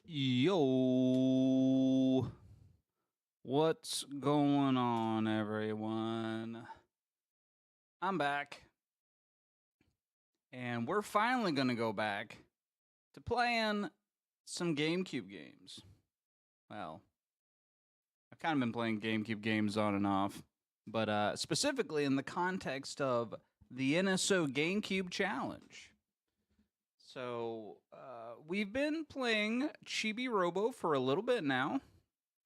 Yo, what's going on, everyone? I'm back, and we're finally gonna go back to playing some GameCube games. Well, I've kind of been playing GameCube games on and off, but specifically in the context of the NSO Gamecube Challenge. So, we've been playing Chibi Robo for a little bit now.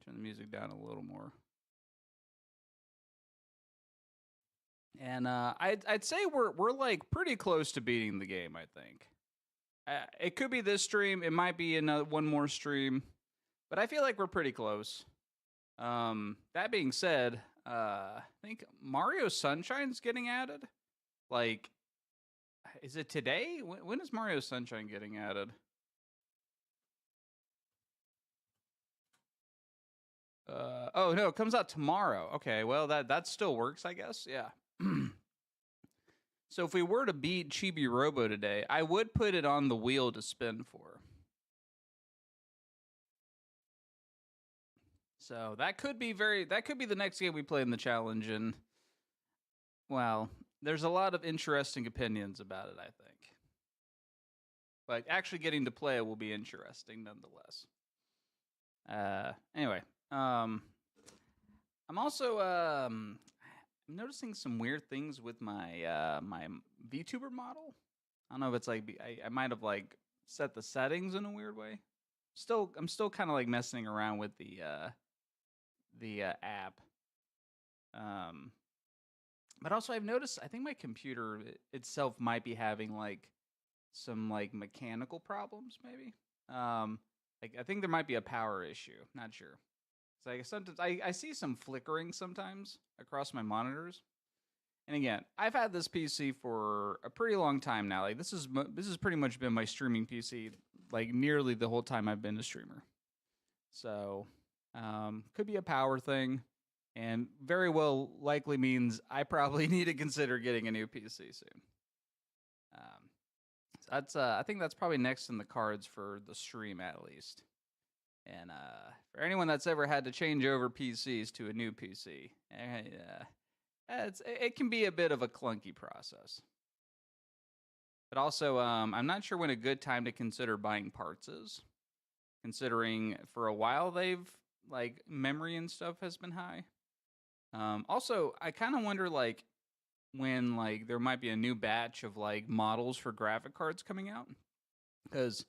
Turn the music down a little more. And I'd say we're like pretty close to beating the game. I think it could be this stream. It might be another one more stream, but I feel like we're pretty close. That being said, I think Mario Sunshine's getting added. Like, is it today? When is Mario Sunshine getting added? Oh no, it comes out tomorrow. Okay, well that still works, I guess. Yeah. So if we were to beat Chibi Robo today, I would put it on the wheel to spin for. So that could be the next game we play in the challenge, and well, there's a lot of interesting opinions about it, I think. But actually getting to play it will be interesting nonetheless. Anyway, I'm also noticing some weird things with my my VTuber model. I don't know if it's like I might have like set the settings in a weird way. I'm still kind of like messing around with the app. But also I've noticed I think my computer itself might be having like some like mechanical problems maybe. Like I think there might be a power issue. Not sure. So sometimes I see some flickering sometimes across my monitors. And again, I've had this PC for a pretty long time now. Like this has pretty much been my streaming PC like nearly the whole time I've been a streamer. So, could be a power thing, and very well likely means I probably need to consider getting a new PC soon. That's I think that's probably next in the cards for the stream at least. And for anyone that's ever had to change over PCs to a new PC, it can be a bit of a clunky process. But also, I'm not sure when a good time to consider buying parts is, considering for a while they've like memory and stuff has been high. Also, I kind of wonder like when like there might be a new batch of like models for graphic cards coming out, because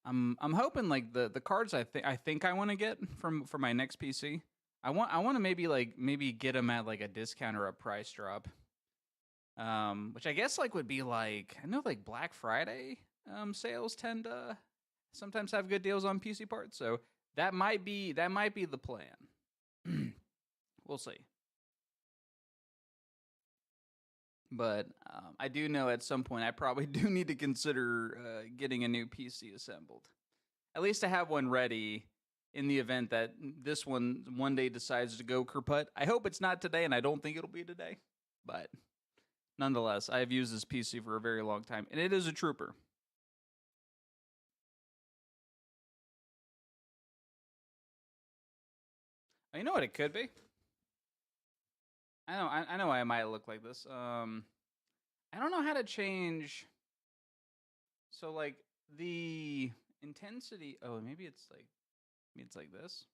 I'm hoping like the cards I think I want to get for my next PC. I want to maybe get them at like a discount or a price drop. Which I guess like would be like I know like Black Friday sales tend to sometimes have good deals on PC parts, so that might be the plan. We'll see. But I do know at some point I probably do need to consider getting a new PC assembled. At least to have one ready in the event that this one day decides to go kaput. I hope it's not today, and I don't think it'll be today. But nonetheless, I've used this PC for a very long time, and it is a trooper. You know what it could be? I know I might look like this. I don't know how to change. So like the intensity. Oh, maybe it's like this.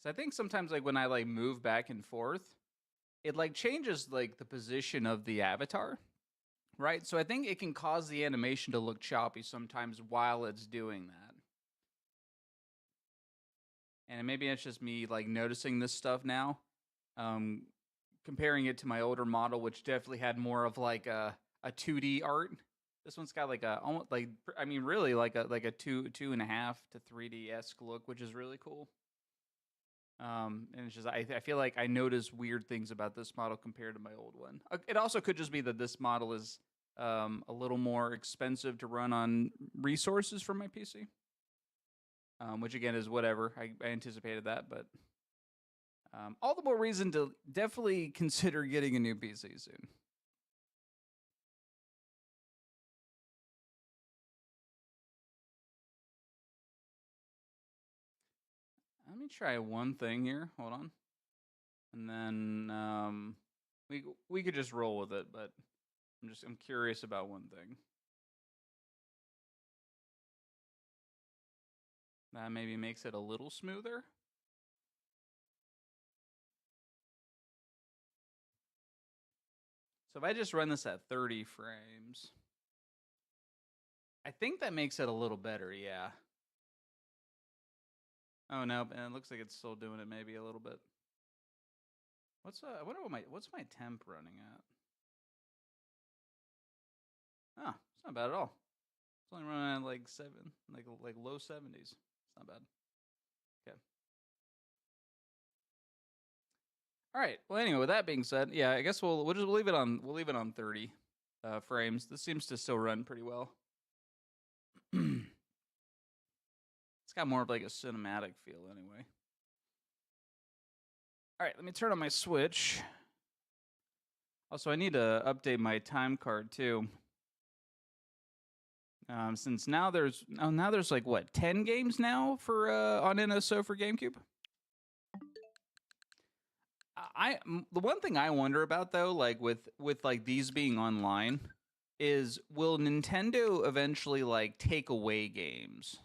So I think sometimes like when I like move back and forth, it like changes like the position of the avatar, right? So I think it can cause the animation to look choppy sometimes while it's doing that. And maybe it's just me like noticing this stuff now. Comparing it to my older model, which definitely had more of like a 2D art. This one's got like a almost like I mean really like a 2.5 to 3D esque look, which is really cool. And it's just I feel like I notice weird things about this model compared to my old one. It also could just be that this model is a little more expensive to run on resources from my PC. Which again is whatever. I anticipated that, but all the more reason to definitely consider getting a new PC soon. try one thing here. Hold on. And then we could just roll with it, but I'm curious about one thing. That maybe makes it a little smoother. So if I just run this at 30 frames, I think that makes it a little better, yeah. Oh no, and it looks like it's still doing it maybe a little bit. I wonder what's my temp running at? Oh, it's not bad at all. It's only running at like like low 70s. It's not bad. Okay. All right. Well, anyway, with that being said, yeah, I guess we'll leave it on 30 frames. This seems to still run pretty well. It's got more of like a cinematic feel anyway. All right, let me turn on my Switch. Also, I need to update my time card too. Since now there's like what 10 games now for on NSO for GameCube. The one thing I wonder about though, like with like these being online, is will Nintendo eventually like take away games?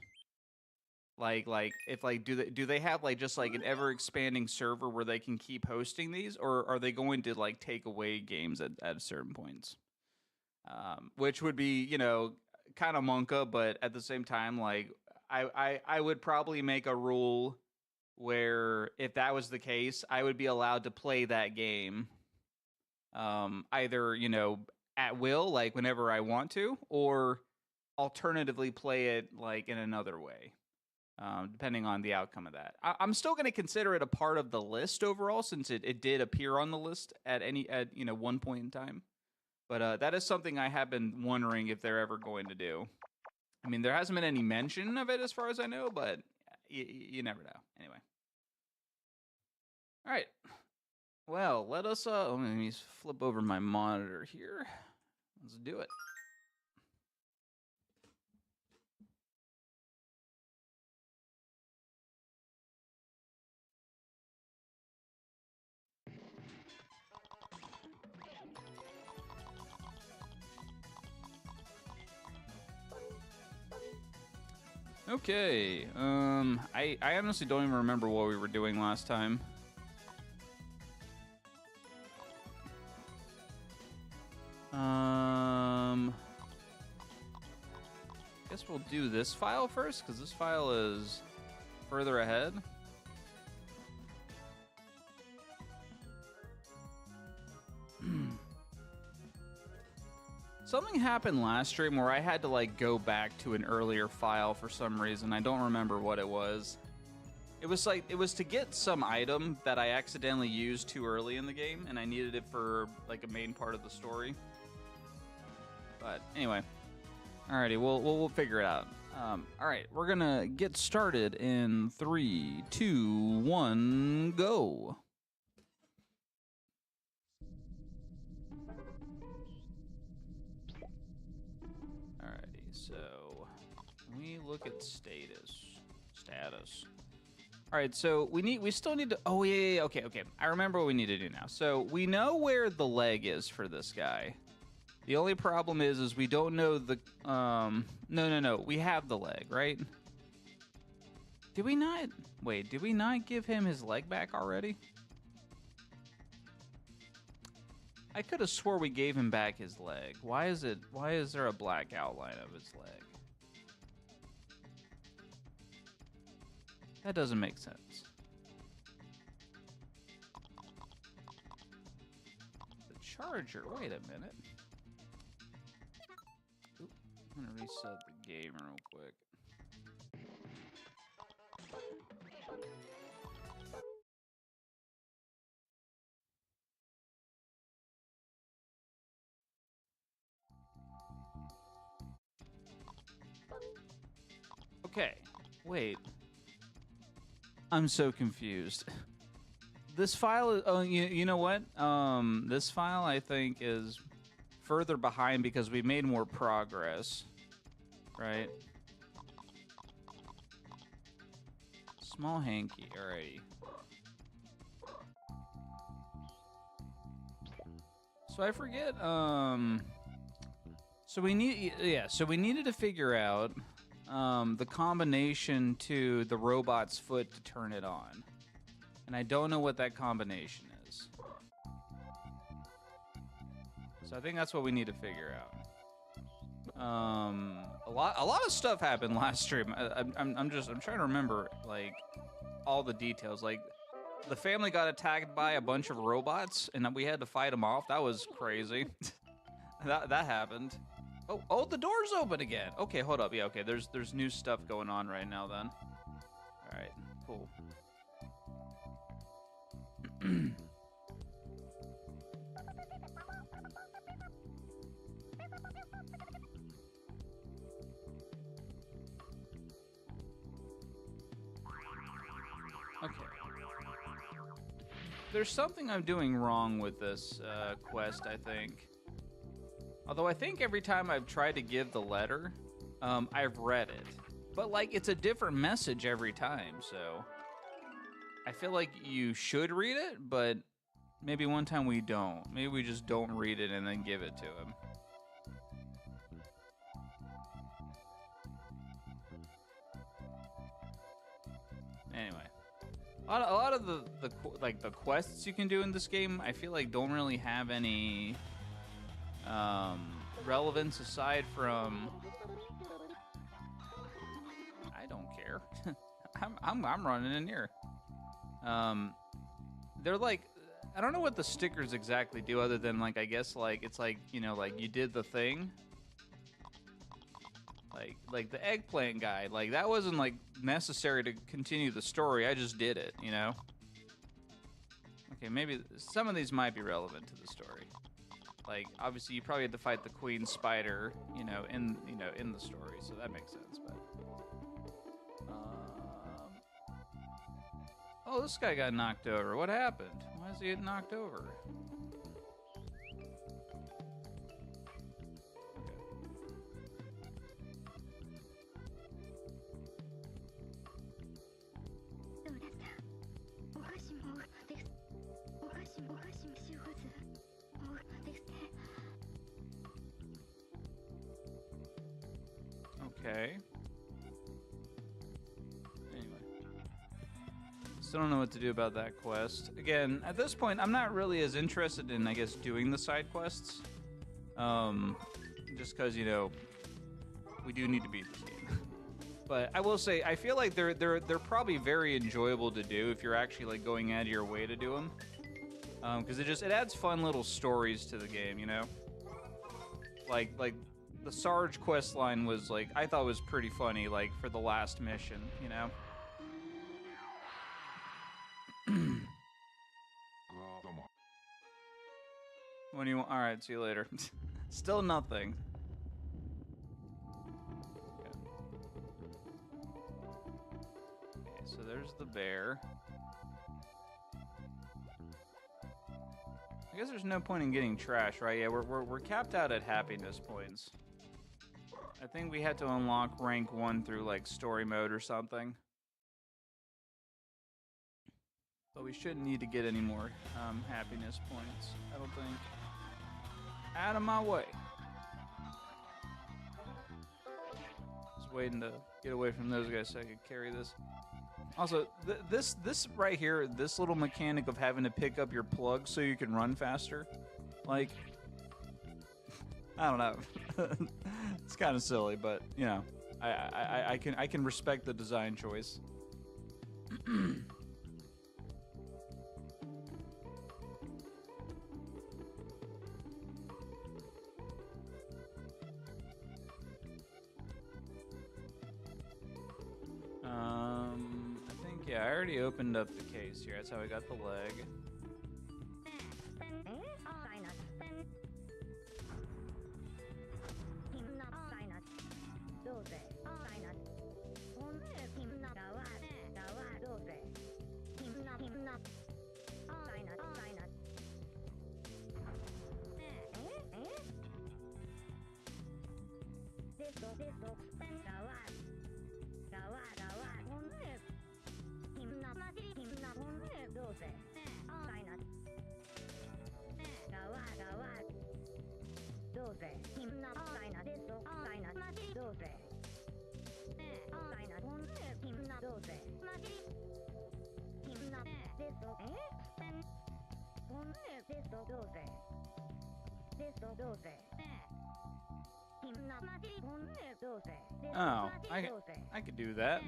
Like if like do they have like just like an ever expanding server where they can keep hosting these, or are they going to like take away games at certain points? Which would be, you know, kind of monka, but at the same time, like I would probably make a rule where if that was the case, I would be allowed to play that game, either, you know, at will, like whenever I want to, or alternatively play it like in another way, depending on the outcome of that. I'm still going to consider it a part of the list overall, since it did appear on the list at you know, one point in time. But that is something I have been wondering if they're ever going to do. I mean, there hasn't been any mention of it as far as I know, but you never know. Anyway. All right. Well, let me flip over my monitor here. Let's do it. Okay. I honestly don't even remember what we were doing last time. Guess we'll do this file first, because this file is further ahead. Something happened last stream where I had to like go back to an earlier file for some reason. I don't remember what it was. It was to get some item that I accidentally used too early in the game, and I needed it for like a main part of the story. But anyway, alrighty, we'll figure it out. All right, we're gonna get started in 3, 2, 1, go. Alrighty, so we look at status. All right, so we still need to. Oh yeah. Okay. I remember what we need to do now. So we know where the leg is for this guy. The only problem is we don't know the. No. We have the leg, right? Did we not? Wait, did we not give him his leg back already? I could have swore we gave him back his leg. Why is there a black outline of his leg? That doesn't make sense. The charger, wait a minute. Oop, I'm gonna reset the game real quick. Okay, wait. I'm so confused. This file is, oh, you know what? This file I think is further behind because we made more progress, right? Small hanky. Alrighty. So I forget. So we needed to figure out the combination to the robot's foot to turn it on, and I don't know what that combination is. So I think that's what we need to figure out. A lot of stuff happened last stream. I'm trying to remember like all the details. Like the family got attacked by a bunch of robots, and we had to fight them off. That was crazy. that happened. Oh, the door's open again. Okay, hold up. Yeah, okay. There's new stuff going on right now then. All right, cool. Okay. There's something I'm doing wrong with this quest, I think. Although I think every time I've tried to give the letter, I've read it. But, like, it's a different message every time, so... I feel like you should read it, but maybe one time we don't. Maybe we just don't read it and then give it to him. Anyway. A lot of the quests you can do in this game, I feel like don't really have any... relevance aside from I don't care. I'm running in here. They're like I don't know what the stickers exactly do other than like I guess like it's like you know like you did the thing. Like the eggplant guy, like that wasn't like necessary to continue the story. I just did it, you know. Okay, maybe some of these might be relevant to the story. Like, obviously, you probably had to fight the queen spider, in the story, so that makes sense. But, oh, this guy got knocked over. What happened? Why is he getting knocked over? Okay. Anyway. Still don't know what to do about that quest. Again, at this point, I'm not really as interested in, I guess, doing the side quests. Just because, we do need to beat this game. But I will say, I feel like they're probably very enjoyable to do if you're actually, like, going out of your way to do them. Because it adds fun little stories to the game, Like the Sarge quest line was like I thought was pretty funny, like for the last mission, When you want? All right, see you later. Still nothing. Okay, so there's the bear. I guess there's no point in getting trash, right? Yeah, we're capped out at happiness points. I think we had to unlock rank 1 through, like, story mode or something. But we shouldn't need to get any more happiness points, I don't think. Out of my way. Just waiting to get away from those guys so I could carry this. Also, this right here, this little mechanic of having to pick up your plug so you can run faster, like... I don't know. It's kind of silly, but I can respect the design choice. I think I already opened up the case here. That's how I got the leg. Oh, I could do that.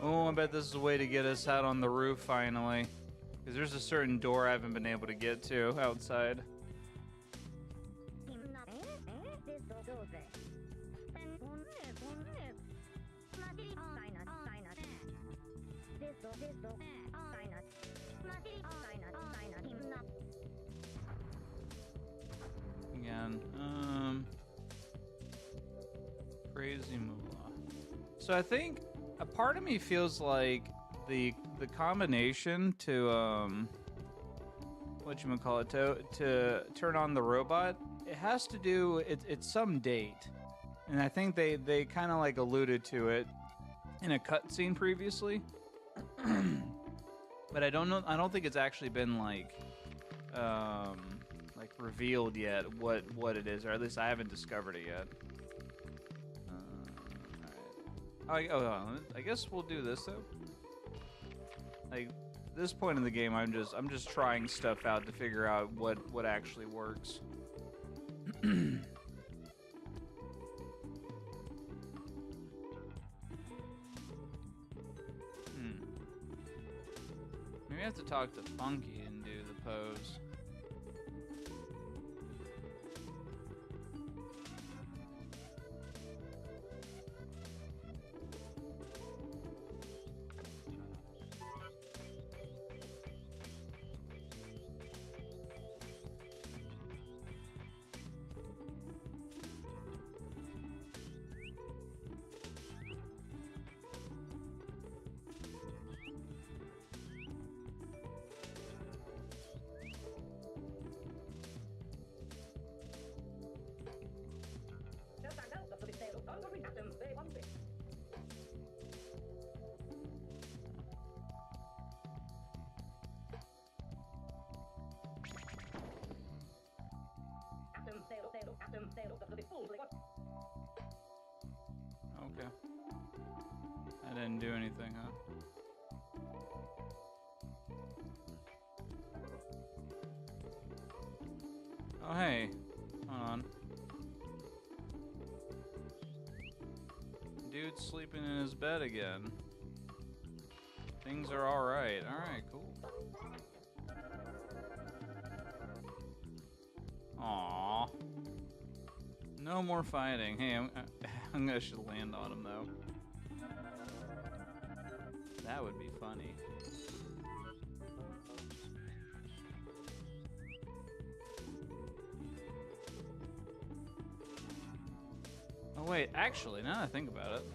Oh, I bet this is a way to get us out on the roof finally. Because there's a certain door I haven't been able to get to outside. Again, crazy moolah. So I think a part of me feels like the combination to whatchamacallit, to turn on the robot, it has to do, it's some date, and I think they kind of like alluded to it in a cutscene previously. But I don't think it's actually been like revealed yet what it is, or at least I haven't discovered it yet. Alright. I guess we'll do this though. Like this point in the game, I'm just trying stuff out to figure out what actually works. Maybe I have to talk to Funky and do the pose. Okay. I didn't do anything, huh? Oh, hey. Hold on. Dude's sleeping in his bed again. Things are alright. Alright, cool. Aww. No more fighting. Hey, I'm gonna should land on him though. That would be funny. Oh wait, actually, now that I think about it.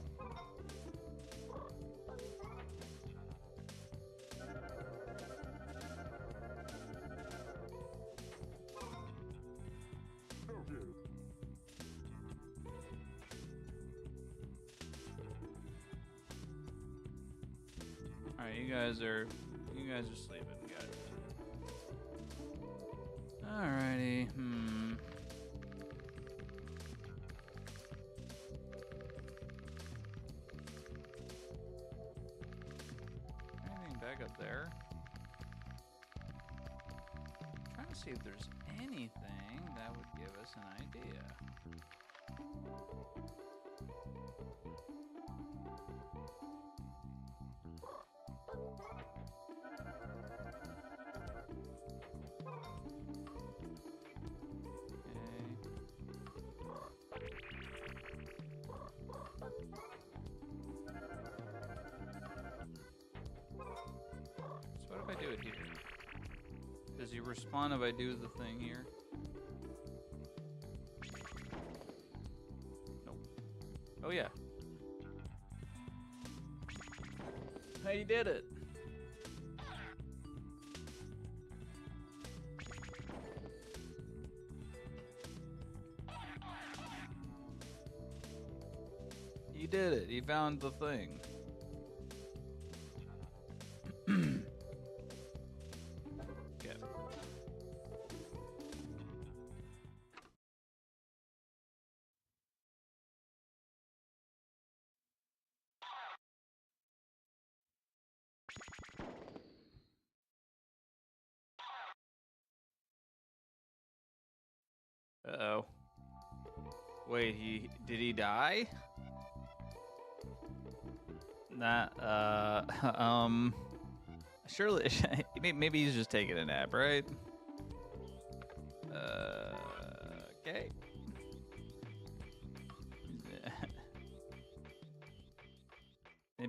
Alright, you guys are sleeping, got it. Alrighty, Anything back up there? I'm trying to see if there's anything that would give us an idea. Does he respond if I do the thing here? Nope. Oh yeah. He did it. He did it. He found the thing. Okay. Uh-oh. Wait, did he die? Surely, maybe he's just taking a nap, right? Okay.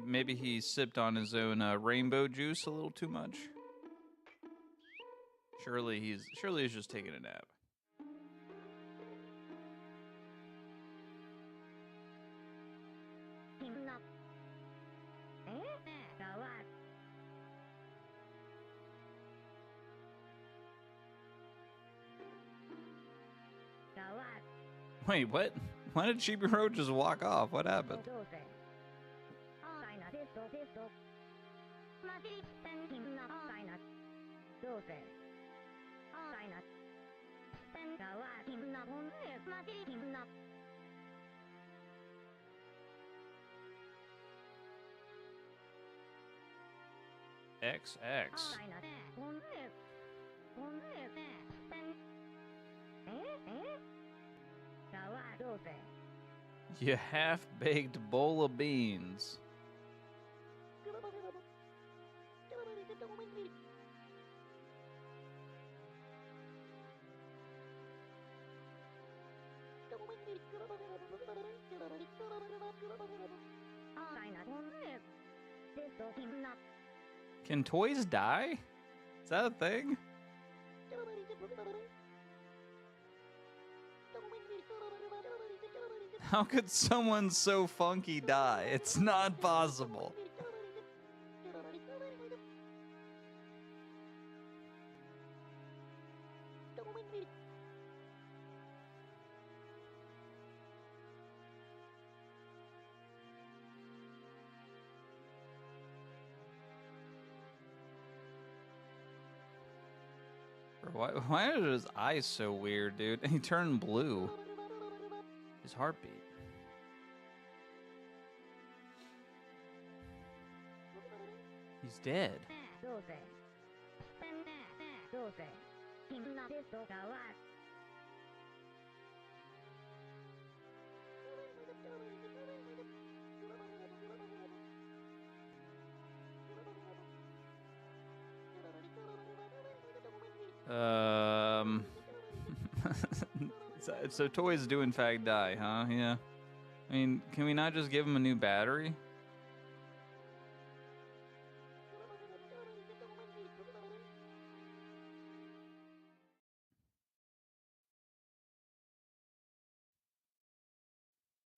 Maybe he sipped on his own rainbow juice a little too much. Surely he's just taking a nap. Wait, what? Why did Chibiro just walk off? What happened? XX. You half-baked bowl of beans. Can toys die? Is that a thing? How could someone so funky die? It's not possible. Why are his eyes so weird, dude? He turned blue. His heartbeat. He's dead. So toys do in fact die, huh? Yeah. I mean, can we not just give him a new battery?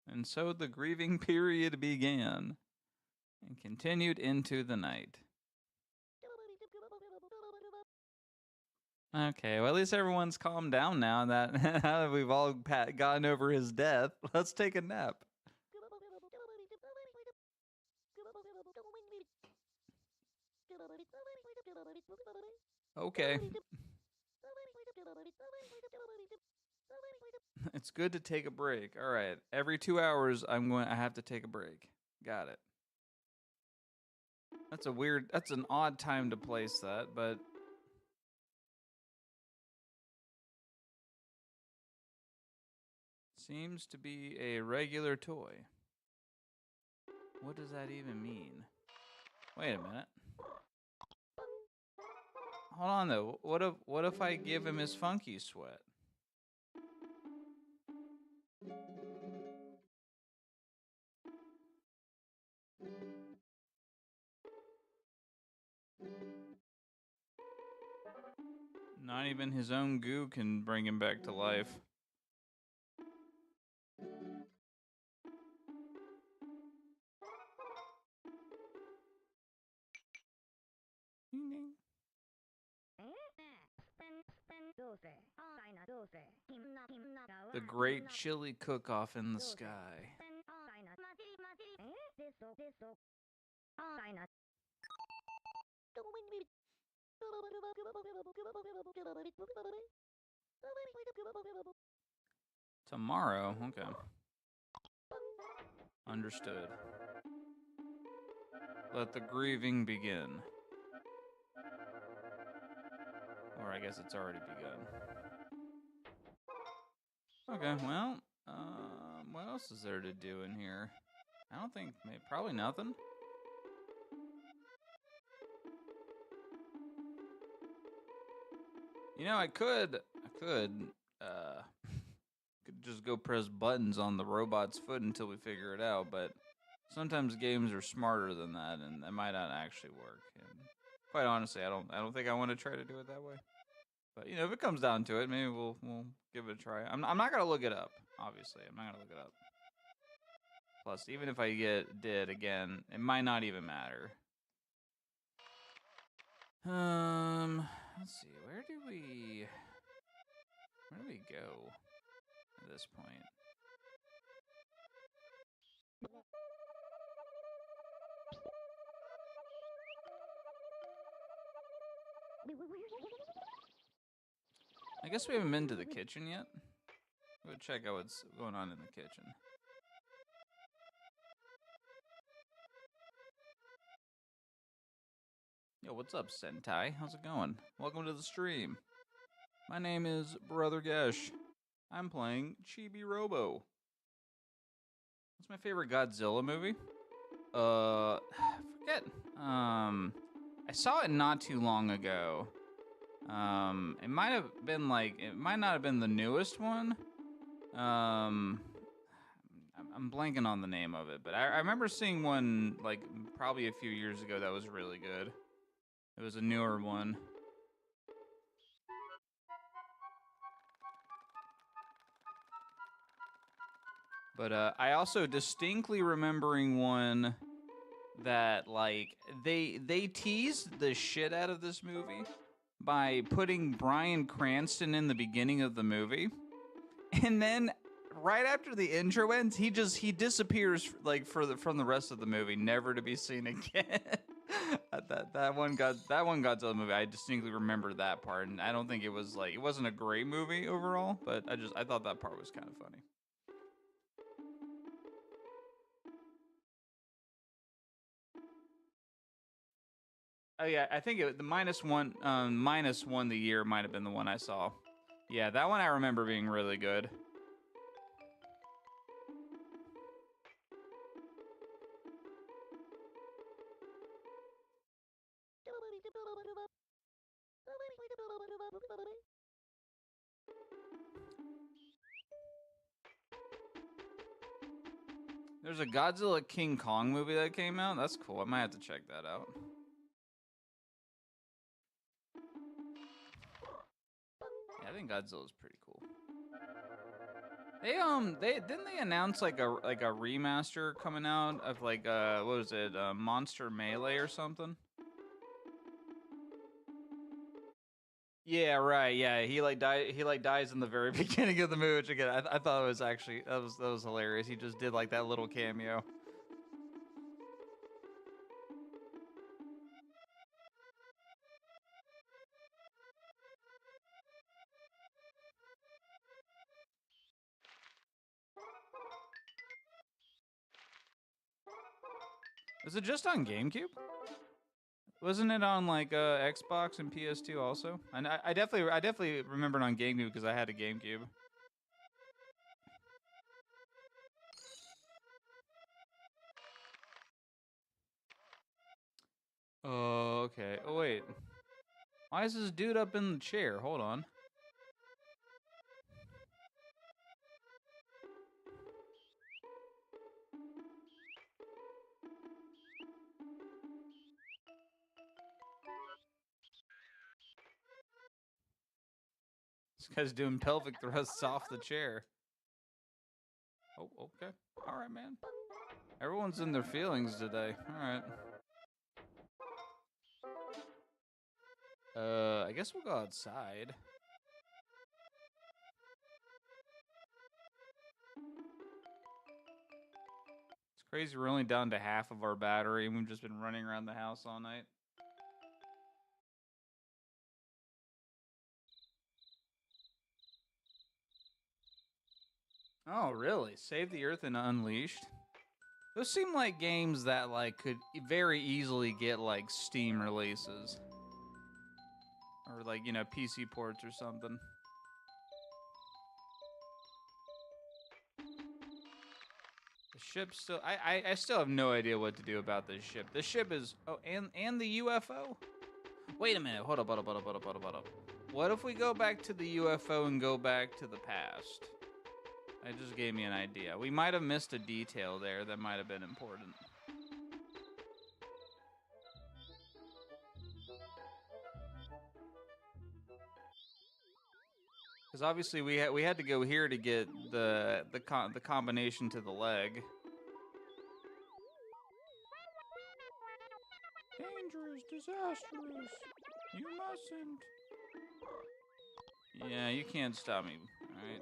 And so the grieving period began and continued into the night. Okay, well, at least everyone's calmed down now that we've all gotten over his death. Let's take a nap. Okay. It's good to take a break. All right. Every 2 hours, I have to take a break. Got it. That's an odd time to place that, but seems to be a regular toy. What does that even mean? Wait a minute. Hold on though. What if I give him his funky sweat? Not even his own goo can bring him back to life. The great chili cook-off in the sky. Tomorrow? Okay. Understood. Let the grieving begin. Or I guess it's already begun. Okay, well, what else is there to do in here? I don't think, probably nothing. You know, I could, could just go press buttons on the robot's foot until we figure it out, but sometimes games are smarter than that, and that might not actually work. And quite honestly, I don't think I want to try to do it that way. But you know, if it comes down to it, maybe we'll give it a try. I'm not gonna look it up. Obviously, I'm not gonna look it up. Plus, even if I did again, it might not even matter. Let's see. Where do we go at this point? I guess we haven't been to the kitchen yet. We'll check out what's going on in the kitchen. Yo, what's up, Sentai? How's it going? Welcome to the stream. My name is Brother Gesh. I'm playing Chibi Robo. What's my favorite Godzilla movie? I forget. I saw it not too long ago. It might have been it might not have been the newest one. I'm blanking on the name of it, but I remember seeing one like probably a few years ago that was really good. It was a newer one. But I also distinctly remembering one that like they teased the shit out of this movie by putting Bryan Cranston in the beginning of the movie, and then right after the intro ends, he disappears like from the rest of the movie, never to be seen again. that one Godzilla movie, I distinctly remember that part, and I don't think it wasn't a great movie overall, but I thought that part was kind of funny. Oh yeah, I think the minus one the year might have been the one I saw. Yeah, that one I remember being really good. There's a Godzilla King Kong movie that came out. That's cool. I might have to check that out. Yeah, I think Godzilla's pretty cool. They didn't they announce like a remaster coming out of like what was it, Monster Melee or something? Yeah, right. Yeah, he dies in the very beginning of the movie. Which again, I thought it was actually that was hilarious. He just did like that little cameo. Was it just on GameCube? Wasn't it on like Xbox and PS2 also? And I definitely remember it on GameCube because I had a GameCube. Oh, okay. Oh wait. Why is this dude up in the chair? Hold on. This guy's doing pelvic thrusts off the chair. Oh, okay. All right, man. Everyone's in their feelings today. All right. I guess we'll go outside. It's crazy. We're only down to half of our battery, and we've just been running around the house all night. Oh, really? Save the Earth and Unleashed? Those seem like games that like could very easily get like Steam releases. Or like, you know, PC ports or something. The ship still I still have no idea what to do about this ship. This ship is and the UFO? Wait a minute, hold up. What if we go back to the UFO and go back to the past? That just gave me an idea. We might have missed a detail there that might have been important. Because obviously we had to go here to get the combination to the leg. Dangerous, disastrous. You mustn't. Yeah, you can't stop me. All right.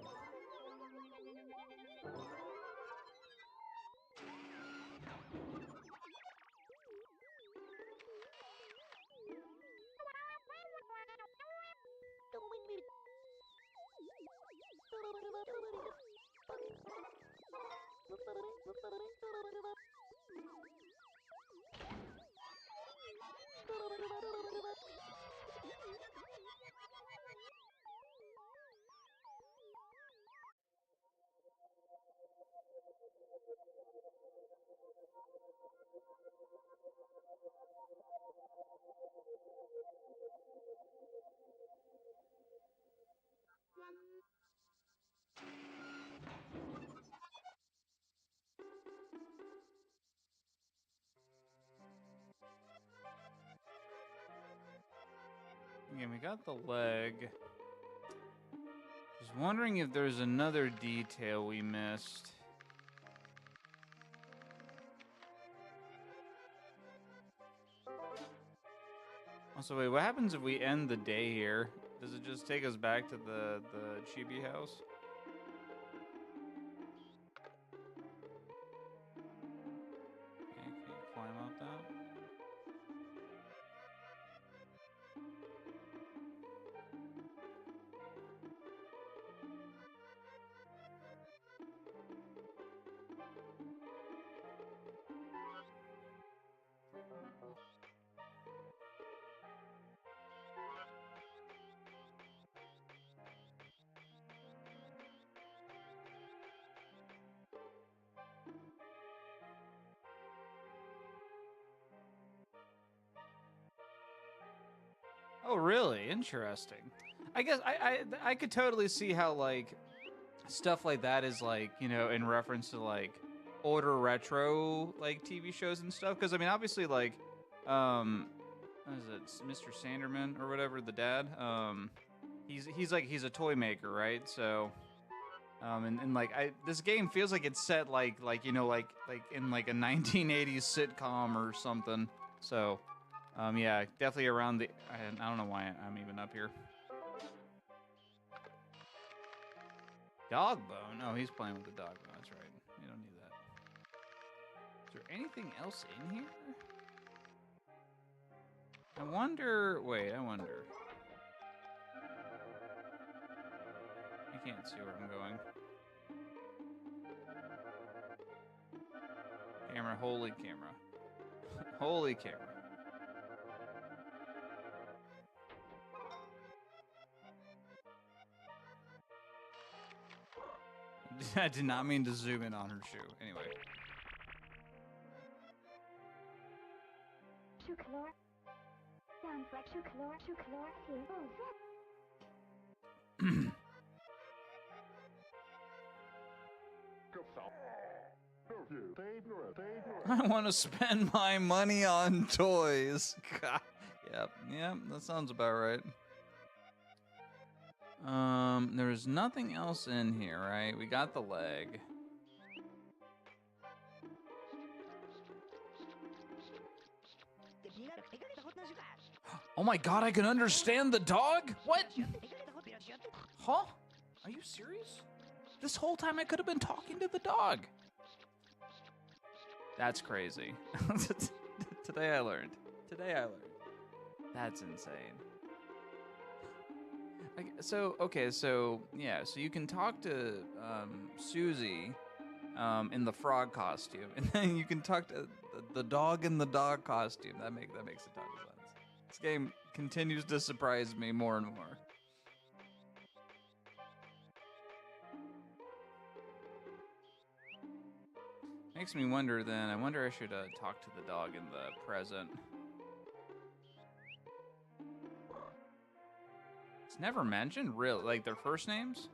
Okay, we got the leg. Just wondering if there's another detail we missed. Also, wait, what happens if we end the day here? Does it just take us back to the chibi house? Okay, can you climb out that? Oh, really? Interesting. I guess I could totally see how like stuff like that is like, you know, in reference to like older retro like TV shows and stuff. Because I mean, obviously, like, what is it, Mr. Sanderman or whatever, the dad? He's a toy maker, right? So, and like this game feels like it's set like you know like in like a 1980s sitcom or something. So. Yeah, definitely around the... I don't know why I'm even up here. Dog bone? Oh, he's playing with the dog bone. That's right. You don't need that. Is there anything else in here? I wonder... Wait, I wonder. I can't see where I'm going. Camera, holy camera. Holy camera. I did not mean to zoom in on her shoe. Anyway. I want to spend my money on toys. God. Yep, that sounds about right. There's nothing else in here, right? We got the leg. Oh my god, I can understand the dog? What? Huh? Are you serious? This whole time I could have been talking to the dog. That's crazy. Today I learned. That's insane. So you can talk to Susie in the frog costume, and then you can talk to the dog in the dog costume. That makes a ton of sense. This game continues to surprise me more and more. Makes me wonder then, I wonder I should talk to the dog in the present. It's never mentioned, really? Like their first names?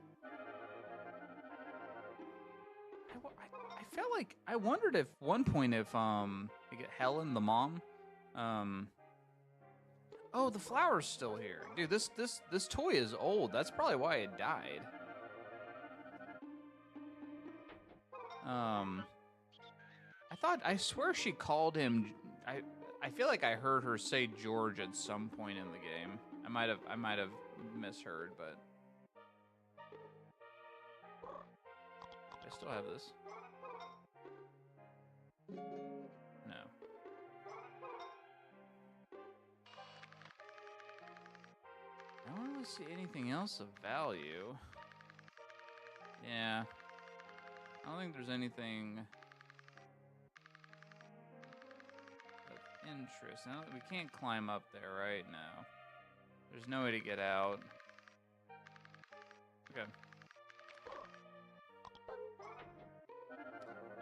I felt like, I wondered if one point if, like Helen, the mom, oh, the flower's still here. Dude, this toy is old. That's probably why it died. I swear she called him, I feel like I heard her say George at some point in the game. I might have misheard, but I still have this. No. I don't really see anything else of value. Yeah. I don't think there's anything of interest. We can't climb up there right now. There's no way to get out. Okay.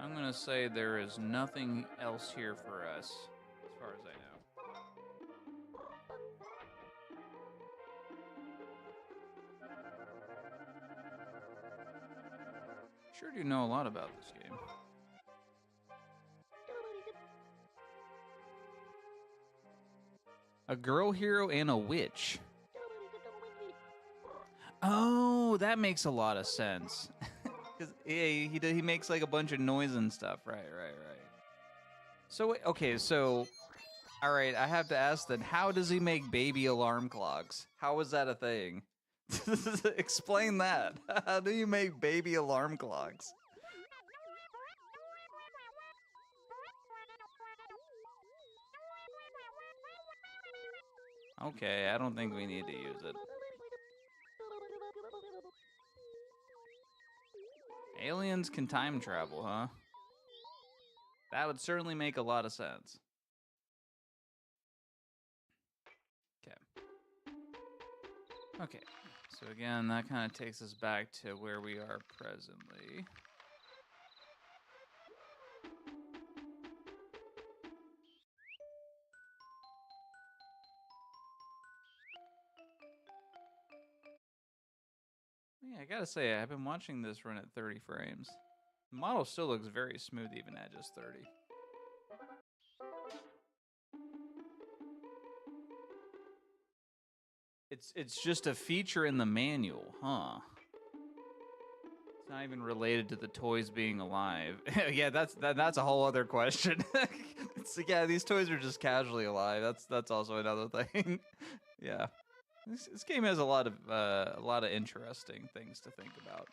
I'm gonna say there is nothing else here for us, as far as I know. Sure do know a lot about this game. A girl hero and a witch. Oh, that makes a lot of sense. Because he makes like a bunch of noise and stuff. Right. So, okay, so, all right, I have to ask then, how does he make baby alarm clocks? How is that a thing? Explain that. How do you make baby alarm clocks? Okay, I don't think we need to use it. Aliens can time travel, huh? That would certainly make a lot of sense. Okay, so again, that kind of takes us back to where we are presently. Yeah, I gotta say, I've been watching this run at 30 frames. The model still looks very smooth even at just 30. It's just a feature in the manual, huh? It's not even related to the toys being alive. Yeah, that's a whole other question. Yeah, these toys are just casually alive. That's also another thing. Yeah, this game has a lot of interesting things to think about.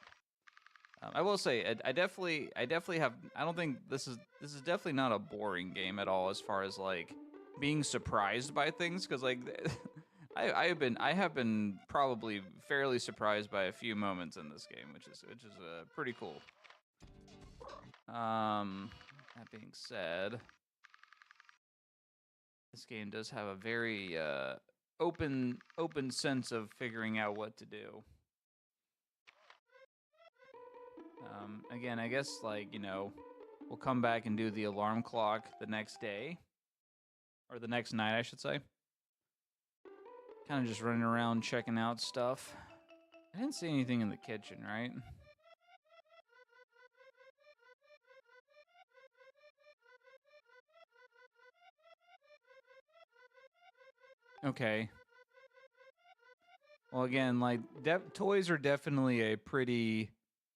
I will say, I definitely have. I don't think this is definitely not a boring game at all as far as like being surprised by things, because like I have been probably fairly surprised by a few moments in this game, which is pretty cool. That being said, this game does have a very open sense of figuring out what to do. Again, I guess, like, you know, we'll come back and do the alarm clock the next day. Or the next night, I should say. Kind of just running around checking out stuff. I didn't see anything in the kitchen, right? Okay. Well, again, like toys are definitely a pretty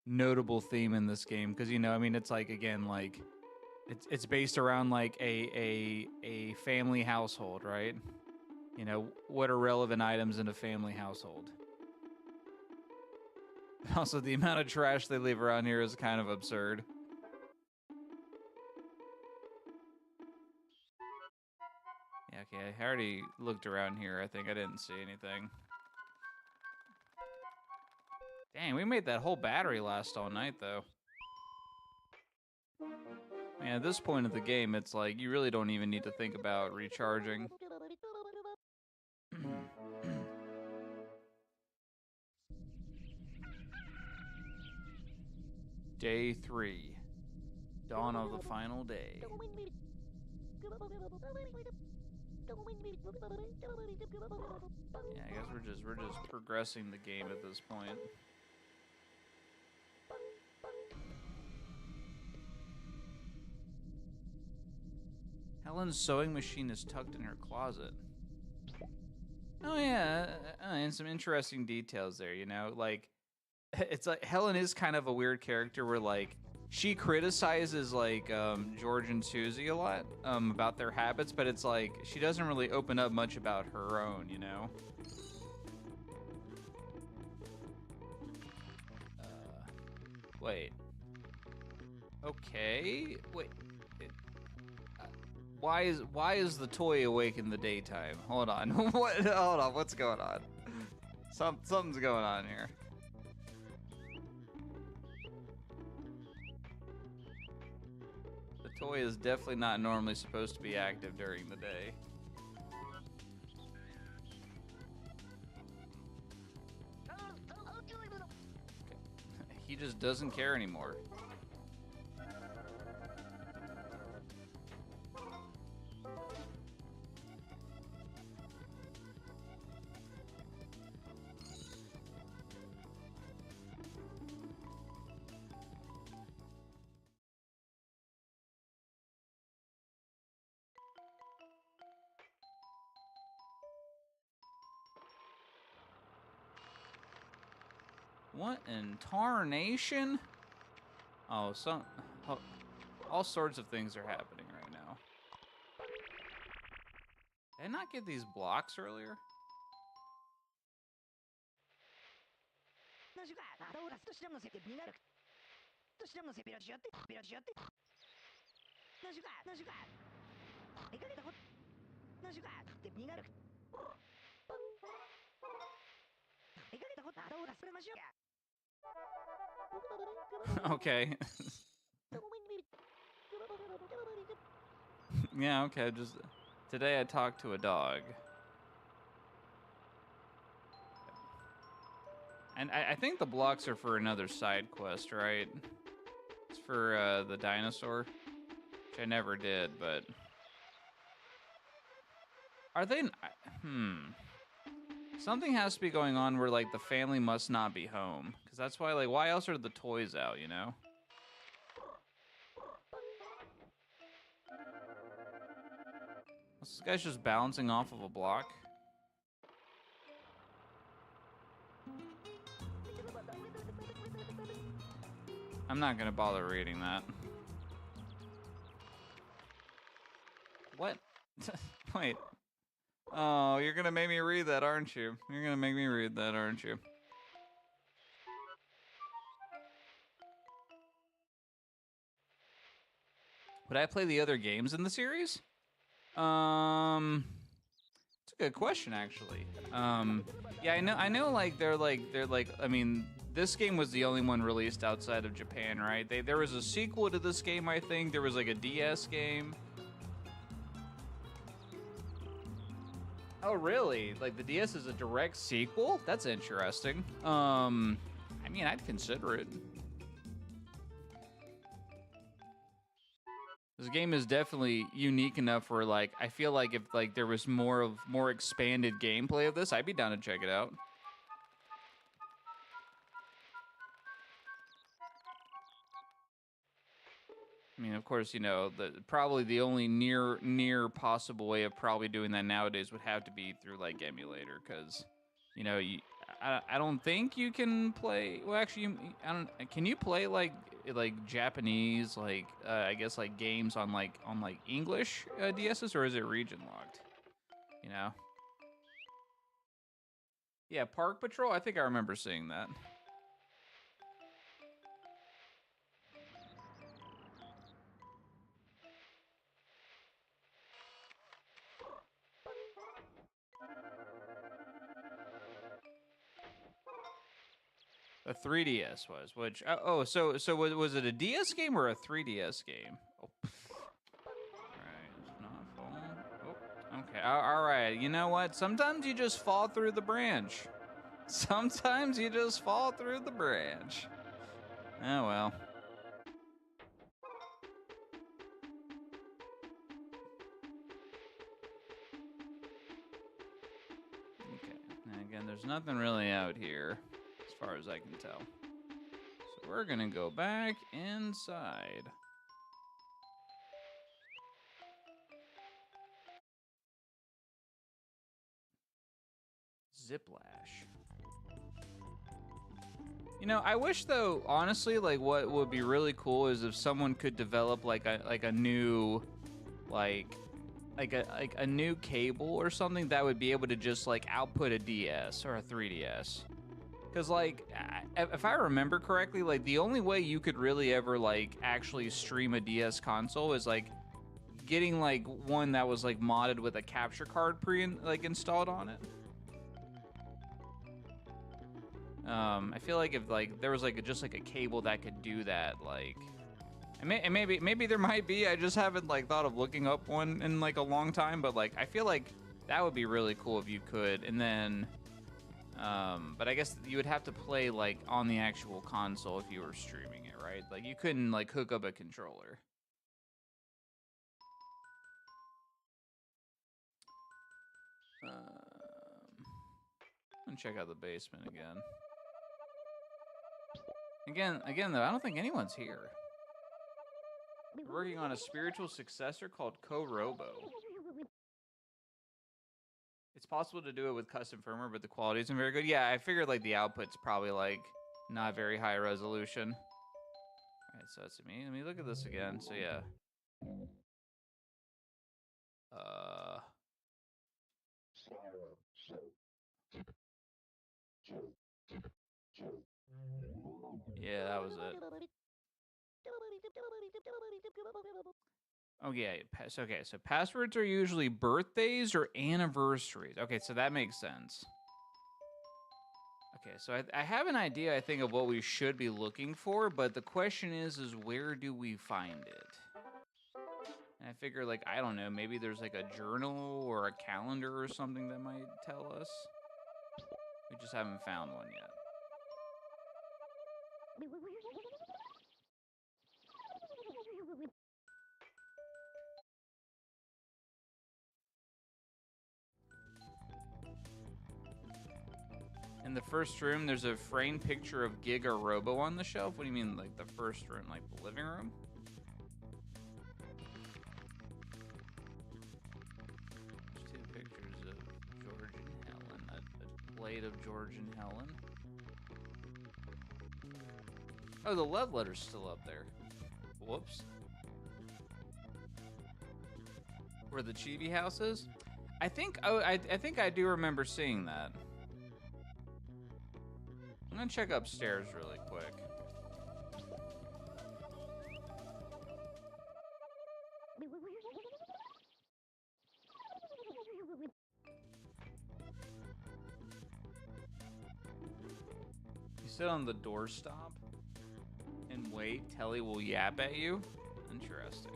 notable theme in this game because I mean, it's like again, like it's based around like a family household, right? What are relevant items in a family household? Also, the amount of trash they leave around here is kind of absurd. Yeah, okay, I already looked around here. I think I didn't see anything. Dang, we made that whole battery last all night, though. Man, at this point of the game, it's like you really don't even need to think about recharging. Day 3. Dawn of the final day. Yeah, I guess we're just progressing the game at this point. Helen's sewing machine is tucked in her closet. Oh yeah, and some interesting details there, like it's like Helen is kind of a weird character where like she criticizes like George and Susie a lot about their habits, but it's like she doesn't really open up much about her own, Wait. Okay. Wait. Why is the toy awake in the daytime? Hold on. What? Hold on. What's going on? Something's going on here. The toy is definitely not normally supposed to be active during the day. He just doesn't care anymore. What in tarnation? Oh, all sorts of things are happening right now. Did I not get these blocks earlier? Okay. Yeah, okay, just today I talked to a dog. And I think the blocks are for another side quest, right? It's for the dinosaur, which I never did, but are they? Something has to be going on where like the family must not be home, because that's why like why else are the toys out? This guy's just bouncing off of a block. I'm not gonna bother reading that. What? Wait. Oh, you're gonna make me read that, aren't you? You're gonna make me read that, aren't you? Would I play the other games in the series? It's a good question, actually. Yeah, I know. Like they're like. I mean, this game was the only one released outside of Japan, right? There was a sequel to this game, I think. There was like a DS game. Oh, really? Like the DS is a direct sequel? That's interesting. I mean, I'd consider it. This game is definitely unique enough where, like, I feel like if like there was more expanded gameplay of this, I'd be down to check it out. I mean, of course, probably the only near possible way of probably doing that nowadays would have to be through like emulator, because, I don't think you can play. Well, actually, I don't. Can you play like Japanese, like I guess like games on like English DSs, or is it region locked? You know. Yeah, Park Patrol. I think I remember seeing that. A 3DS was, which so was it a DS game or a 3DS game? Oh, right, it's not full. Oh, okay, all right. You know what? Sometimes you just fall through the branch. Sometimes you just fall through the branch. Oh well. Okay. And again, there's nothing really out here, as far as I can tell. So we're gonna go back inside. Ziplash. You know, I wish though, honestly, like what would be really cool is if someone could develop like a new like a new cable or something that would be able to just like output a DS or a 3DS. Cause like if I remember correctly, like the only way you could really ever like actually stream a DS console is like getting like one that was like modded with a capture card installed on it. I feel like if like there was like just like a cable that could do that, like, and maybe there might be. I just haven't like thought of looking up one in like a long time. But like I feel like that would be really cool if you could. And then, but I guess you would have to play like on the actual console if you were streaming it, right? Like you couldn't like hook up a controller. And check out the basement again. Again, though, I don't think anyone's here. We're working on a spiritual successor called Co-Robo. It's possible to do it with custom firmware, but the quality isn't very good. Yeah, I figured like the output's probably like not very high resolution. All right, so it's me. Let me look at this again. So yeah. Yeah, that was it. Oh yeah, okay. So passwords are usually birthdays or anniversaries. Okay, so that makes sense. Okay, so I have an idea, I think, of what we should be looking for, but the question is where do we find it? And I figure, like, I don't know, maybe there's like a journal or a calendar or something that might tell us. We just haven't found one yet. In the first room, there's a framed picture of Giga Robo on the shelf. What do you mean, like the first room, like the living room? There's two pictures of George and Helen. A plate of George and Helen. Oh, the love letter's still up there. Whoops. Where the chibi house is? I think I think I do remember seeing that. I'm gonna check upstairs really quick. You sit on the doorstop and wait till he will yap at you? Interesting.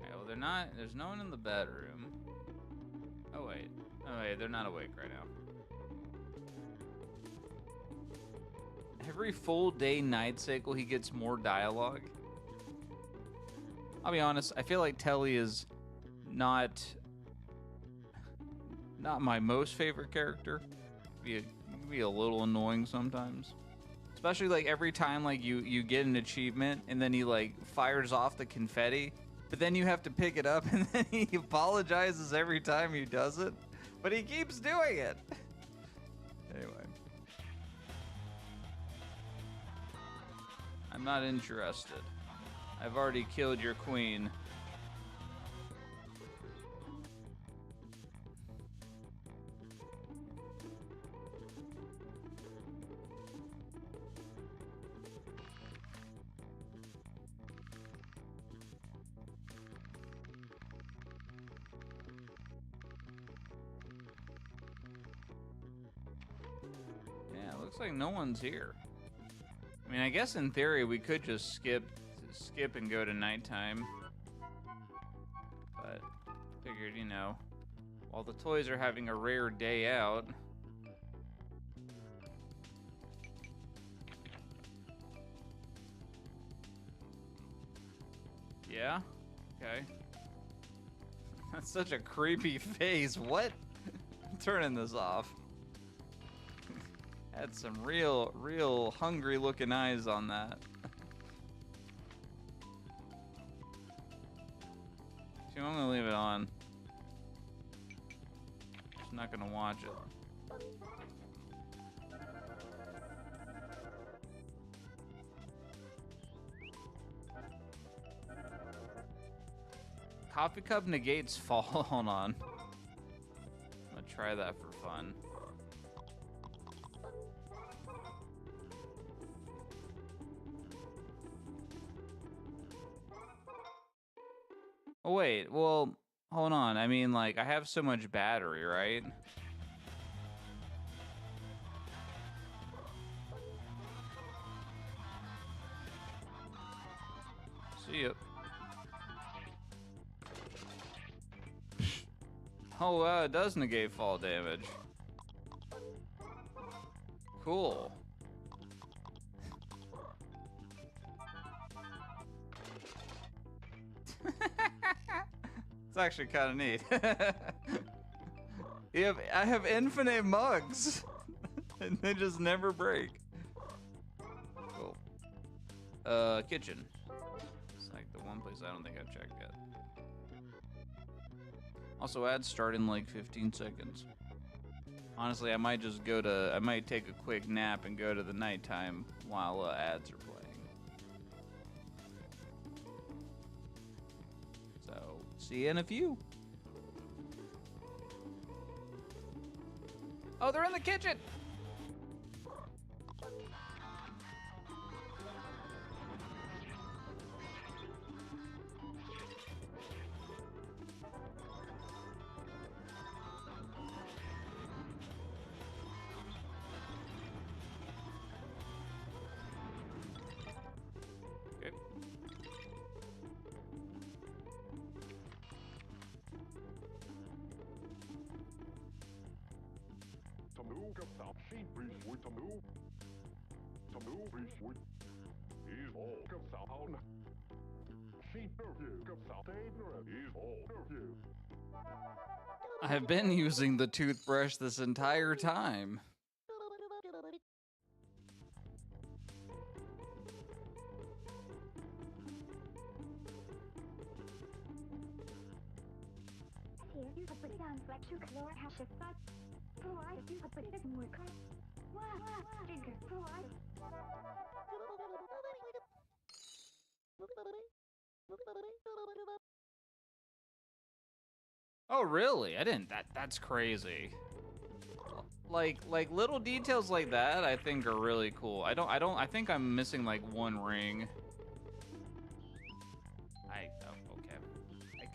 Okay. Alright, well they're not, there's no one in the bedroom. Oh wait, they're not awake right now. Every full day night cycle he gets more dialogue. I'll be honest, I feel like Telly is not my most favorite character. Be a little annoying sometimes. Especially like every time like you get an achievement and then he like fires off the confetti, but then you have to pick it up and then he apologizes every time he does it. But he keeps doing it. Anyway. I'm not interested. I've already killed your queen. Yeah, it looks like no one's here. I mean, I guess in theory we could just skip and go to nighttime. But figured, you know, while the toys are having a rare day out. Yeah? Okay. That's such a creepy face. What? I'm turning this off. Had some real hungry looking eyes on that. See, I'm gonna leave it on. Just not gonna watch it. Coffee cup negates fall. Hold on. I'm gonna try that for fun. Oh, wait, well, hold on. I mean, like, I have so much battery, right? See ya. Oh, wow, it does negate fall damage. Cool. It's actually kind of neat. I have infinite mugs, and they just never break. Cool. Kitchen. It's like the one place I don't think I've checked yet. Also, ads start in like 15 seconds. Honestly, I might just I might take a quick nap and go to the nighttime while ads are playing. So, see you in a few. Oh, they're in the kitchen! I've been using the toothbrush this entire time. Oh, really? I didn't. That's crazy. Like little details like that, I think are really cool. I think I'm missing like one ring. Oh, okay.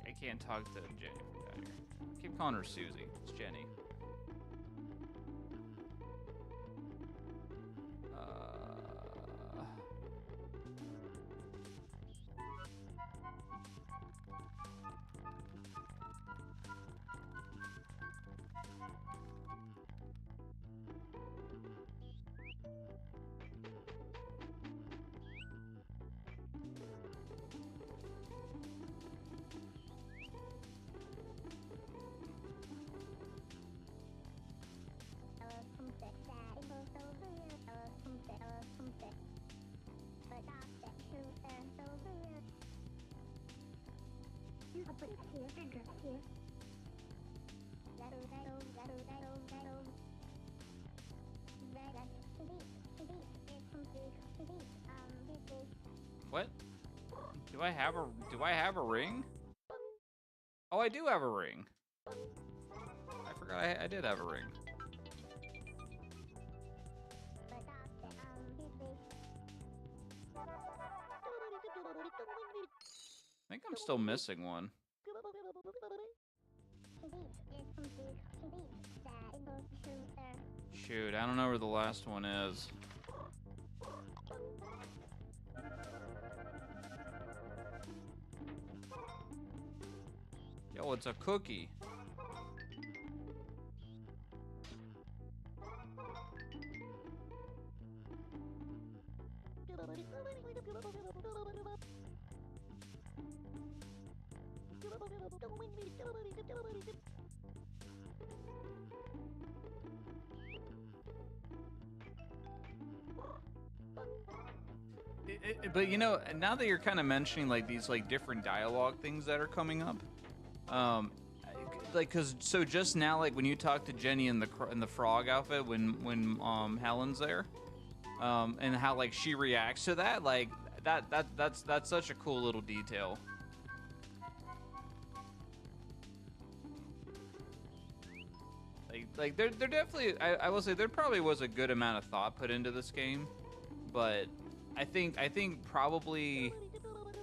I can't talk to Jenny. I keep calling her Susie. It's Jenny. What? Do I have a ring? Oh, I do have a ring. I forgot I did have a ring. I think I'm still missing one. Shoot, I don't know where the last one is. Yo, it's a cookie. But you know, now that you're kind of mentioning like these like different dialogue things that are coming up, like so just now, like when you talk to Jenny in the frog outfit when Helen's there, and how like she reacts to that, like that's such a cool little detail. Like there definitely, I will say there probably was a good amount of thought put into this game, but I think probably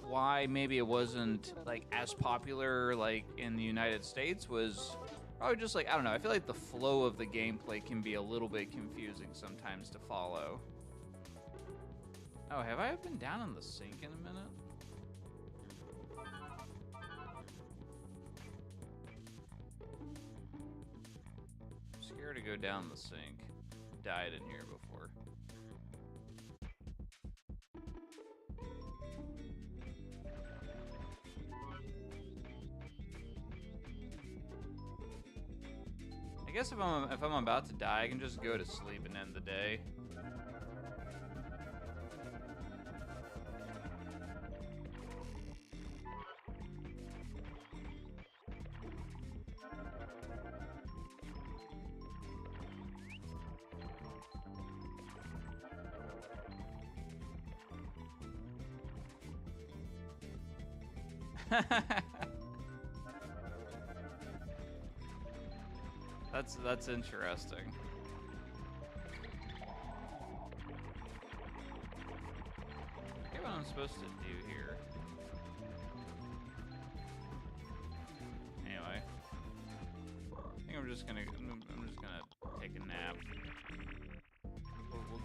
why maybe it wasn't like as popular like in the United States was probably just like, I don't know, I feel like the flow of the gameplay can be a little bit confusing sometimes to follow. Oh, have I been down in the sink in a minute? I'm scared to go down the sink. Died in here before. I guess if I'm about to die, I can just go to sleep and end the day. That's interesting. Okay, what I'm supposed to do here. Anyway, I think I'm just gonna take a nap.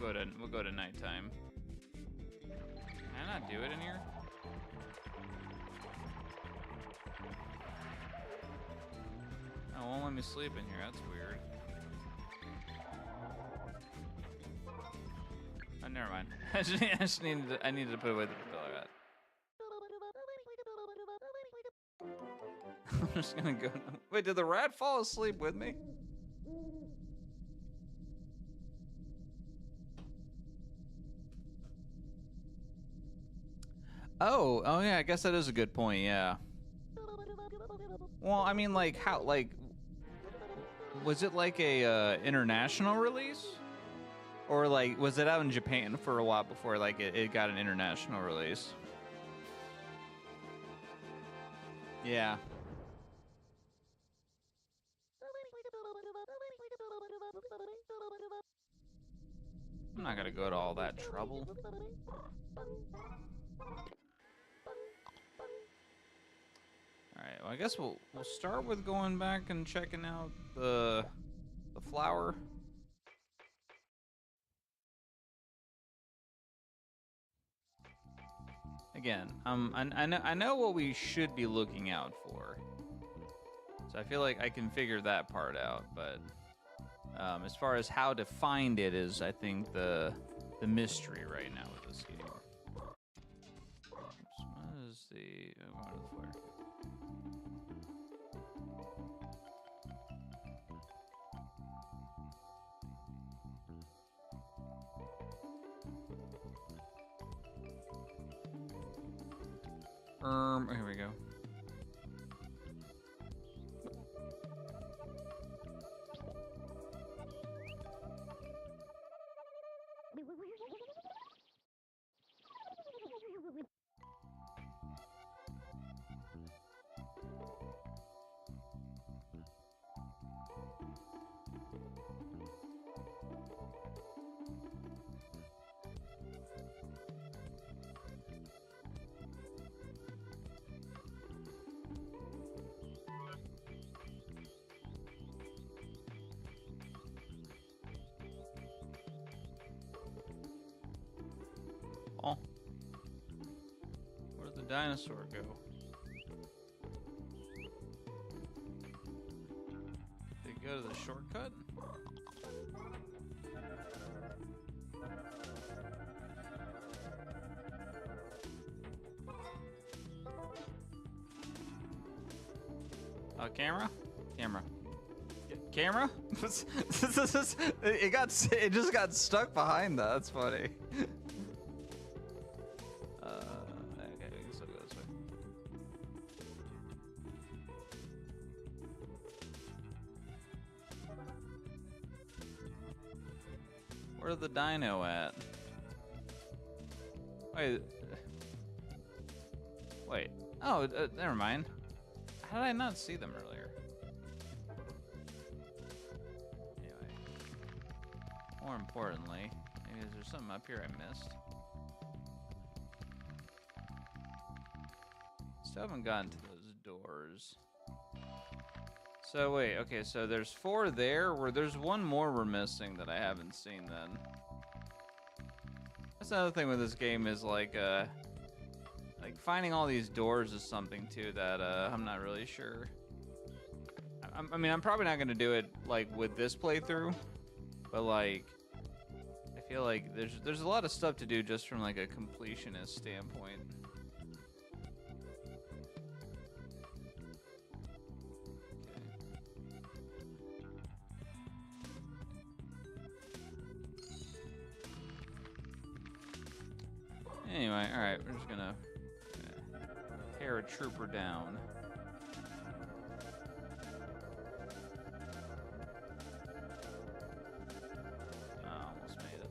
We'll go to nighttime. Can I not do it in here? Oh, it won't let me sleep in here. That's weird. Oh, never mind. I needed to put away the pillow. I'm just gonna go. Wait, did the rat fall asleep with me? Oh yeah. I guess that is a good point. Yeah. Well, I mean, like, how, like, was it like a international release? Or, like, was it out in Japan for a while before, like, it got an international release? Yeah. I'm not gonna go to all that trouble. Alright, well, I guess we'll start with going back and checking out the flower. Again, I know what we should be looking out for. So I feel like I can figure that part out, but as far as how to find it is, I think, the mystery right now with this game. Oops, what is the... Oh, what is the flare? Here we go. the dinosaur go? They go to the shortcut? Camera? Camera. Camera? It just got stuck behind that. That's funny. Okay, we can still go this way. Where's the dino at? Wait. Oh, never mind. How did I not see them earlier? Anyway. More importantly, maybe is there something up here I missed? Still haven't gotten to those doors. So wait, okay, so there's 4 there, where there's one more we're missing that I haven't seen then. That's another thing with this game is like finding all these doors is something too that I'm not really sure. I mean, I'm probably not gonna do it like with this playthrough, but like I feel like there's a lot of stuff to do just from like a completionist standpoint. Anyway, all right, we're just gonna paratrooper down. Oh, almost made it.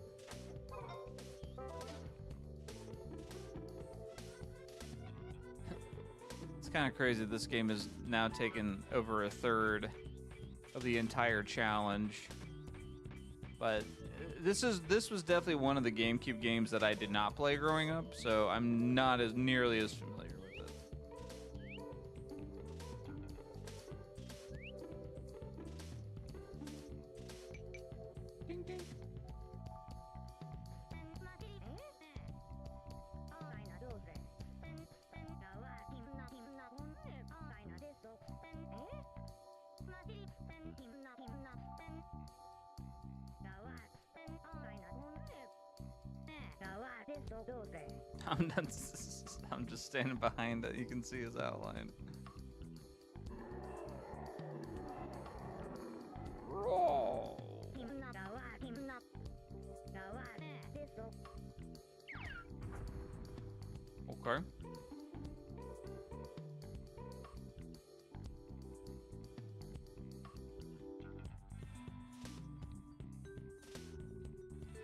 It's kind of crazy. This game has now taken over a third of the entire challenge, but this was definitely one of the GameCube games that I did not play growing up, so I'm not as nearly as familiar with it. Ding ding. I'm just standing behind it. You can see his outline. Roll. Okay.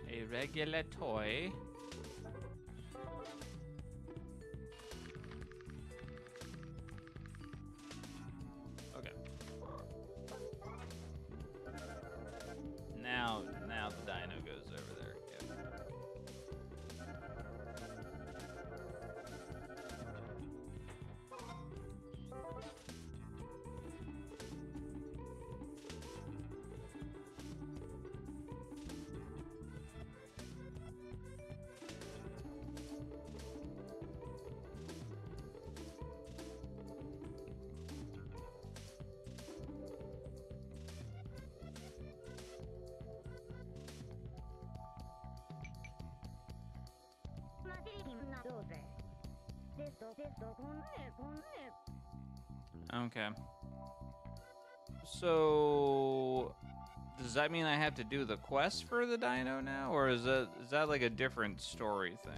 A regular toy. Now the dino goes over there. Okay. So does that mean I have to do the quest for the dino now, or is that like a different story thing?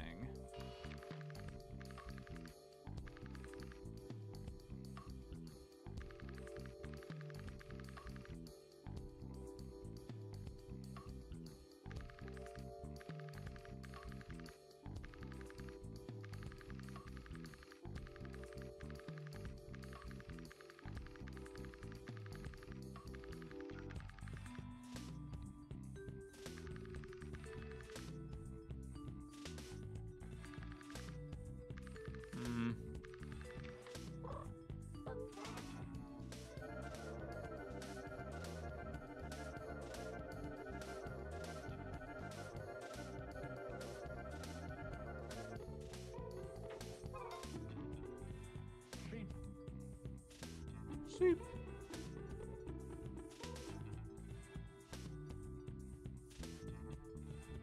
Sleep.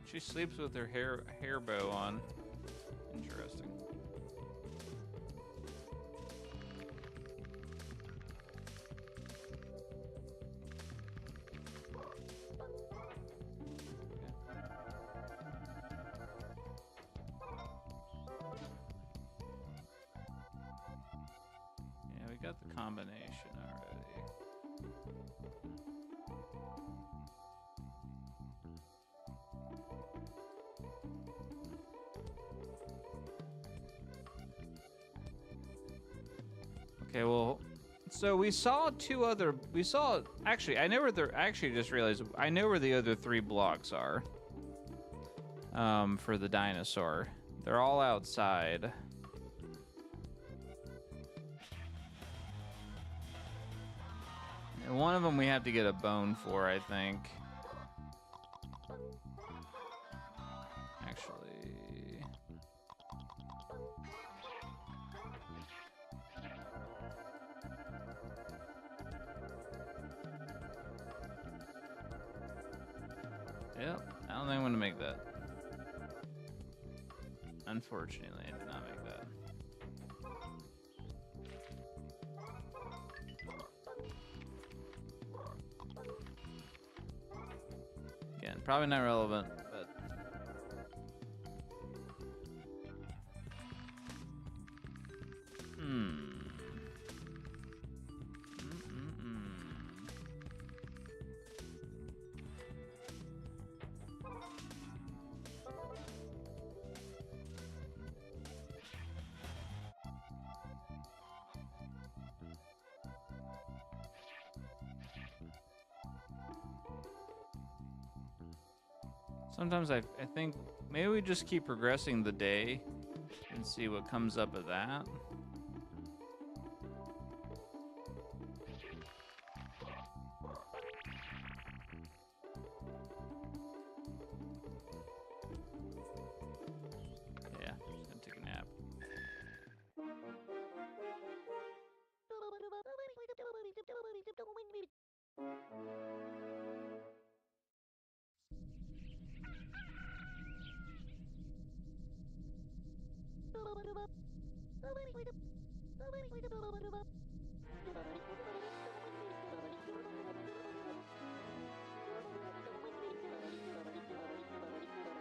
She sleeps with her hair bow on. Interesting. Yeah, we got the combination already. Okay, well, so we saw actually, I know where actually just realized, I know where the other 3 blocks are. For the dinosaur. They're all outside. And one of them we have to get a bone for, I think. Actually... Yep, I don't think I'm gonna make that. Unfortunately, I did not make that. Again, probably not relevant, but... Sometimes I think maybe we just keep progressing the day and see what comes up of that. Yeah, just gonna take a nap.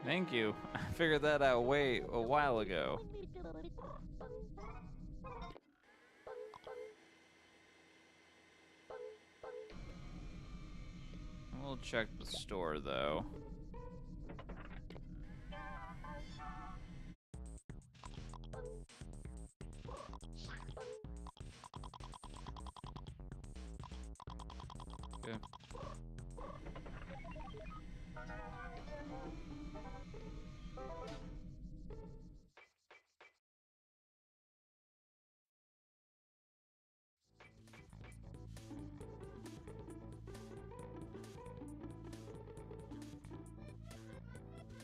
Thank you. I figured that out a while ago. We'll check the store though. Okay.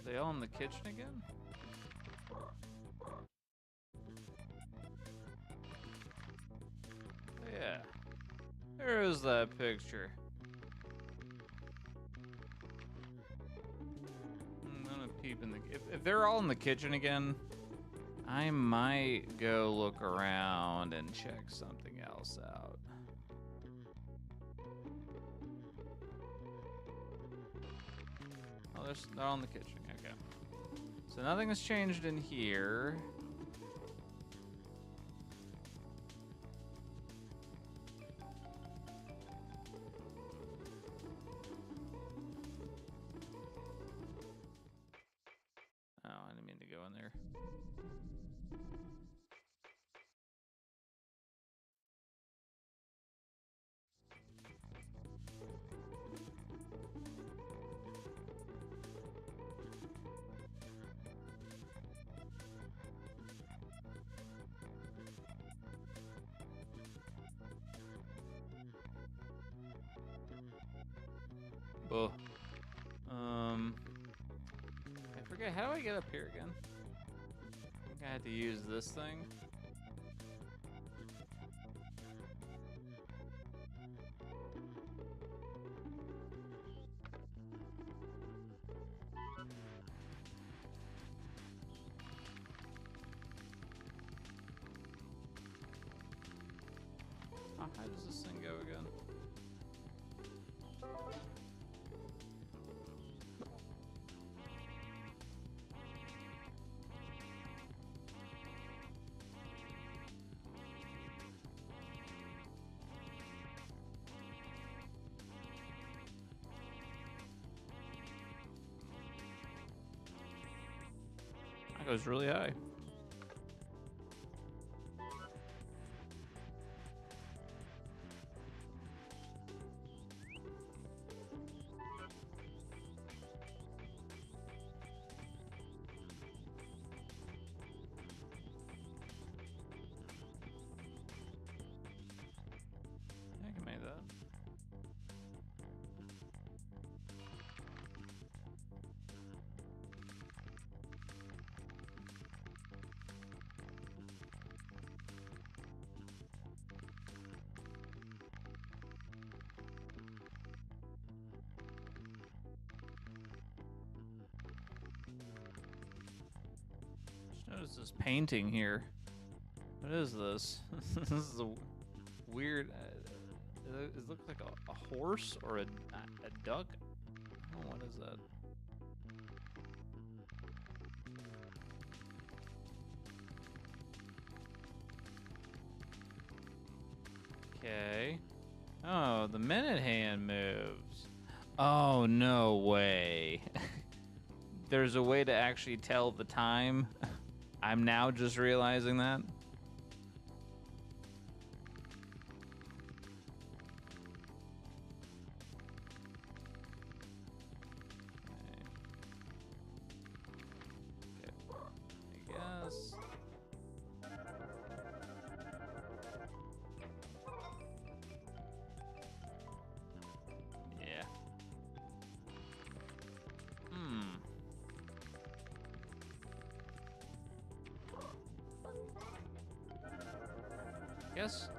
They all in the kitchen again? Yeah. There is that picture. I'm gonna peep in the... If they're all in the kitchen again, I might go look around and check something else out. Oh, they're all in the kitchen. Okay. So nothing has changed in here. Oh, I didn't mean to go in there. Well, I forget, how do I get up here again? I think I had to use this thing. How does this thing go again? That goes really high. I can make that. Just noticed this painting here. What is this? This is a weird. It looks like a horse or a duck. Oh, what is that? Okay. Oh, the minute hand moves. Oh, no way. There's a way to actually tell the time. I'm now just realizing that.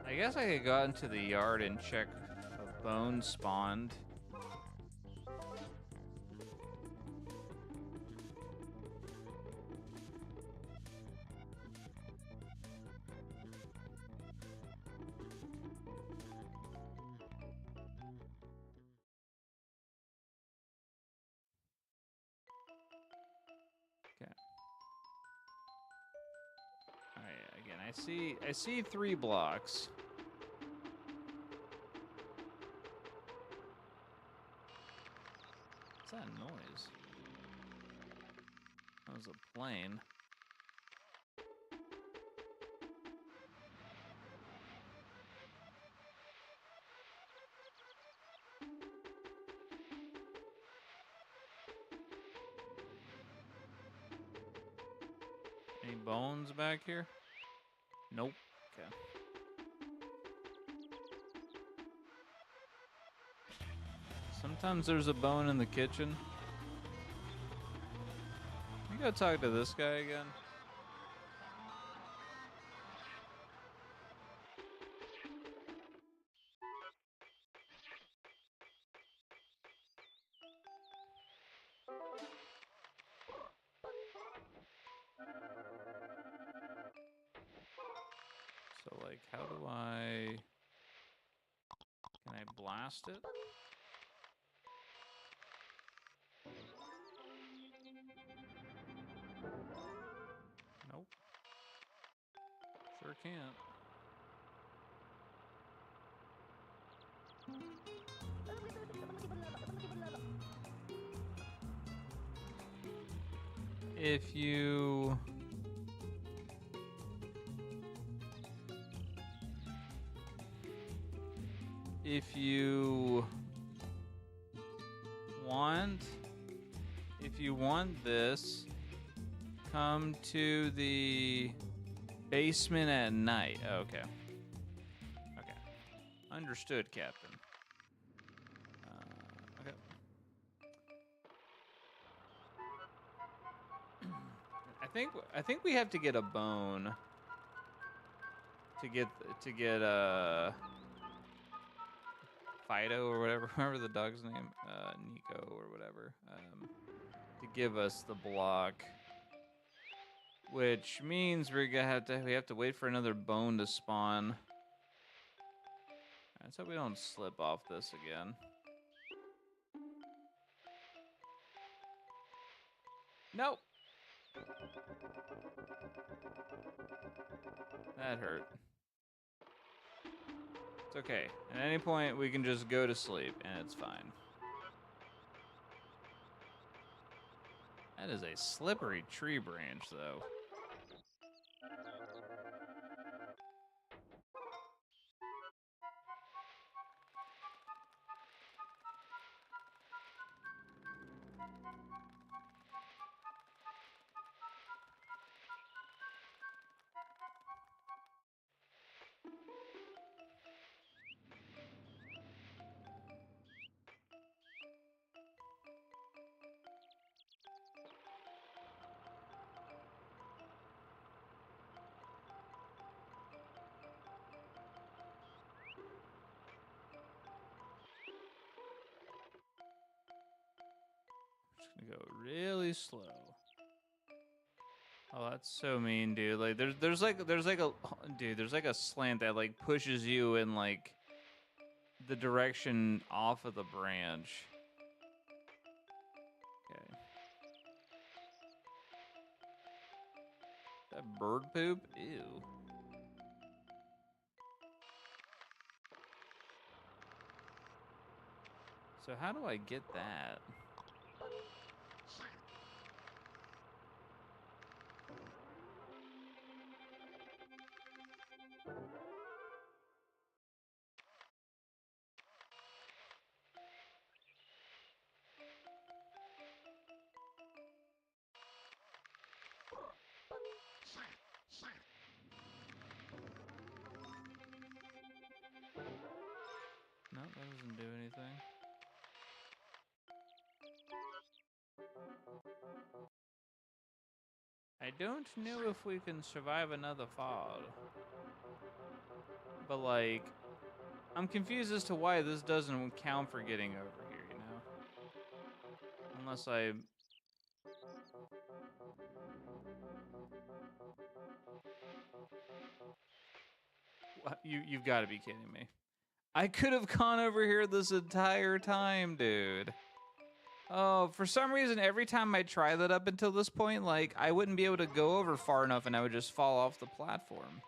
I guess I could go out into the yard and check a bone spawned. Okay. All right, again, I see 3 blocks. What's that noise? That was a plane. Any bones back here? Nope. Okay. Sometimes there's a bone in the kitchen. You go talk to this guy again. So, like, how do I... Can I blast it? Nope. Sure can't. If you... If you want this, come to the basement at night. Okay. Okay. Understood, Captain. Okay. I think we have to get a bone to get Fido or whatever, remember the dog's name, Nico or whatever, to give us the block, which means we have to wait for another bone to spawn. Let's hope we don't slip off this again. Nope. That hurt. It's okay. At any point, we can just go to sleep, and it's fine. That is a slippery tree branch, though. Just gonna go really slow. Oh, that's so mean, dude. Like, there's like a slant that like pushes you in like the direction off of the branch. Okay. That bird poop? Ew. So how do I get that? No, that doesn't do anything. I don't know if we can survive another fall. But like, I'm confused as to why this doesn't count for getting over here, you know? Unless I... What? You've got to be kidding me. I could have gone over here this entire time, dude. Oh, for some reason, every time I try that up until this point, like, I wouldn't be able to go over far enough and I would just fall off the platform.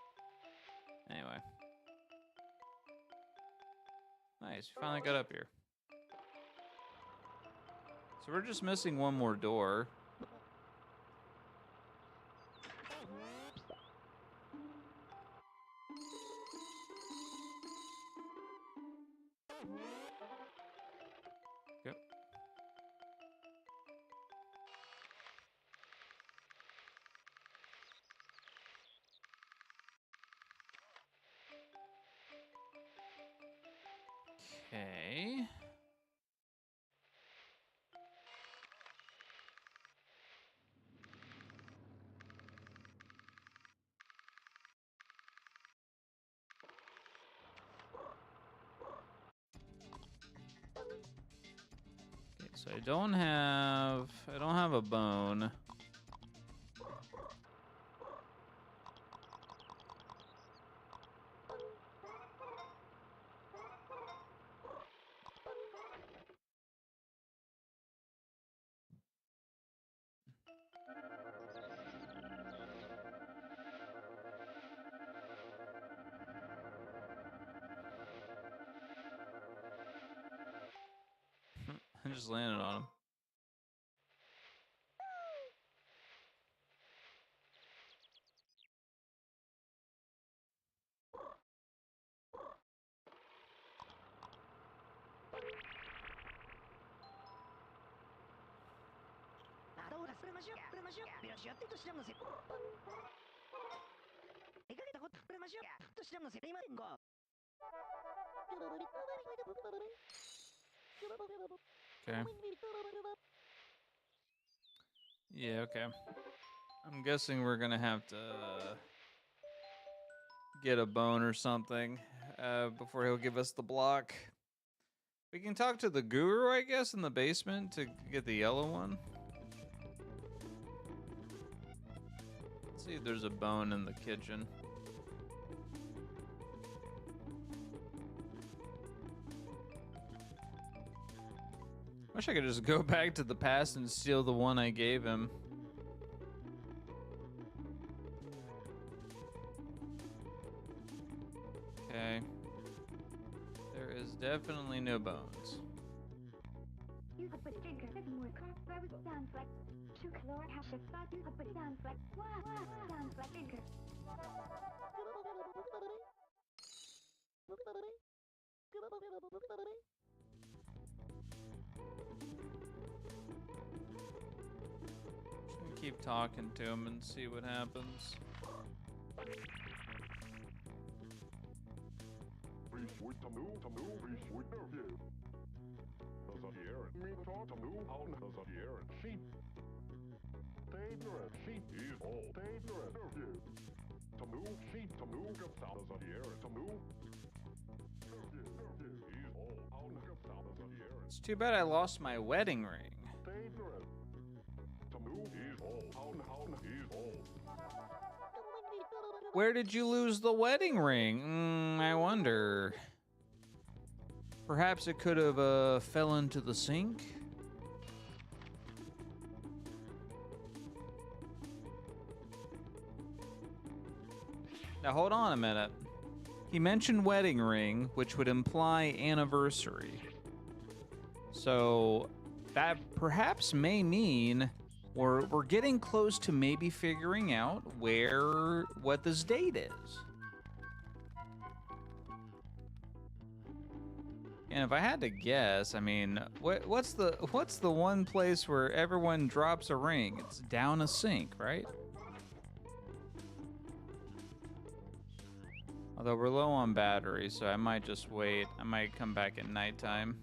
Anyway. Nice, we finally got up here. So we're just missing one more door. Yep. Okay. So I don't have a bone. I just landed on him. Okay. Yeah, okay. I'm guessing we're gonna have to get a bone or something before he'll give us the block. We can talk to the guru, I guess, in the basement to get the yellow one. Let's see if there's a bone in the kitchen. Wish I could just go back to the past and steal the one I gave him. Okay. There is definitely no bones. Keep talking to him and see what happens. It's too bad I lost my wedding ring. Where did you lose the wedding ring? I wonder. Perhaps it could have fell into the sink? Now hold on a minute. He mentioned wedding ring, which would imply anniversary. So that perhaps may mean we're getting close to maybe figuring out what this date is. And if I had to guess, I mean, what's the one place where everyone drops a ring? It's down a sink, right? Although we're low on battery, so I might just wait. I might come back at nighttime.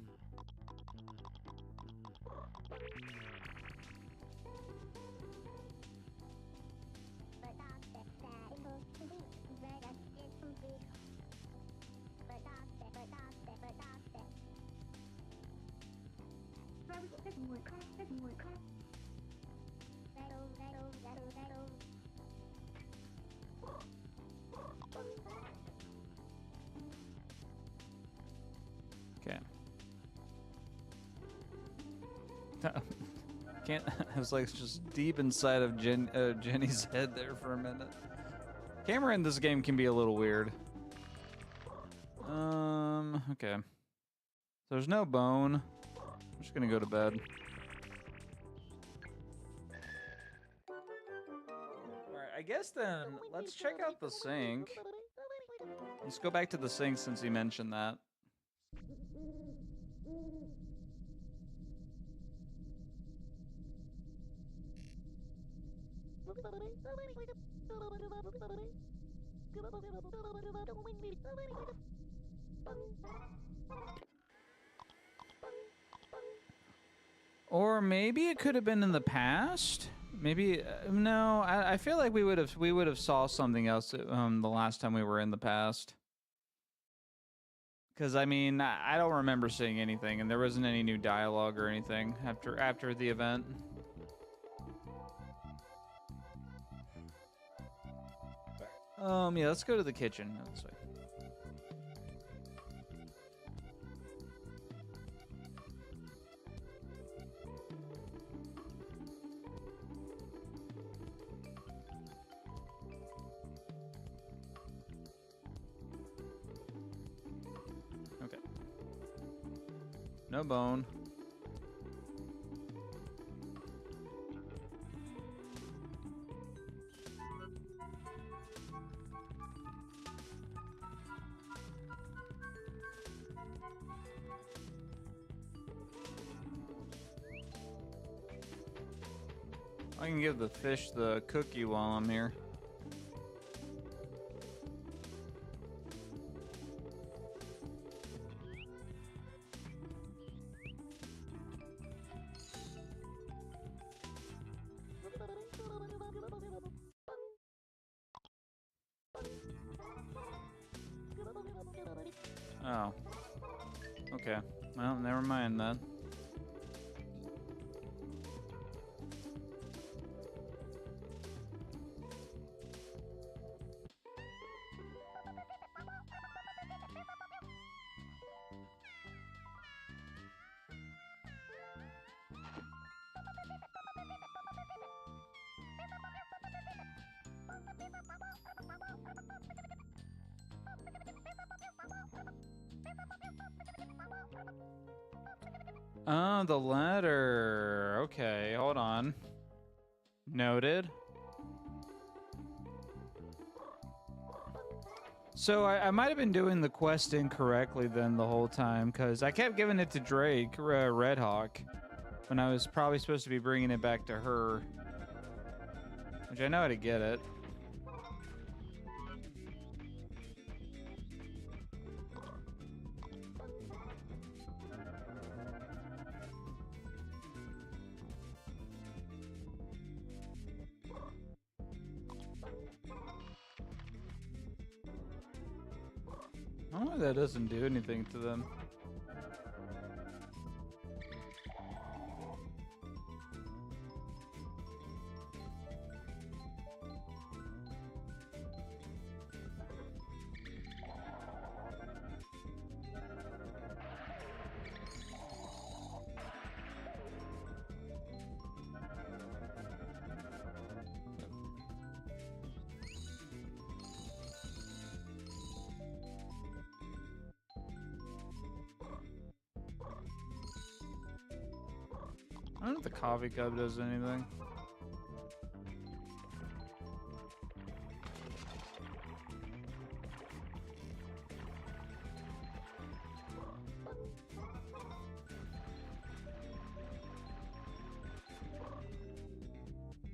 Okay. I was like just deep inside of Jenny's head there for a minute. Camera in this game can be a little weird. Okay. There's no bone. I'm just gonna go to bed. Alright, I guess then let's check out the sink. Let's go back to the sink since he mentioned that. Or maybe it could have been in the past. Maybe no. I feel like we would have saw something else the last time we were in the past. Because I mean, I don't remember seeing anything, and there wasn't any new dialogue or anything after the event. Yeah, let's go to the kitchen. This way. Okay. No bone. I can give the fish the cookie while I'm here. Oh. Okay. Well, never mind then. Oh, the letter. Okay, hold on. Noted. So I might have been doing the quest incorrectly then the whole time, because I kept giving it to Drake, Red Hawk, when I was probably supposed to be bringing it back to her. Which I know how to get it. I don't know if that doesn't do anything to them. I don't know if the coffee cup does anything.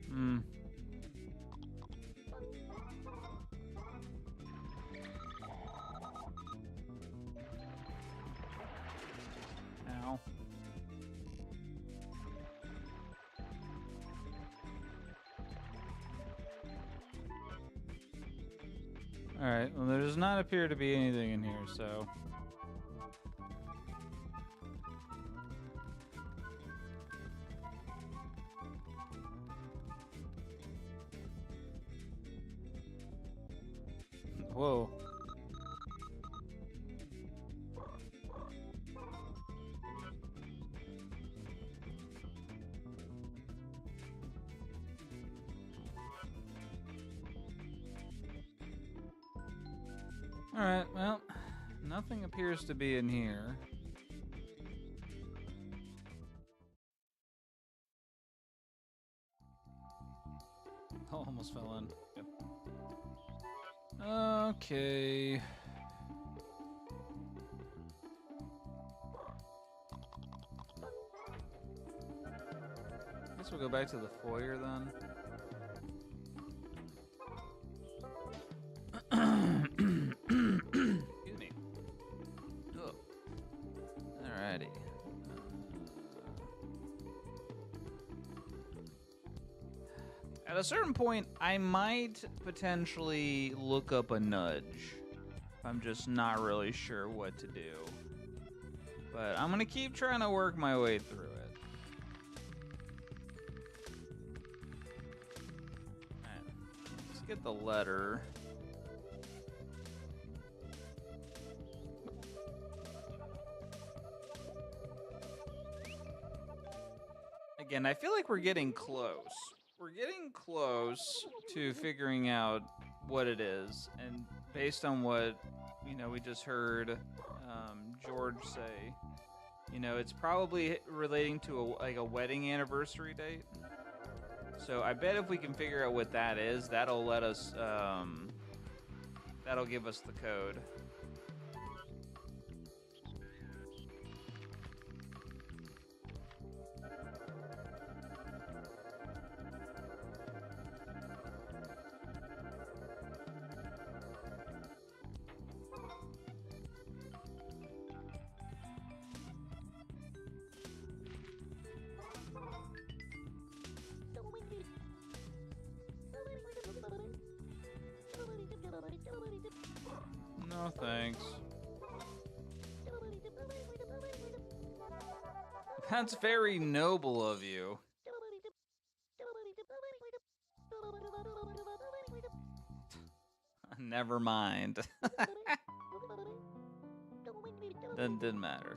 Hmm. Ow. Alright, well there does not appear to be anything in here, so... Whoa. Alright, well, nothing appears to be in here. Oh, almost fell in. Yep. Okay. Guess we'll go back to the foyer then. Excuse me. Oh. Alrighty. At a certain point, I might potentially look up a nudge. I'm just not really sure what to do. But I'm gonna keep trying to work my way through it. Alright, let's get the letter. Again, I feel like we're getting close. We're getting close to figuring out what it is, and based on what, you know, we just heard George say, you know, it's probably relating to a wedding anniversary date. So I bet if we can figure out what that is, that'll let us, that'll give us the code. No thanks. That's very noble of you. Never mind. That didn't matter.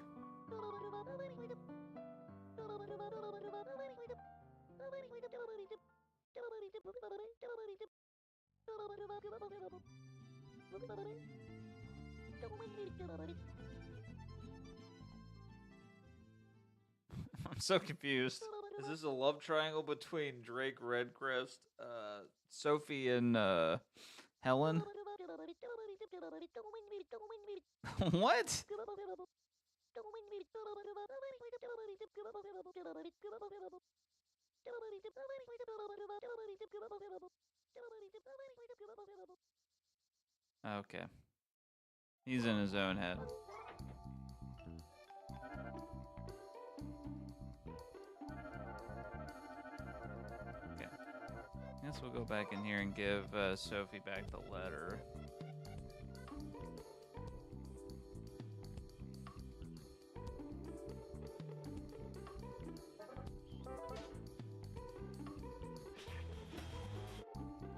I'm so confused. Is this a love triangle between Drake Redcrest, Sophie and Helen? What? Okay. He's in his own head. Okay. Guess we'll go back in here and give Sophie back the letter.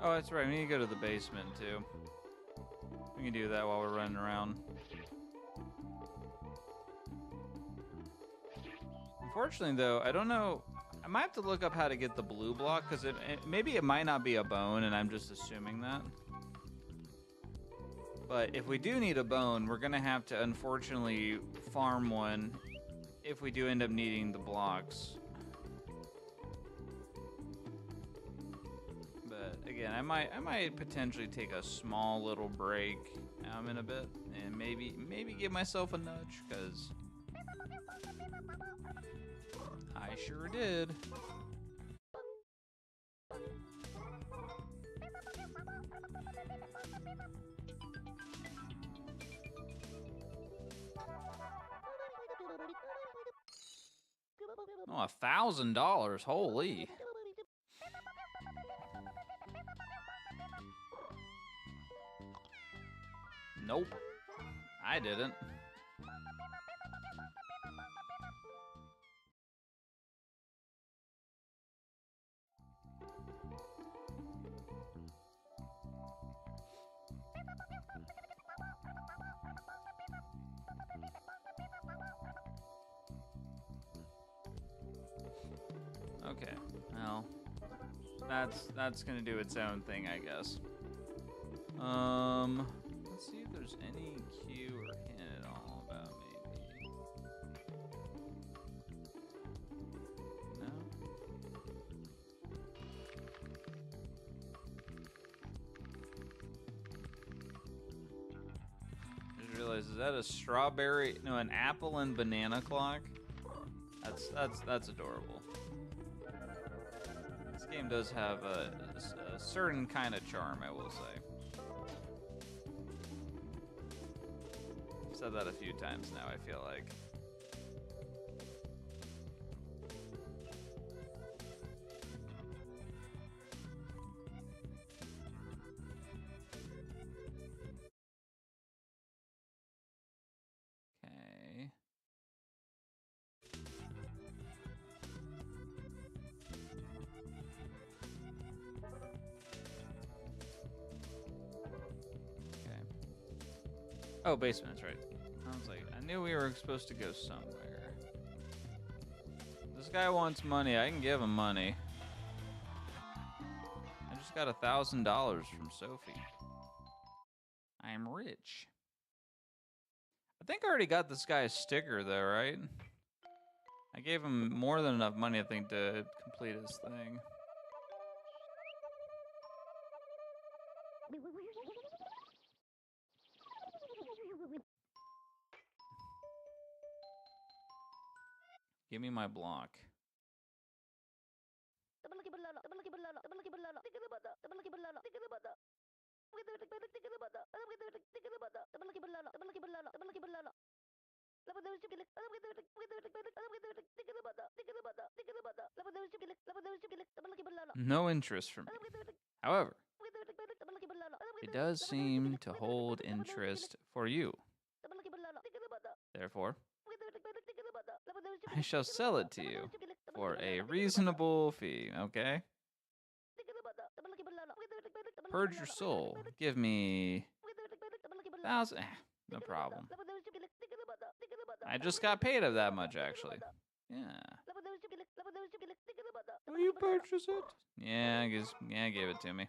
Oh, that's right. We need to go to the basement, too. We can do that while we're running around. Unfortunately, though, I don't know. I might have to look up how to get the blue block, because maybe it might not be a bone, and I'm just assuming that. But if we do need a bone, we're going to have to, unfortunately, farm one if we do end up needing the blocks. But again, I might potentially take a small little break in a bit, and maybe give myself a nudge, because I sure did. Oh, $1,000, holy. Nope, I didn't. Okay, well, that's gonna do its own thing, I guess. Let's see if there's any cue or hint at all about maybe. No? Just realized, is that a strawberry? No, an apple and banana clock? That's adorable. This game does have a certain kind of charm, I will say. I've said that a few times now, I feel like. Okay. Okay. Oh, basement, that's right. I was like, I knew we were supposed to go somewhere. This guy wants money. I can give him money. I just got $1,000 from Sophie. I am rich. I think I already got this guy a sticker, though, right? I gave him more than enough money, I think, to complete his thing. Give me my block. No interest from me. However, it does seem to hold interest for you. Therefore, I shall sell it to you for a reasonable fee, okay? Purge your soul. Give me 1,000. No problem. I just got paid of that much, actually. Yeah. Will you purchase it? Yeah, I guess. Yeah, give it to me.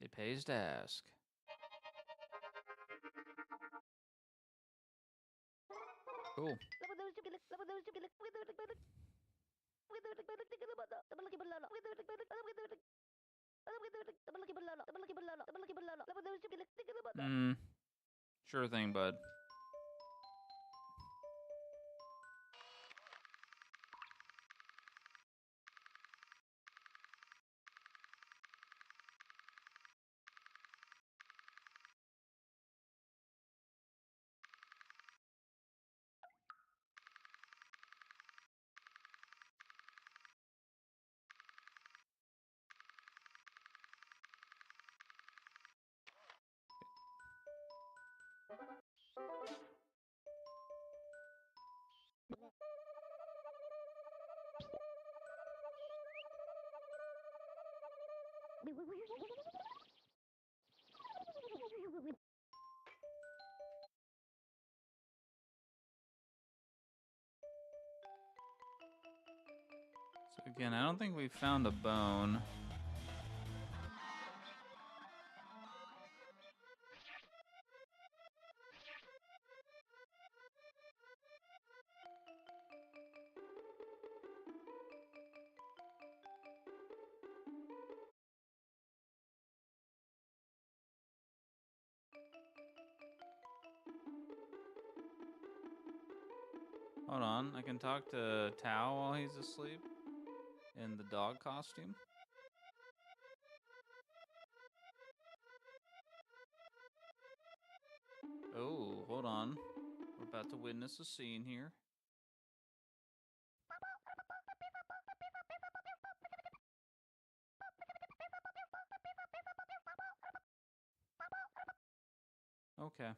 It pays to ask. Cool. Sure thing, bud. So again, I don't think we found a bone. Hold on, I can talk to Tao while he's asleep in the dog costume. Oh, hold on. We're about to witness a scene here. Okay.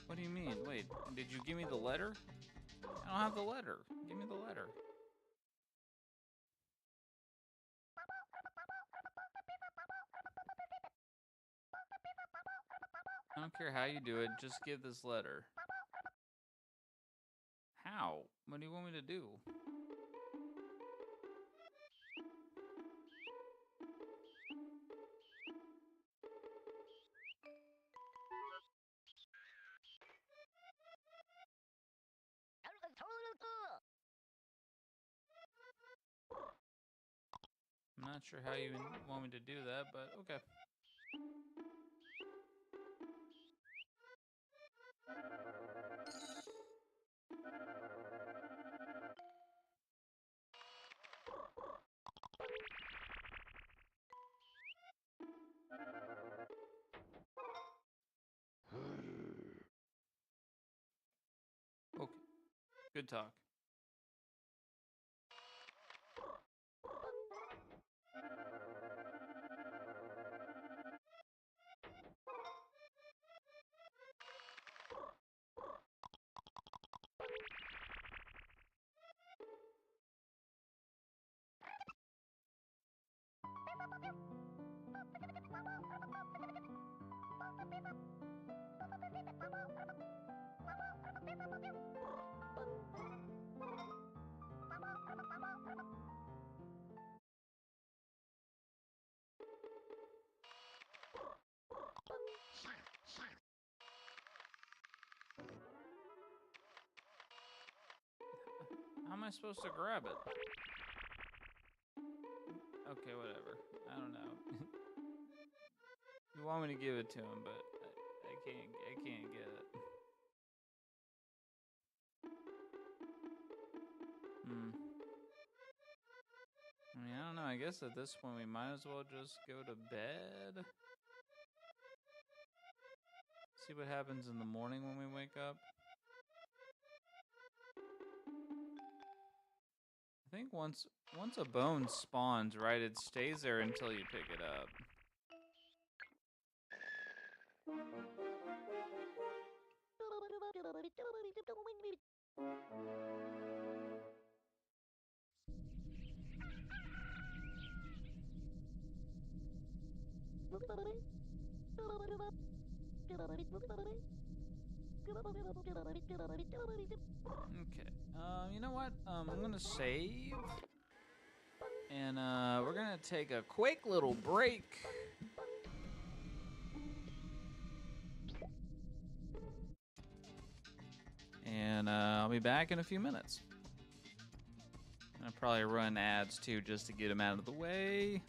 What do you mean? Wait, did you give me the letter? I don't have the letter. Give me the letter. I don't care how you do it, just give this letter. How? What do you want me to do? I'm not sure how you want me to do that, but okay. Okay. Good talk. How am I supposed to grab it? Okay, whatever. I don't know. You want me to give it to him, but I can't get it. I mean, I don't know. I guess at this point we might as well just go to bed. See what happens in the morning when we wake up. I think once a bone spawns, right, it stays there until you pick it up. Okay. You know what? I'm gonna save. And we're gonna take a quick little break. I'll be back in a few minutes. I'll probably run ads too just to get them out of the way.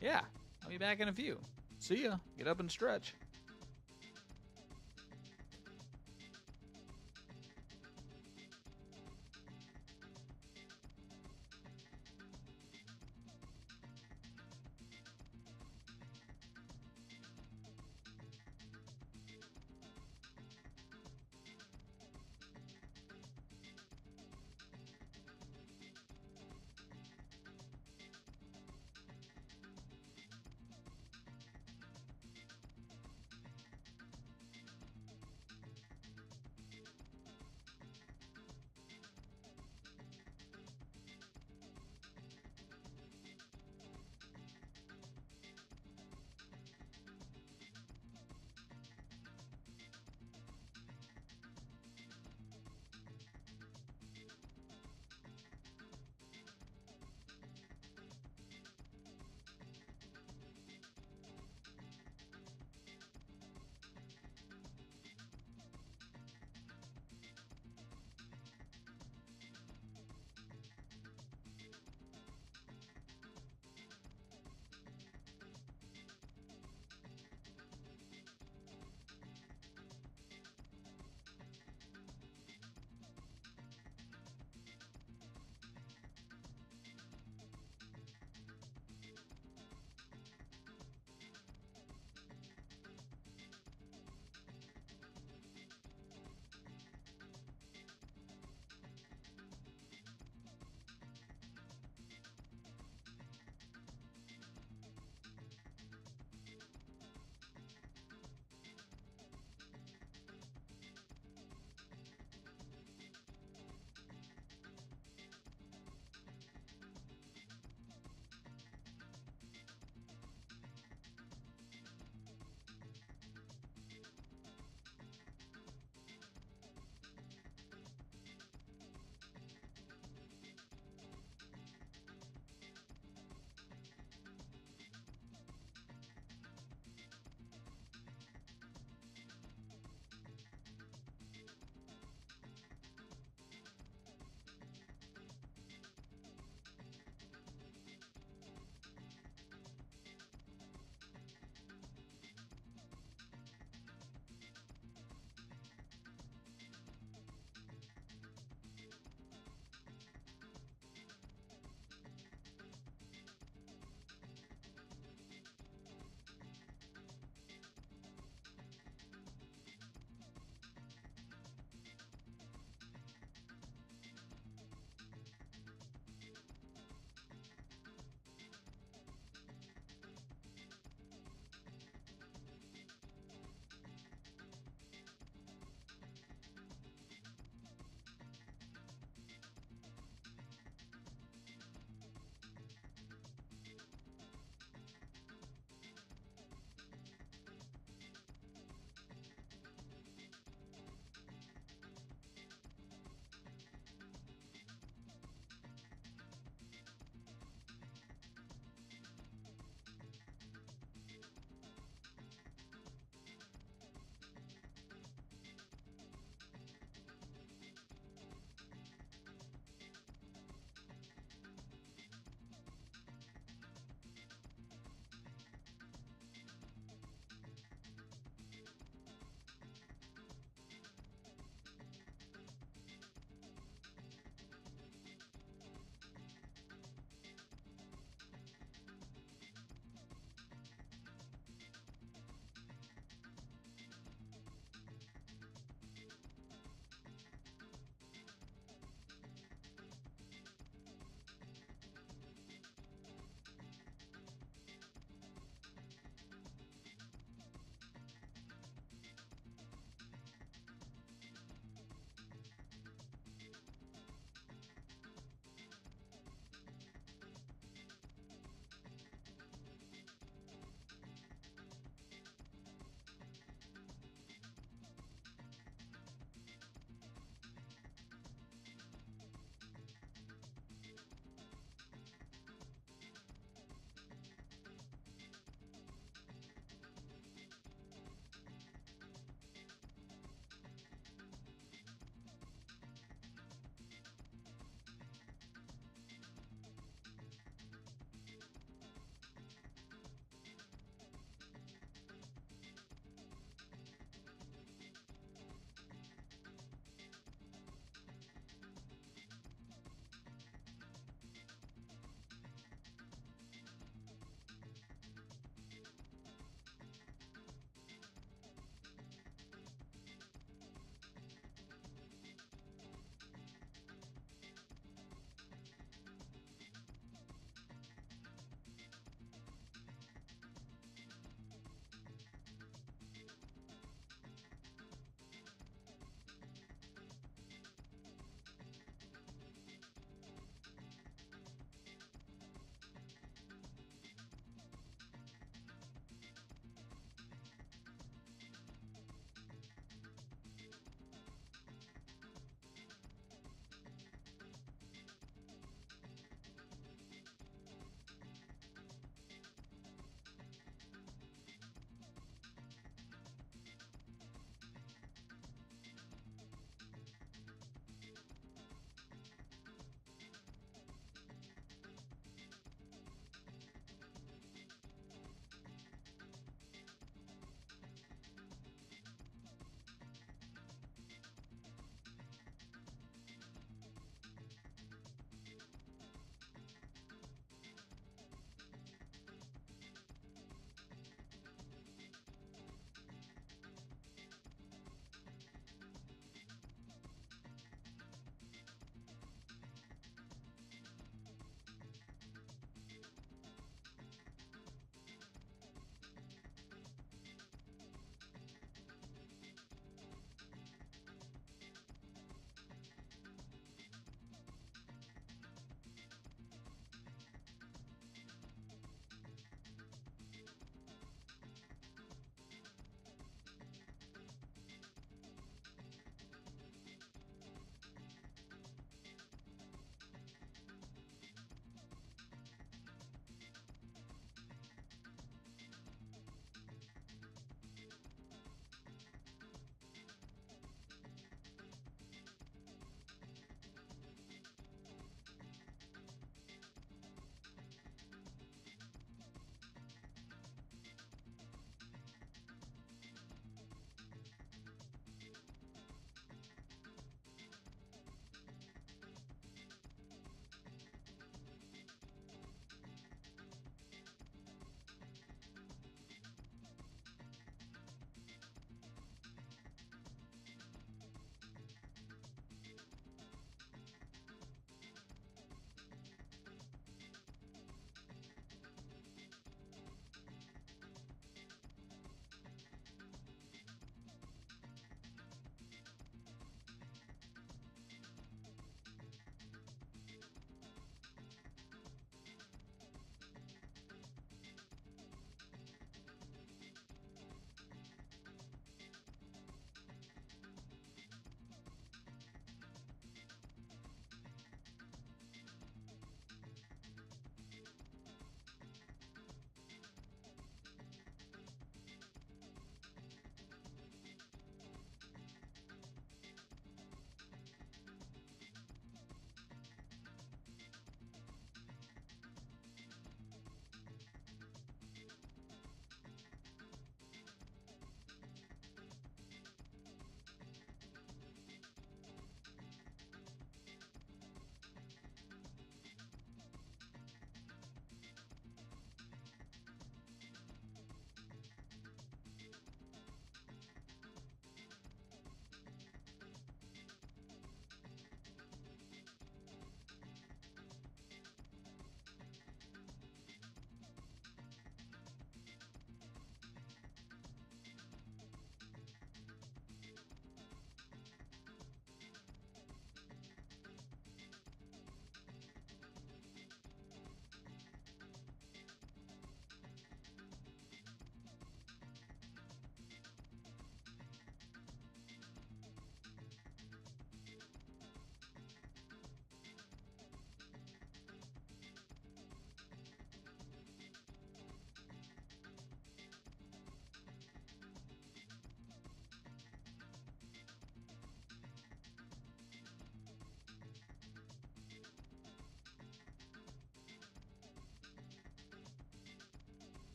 Yeah, I'll be back in a few. See ya. Get up and stretch.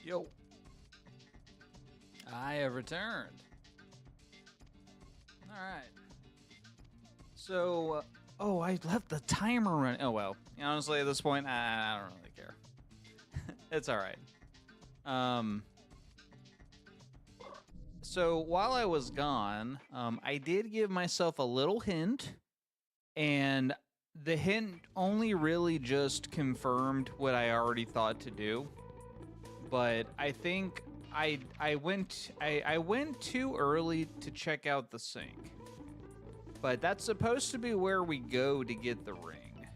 Yo. I have returned. All right. So, oh, I left the timer running. Oh, well. Honestly, at this point, I don't really care. It's all right. So while I was gone, I did give myself a little hint, and the hint only really just confirmed what I already thought to do. But I think I went too early to check out the sink. But that's supposed to be where we go to get the ring.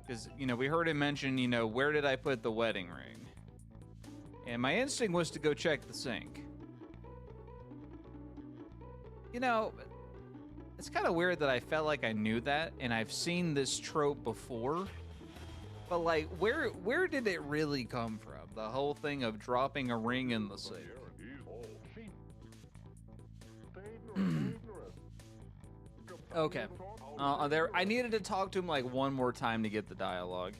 Because, you know, we heard him mention, you know, where did I put the wedding ring? And my instinct was to go check the sink. You know, it's kind of weird that I felt like I knew that, and I've seen this trope before. But, like, where did it really come from? The whole thing of dropping a ring in the sink. Okay. I needed to talk to him, like, one more time to get the dialogue.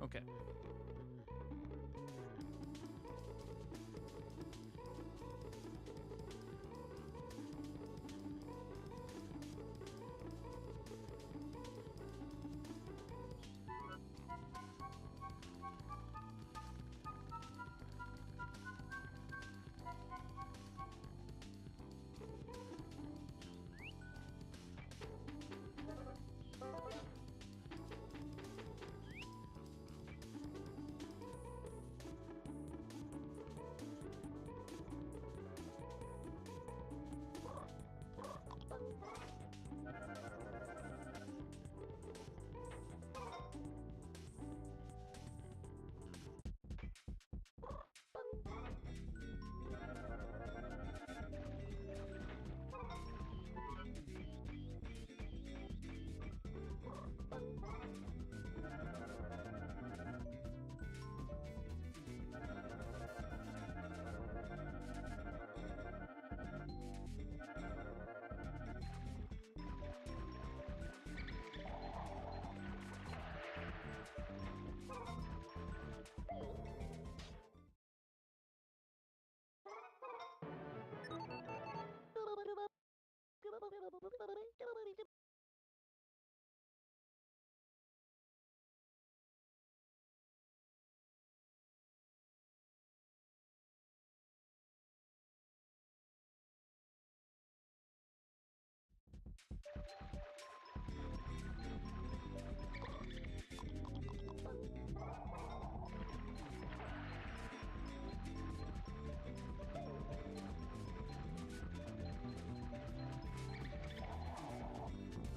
Okay.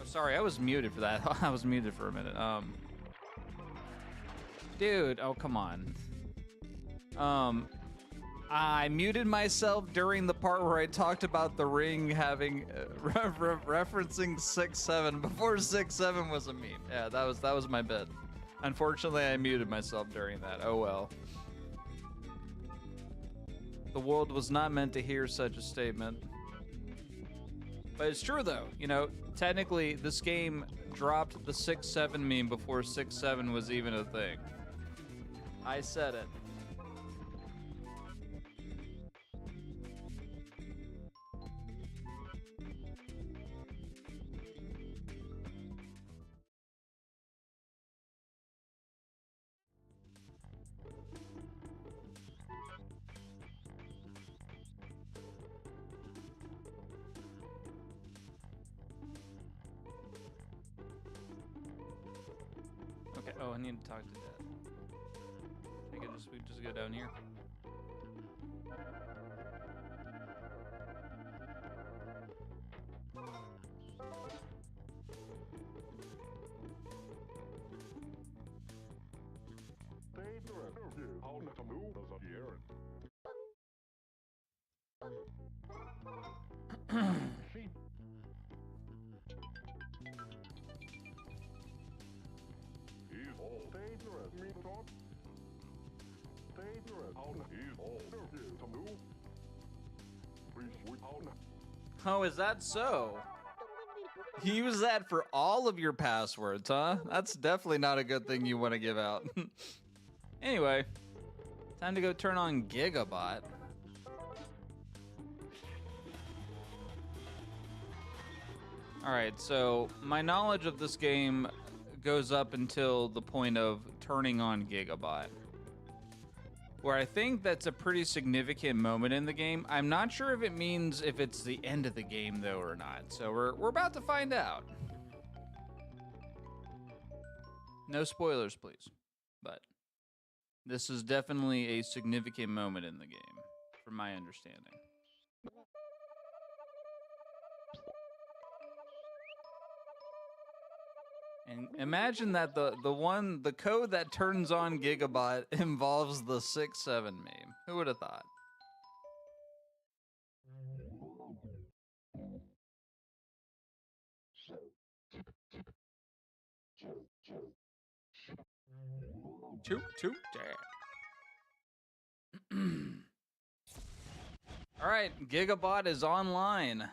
Sorry, I was muted for that. I was muted for a minute. Dude, oh come on. I muted myself during the part where I talked about the ring having referencing 6-7 before 6-7 was a meme. Yeah, that was my bit. Unfortunately, I muted myself during that. Oh well. The world was not meant to hear such a statement. But it's true though, you know, technically this game dropped the 6-7 meme before 6-7 was even a thing. I said it. Okay, oh, I need to talk to Dad. I could we just go down here. Oh, is that so? You use that for all of your passwords, huh? That's definitely not a good thing you want to give out. Anyway, time to go turn on Gigabot. Alright, so my knowledge of this game goes up until the point of turning on Gigabot, where I think that's a pretty significant moment in the game. I'm not sure if it means if it's the end of the game, though, or not. So we're about to find out. No spoilers, please. But this is definitely a significant moment in the game, from my understanding. And imagine that the code that turns on Gigabot involves the 6-7 meme. Who would have thought? Toot toot dad. All right, Gigabot is online.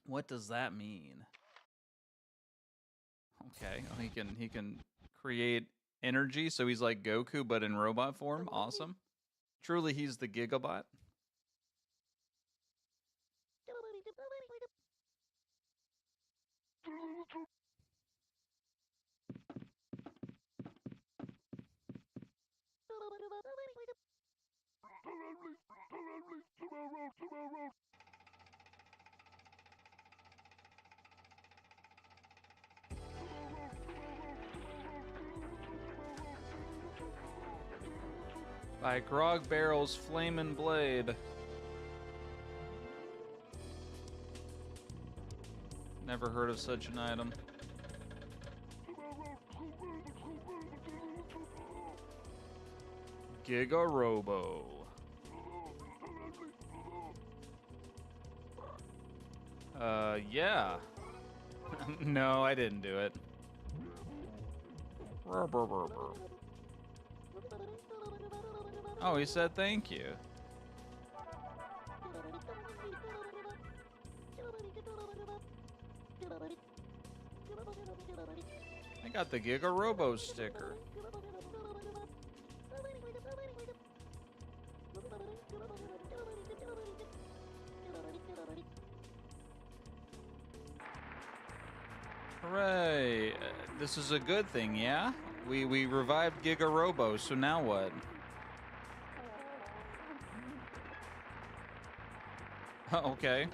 What does that mean? Okay, oh, he can create energy, so he's like Goku but in robot form. Awesome. Truly, he's the Gigabot. By Grog Barrel's Flamin' Blade. Never heard of such an item. Giga Robo. Yeah. No, I didn't do it. Oh, he said thank you. I got the Giga Robo sticker. Hooray! This is a good thing, yeah? We revived Giga Robo, so now what? Okay.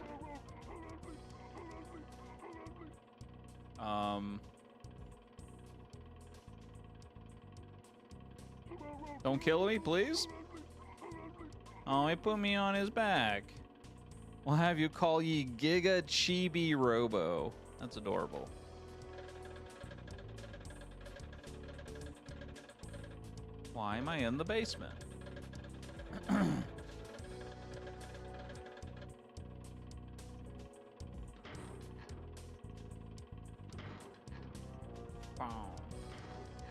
Don't kill me, please. Oh, he put me on his back. We'll have you call ye Giga Chibi Robo. That's adorable. Why am I in the basement?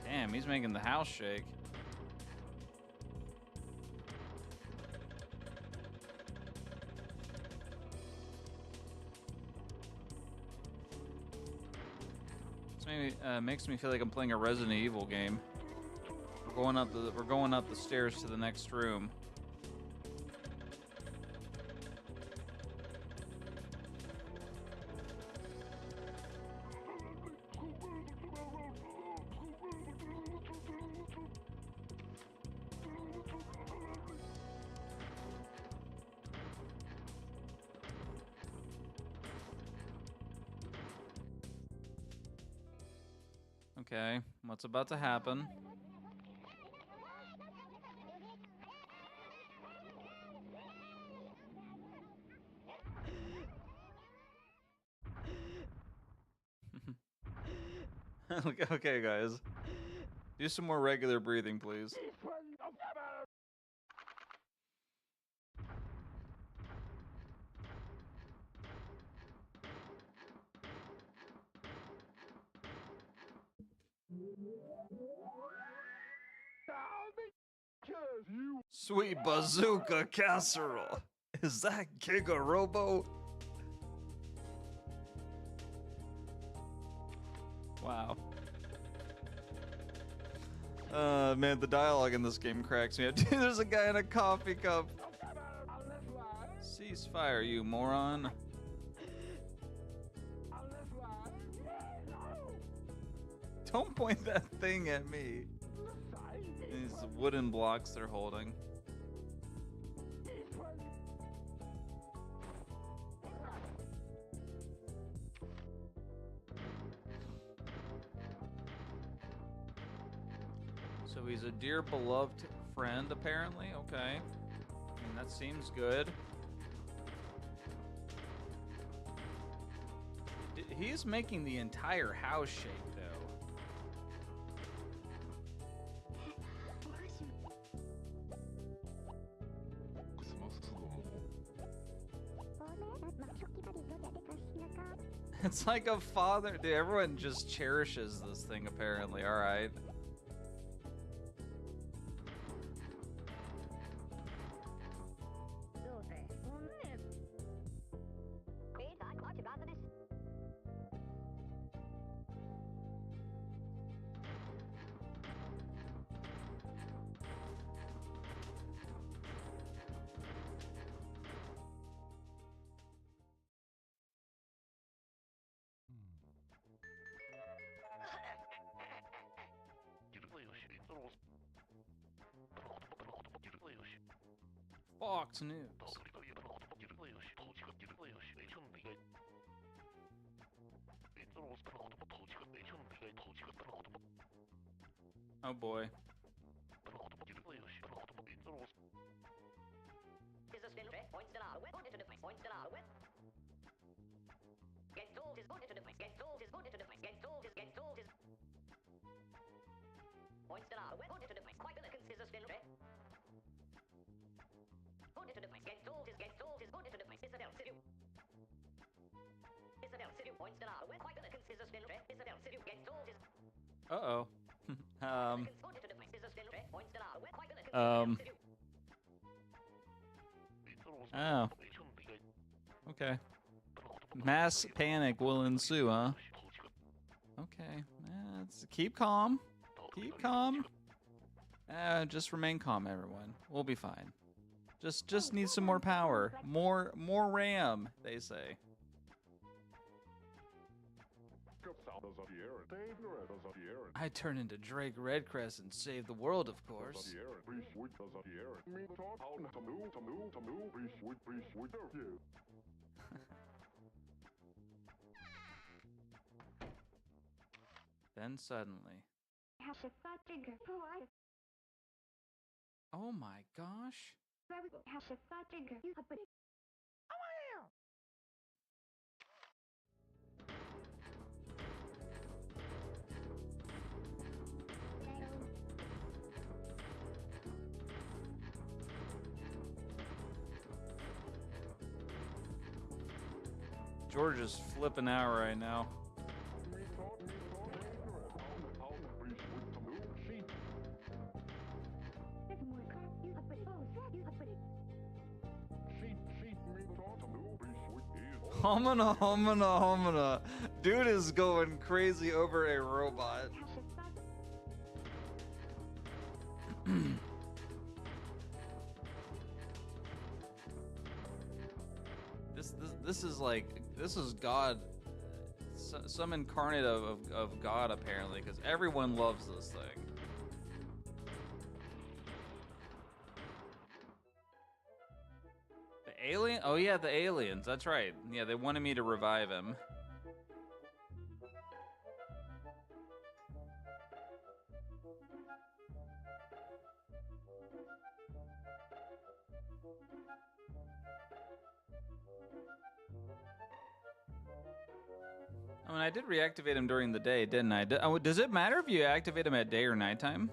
Damn, he's making the house shake. This maybe makes me feel like I'm playing a Resident Evil game. We're going up the stairs to the next room. Okay, what's about to happen? Okay, guys. Do some more regular breathing, please. Sweet bazooka casserole. Is that Giga Robo? Wow. Man, the dialogue in this game cracks me up. Dude, there's a guy in a coffee cup. Ceasefire, you moron. Don't point that thing at me. These wooden blocks they're holding. So he's a dear beloved friend, apparently. Okay. I mean, that seems good. He's making the entire house shake, though. It's like a father. Dude, everyone just cherishes this thing, apparently. All right. Fox News. Oh boy. Uh-oh. Oh. Okay. Mass panic will ensue, huh? Okay. Keep calm. Keep calm. Just remain calm, everyone. We'll be fine. Just need some more power. More RAM, they say. I turn into Drake Redcrest and save the world, of course. Then suddenly... Oh my gosh. George is flipping out right now. Homina, homina, homina. Dude is going crazy over a robot. This is like, this is God, some incarnate of God apparently, because everyone loves this thing. The alien? Oh yeah, the aliens. That's right. Yeah, they wanted me to revive him. I mean, I did reactivate him during the day, didn't I? Does it matter if you activate him at day or nighttime?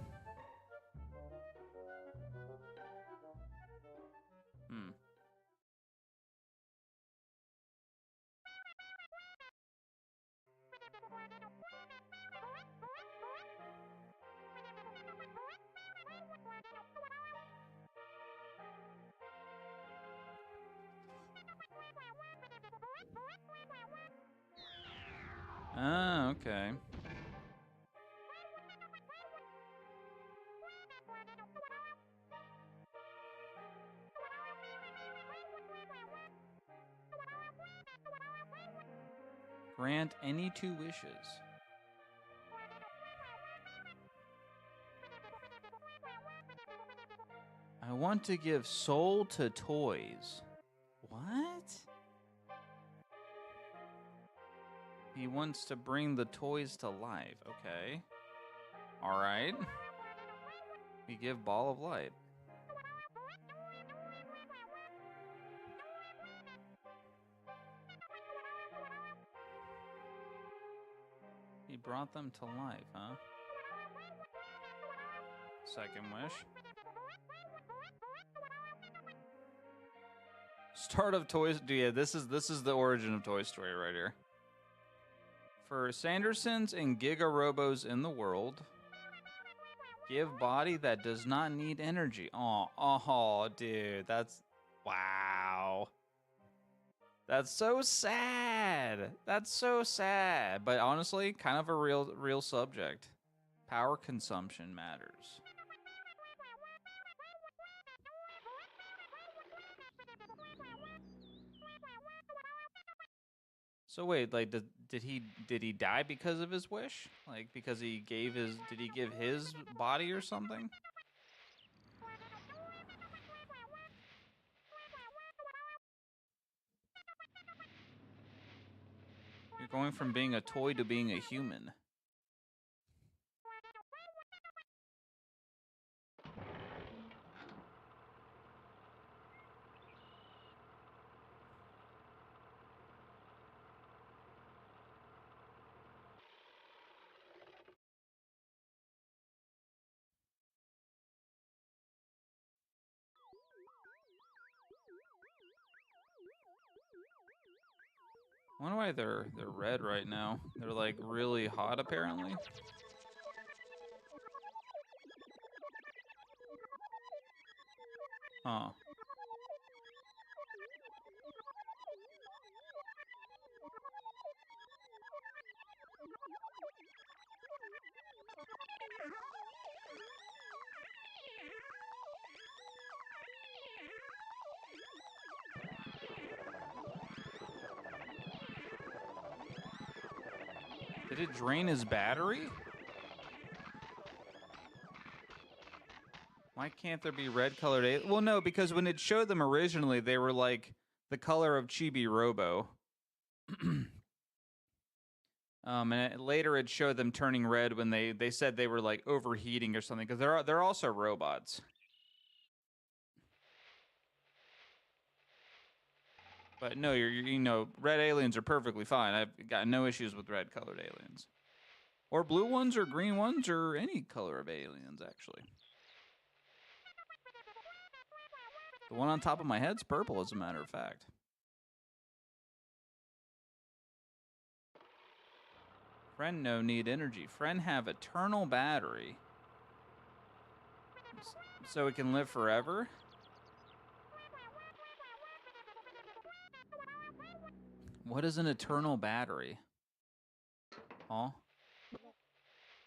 Ah, okay. Grant any 2 wishes. I want to give soul to toys. What? He wants to bring the toys to life. Okay. All right. We give ball of light. He brought them to life, huh? Second wish. Start of Toys. Yeah, this is the origin of Toy Story right here. For Sandersons and Giga Robos in the world, give body that does not need energy. Oh, dude, that's wow. That's so sad. That's so sad. But honestly, kind of a real subject. Power consumption matters. So wait, like did he die because of his wish? Like because he gave his did he give his body or something? You're going from being a toy to being a human. I wonder why they're red right now. They're like really hot apparently. Huh. Did it drain his battery? Why can't there be red colored aliens? Well, no, because when it showed them originally, they were like the color of Chibi Robo. And later it showed them turning red when they said they were like overheating or something because they're also robots. But no, you know, red aliens are perfectly fine. I've got no issues with red colored aliens, or blue ones, or green ones, or any color of aliens actually. The one on top of my head's purple, as a matter of fact. Friend no need energy. Friend have eternal battery. So it can live forever? What is an eternal battery? Huh?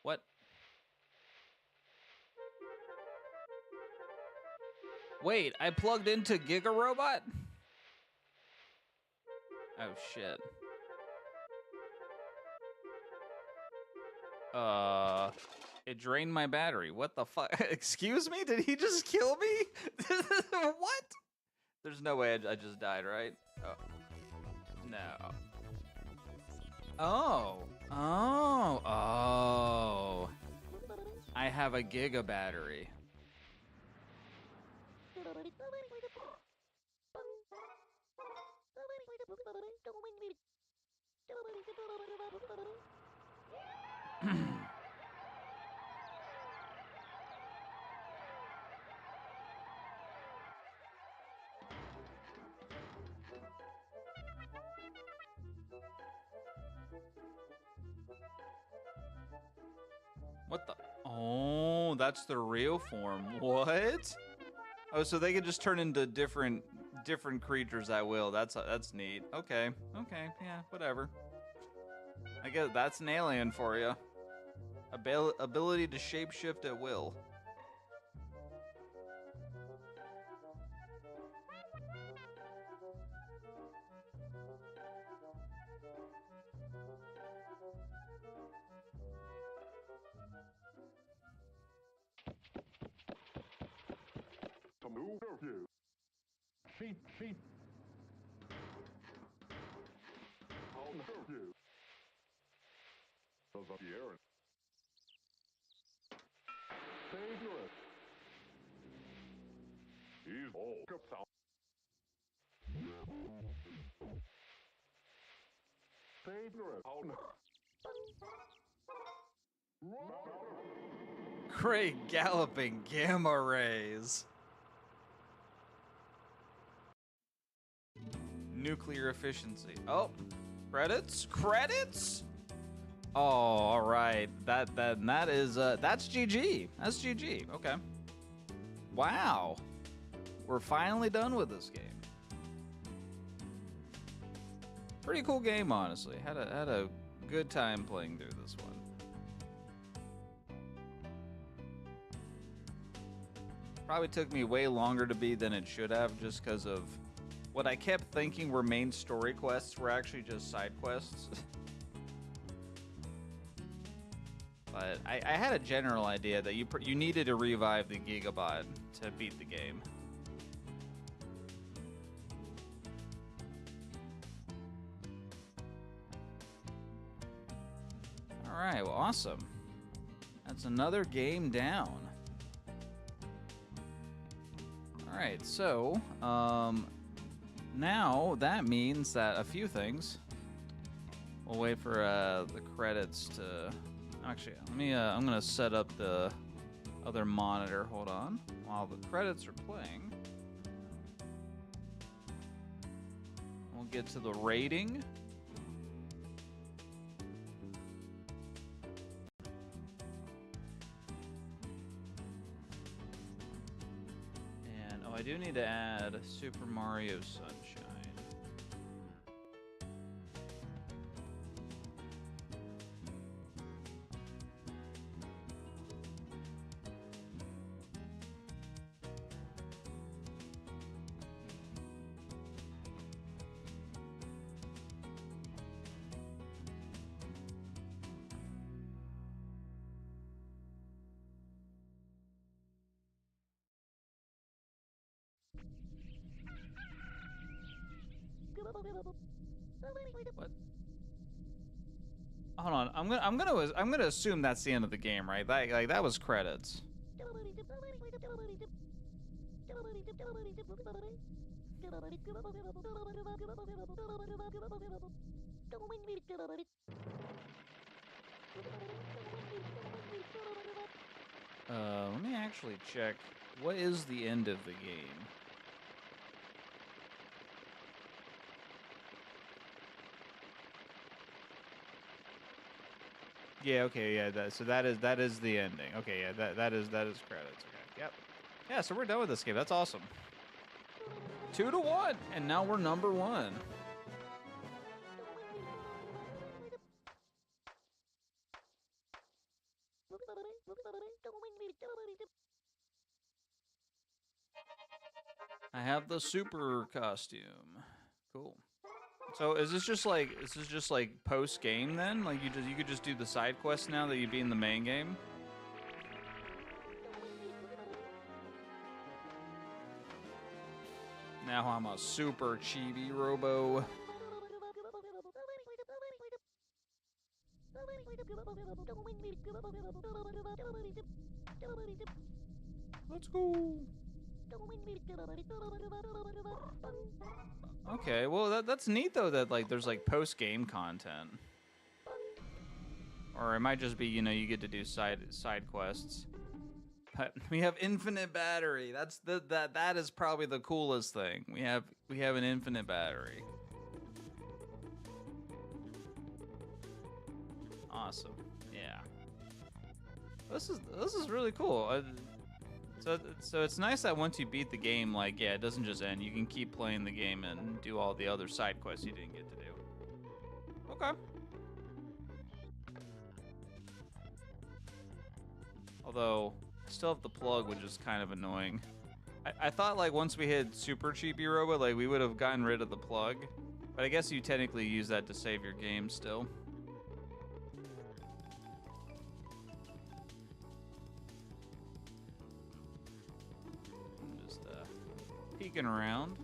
What? Wait, I plugged into Giga Robot? Oh, shit. It drained my battery. What the fuck? Excuse me? Did he just kill me? What? There's no way I just died, right? Oh. No. Oh. I have a Giga battery. What the? Oh, that's the real form. What? Oh, so they can just turn into different creatures at will. That's neat. Okay, yeah, whatever. I guess that's an alien for you. Ability to shapeshift at will. Great galloping gamma rays. Nuclear efficiency. Oh, credits. Oh, all right. That is that's GG. That's GG. Okay. Wow. We're finally done with this game. Pretty cool game, honestly. Had a good time playing through this one. Probably took me way longer to beat than it should have, just because of what I kept thinking were main story quests were actually just side quests. But I had a general idea that you needed to revive the Gigabot to beat the game. All right, well, awesome. That's another game down. All right, so now that means that a few things. We'll wait for the credits to. Actually, let me. I'm gonna set up the other monitor. Hold on, while the credits are playing. We'll get to the rating. And oh, I do need to add Super Mario Sunshine. What? Hold on. I'm gonna assume that's the end of the game, right? That was credits. Let me actually check. What is the end of the game? Yeah, okay, yeah, so that is the ending. Okay, yeah, that is credits. Okay. Yep. Yeah, so we're done with this game. That's awesome. 2-1, and now we're number 1. I have the super costume. Cool. So is this just like post game then? Like you could just do the side quests now that you beat in the main game? Now I'm a super chibi robo. Let's go. Okay, well that's neat though that like there's like post game content. Or it might just be, you know, you get to do side quests. But we have infinite battery. That is probably the coolest thing. We have an infinite battery. Awesome. Yeah. This is really cool. So it's nice that once you beat the game, like, yeah, it doesn't just end. You can keep playing the game and do all the other side quests you didn't get to do. Okay. Although, I still have the plug, which is kind of annoying. I thought, like, once we hit Super Cheapy Robot, like, we would have gotten rid of the plug. But I guess you technically use that to save your game still. I'm just, peeking around.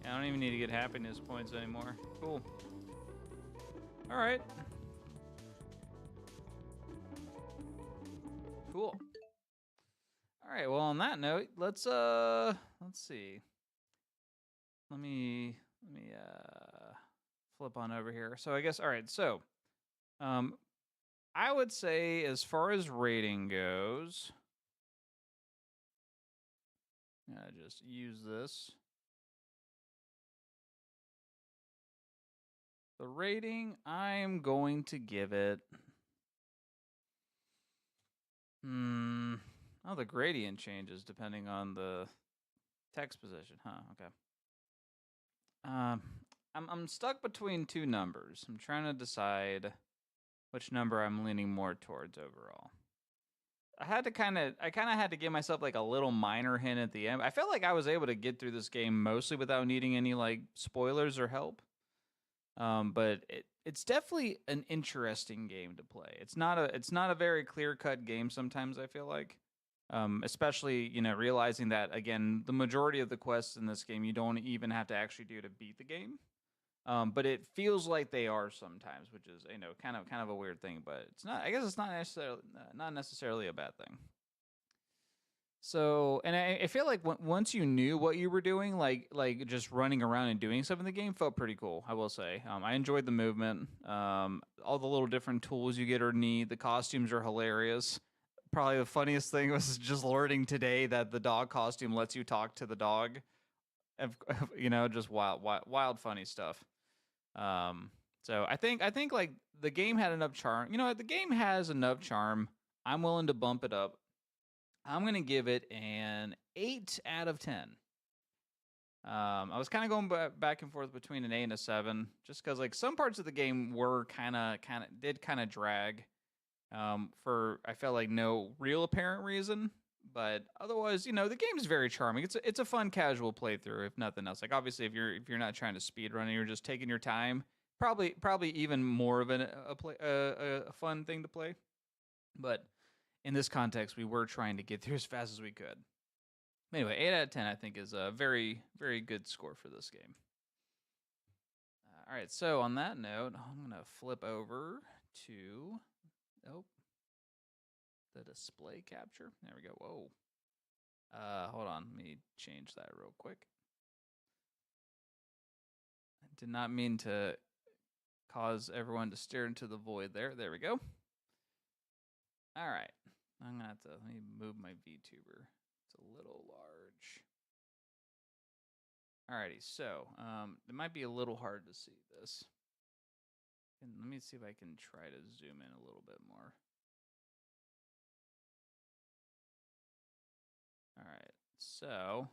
Yeah, I don't even need to get happiness points anymore. Cool. All right. Cool. All right. Well, on that note, let's see. Let me flip on over here. So I guess all right. So, I would say as far as rating goes, just use this. The rating, I'm going to give it. Oh, the gradient changes depending on the text position, huh? Okay. I'm stuck between two numbers. I'm trying to decide which number I'm leaning more towards overall. I kind of had to give myself like a little minor hint at the end. I felt like I was able to get through this game mostly without needing any like spoilers or help. But it's definitely an interesting game to play. It's not a very clear-cut game sometimes, I feel like. Especially, realizing that again, the majority of the quests in this game you don't even have to actually do to beat the game. But it feels like they are sometimes, which is kind of a weird thing. But it's not. I guess it's not necessarily a bad thing. So, and I feel like once you knew what you were doing, like just running around and doing stuff in the game felt pretty cool. I will say, I enjoyed the movement. All the little different tools you get are neat. The costumes are hilarious. Probably the funniest thing was just learning today that the dog costume lets you talk to the dog. Just wild funny stuff. So I think like the game had enough charm. The game has enough charm. I'm willing to bump it up. I'm going to give it an 8 out of 10. I was kind of going back and forth between an 8 and a 7, just because like some parts of the game were kind of drag for, I felt like, no real apparent reason. But otherwise, the game is very charming. It's a fun casual playthrough, if nothing else. Like obviously, if you're not trying to speed run and you're just taking your time, probably even more of a fun thing to play. But in this context, we were trying to get through as fast as we could. Anyway, 8 out of 10, I think, is a very, very good score for this game. All right, so on that note, I'm going to flip over to the display capture. There we go. Whoa. Hold on. Let me change that real quick. I did not mean to cause everyone to stare into the void there. There we go. All right. I'm going to have to, let me move my VTuber. It's a little large. Alrighty, so it might be a little hard to see this. And let me see if I can try to zoom in a little bit more. Alright, so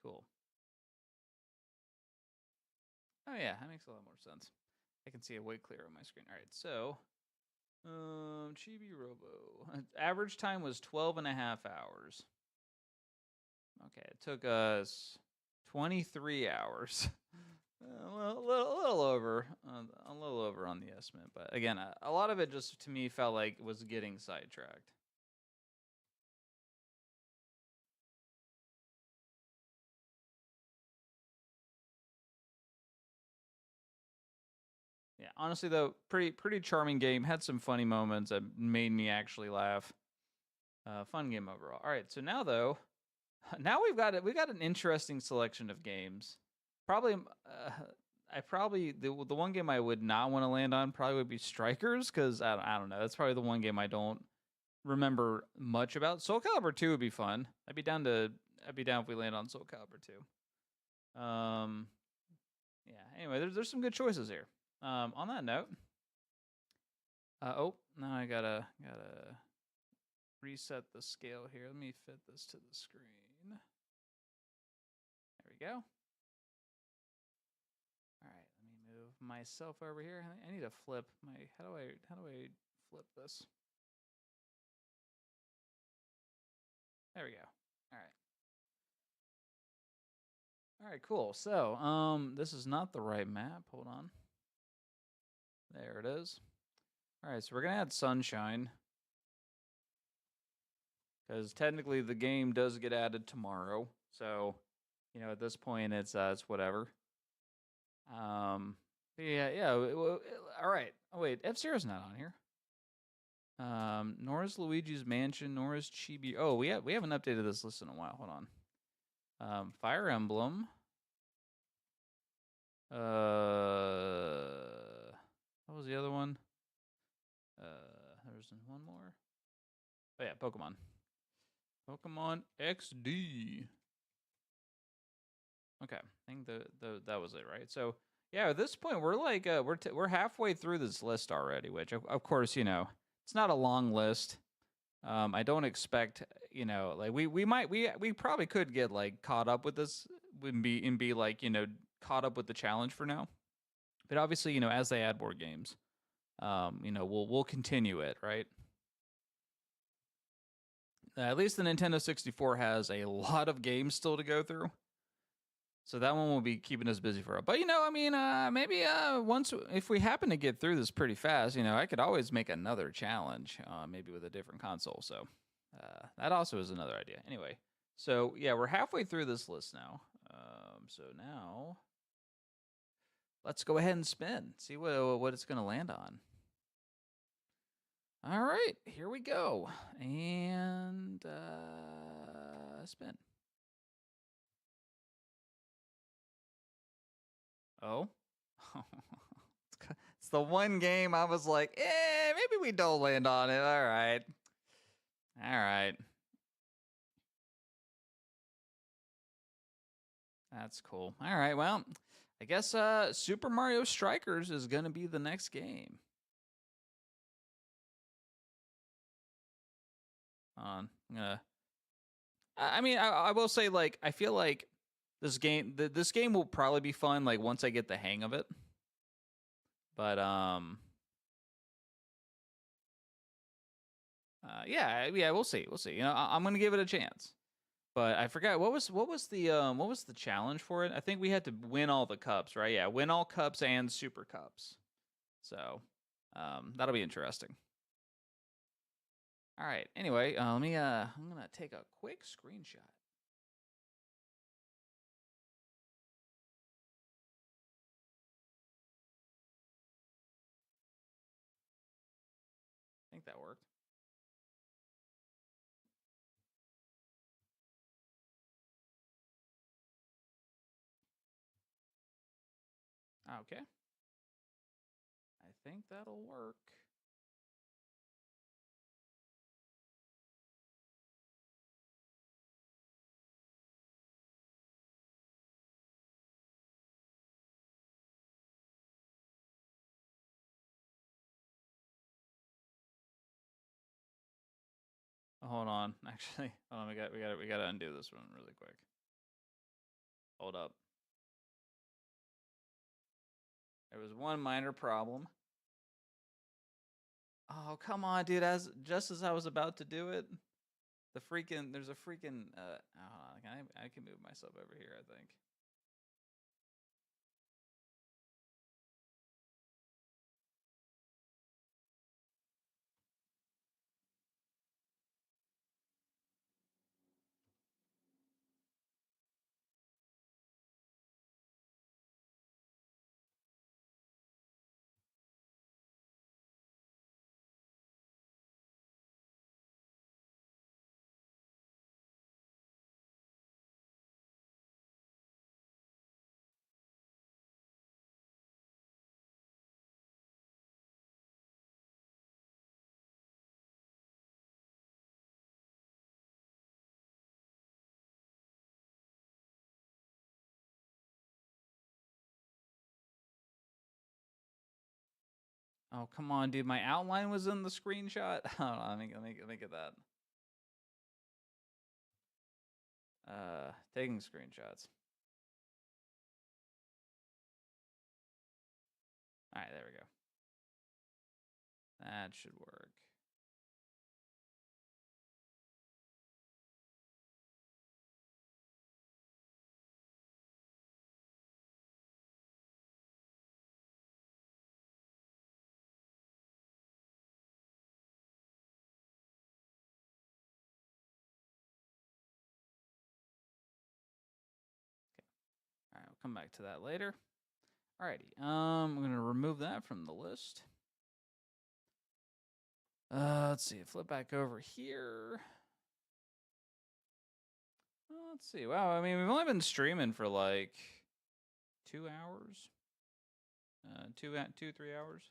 cool. Oh yeah, that makes a lot more sense. I can see it way clearer on my screen. Alright, so Chibi Robo. Average time was 12.5 hours. Okay, it took us 23 hours. A little over on the estimate, but again, a lot of it just to me felt like was getting sidetracked. Yeah, honestly though, pretty charming game. Had some funny moments that made me actually laugh. Fun game overall. All right, so now though, we got an interesting selection of games. Probably, I probably the one game I would not want to land on probably would be Strikers, because I don't know. That's probably the one game I don't remember much about. Soul Calibur 2 would be fun. I'd be down if we land on Soul Calibur 2. Yeah. Anyway, there's some good choices here. On that note, oh, now I gotta reset the scale here. Let me fit this to the screen. There we go. All right, let me move myself over here. I need to flip my. How do I flip this? There we go. All right. All right, cool. So, this is not the right map. Hold on. There it is. All right, so we're gonna add Sunshine, because technically the game does get added tomorrow. So, you know, at this point, it's whatever. Yeah. All right. Oh wait, F-Zero's not on here. Nor is Luigi's Mansion, nor is Chibi. Oh, we haven't updated this list in a while. Hold on. Fire Emblem. What was the other one? There's one more. Oh yeah, Pokemon. Pokemon XD. Okay, I think that was it, right? So yeah, at this point we're like we're halfway through this list already, which of course, you know, it's not a long list. I don't expect, you know, like we probably could get like caught up with this and be like, you know, caught up with the challenge for now. But obviously, you know, as they add more games, you know, we'll continue it, right? At least the Nintendo 64 has a lot of games still to go through. So that one will be keeping us busy for a while. But, you know, I mean, maybe if we happen to get through this pretty fast, you know, I could always make another challenge, maybe with a different console. So that also is another idea. Anyway, so yeah, we're halfway through this list now. So now let's go ahead and spin, see what it's going to land on. All right, here we go. And spin. Oh. It's the one game I was like, maybe we don't land on it. All right. All right. That's cool. All right, well, I guess Super Mario Strikers is going to be the next game. I'm gonna. I mean, I will say, like, I feel like this game will probably be fun, like, once I get the hang of it. But yeah, we'll see. You know, I'm gonna give it a chance. But I forgot what was the challenge for it? I think we had to win all the cups, right? Yeah, win all cups and super cups. So that'll be interesting. All right. Anyway, let me. I'm gonna take a quick screenshot. I think that worked. Okay. I think that'll work. Hold on. Actually, hold on. We got to undo this one really quick. Hold up. There was one minor problem. Oh, come on, dude. Just as I was about to do it, there's a freaking I can move myself over here, I think. Oh, come on, dude. My outline was in the screenshot. Hold on, let me get that. Taking screenshots. All right, there we go. That should work. All right, we'll come back to that later. Alrighty, I'm gonna remove that from the list. Let's see, flip back over here. Let's see. Wow, I mean, we've only been streaming for like 2 hours. 3 hours.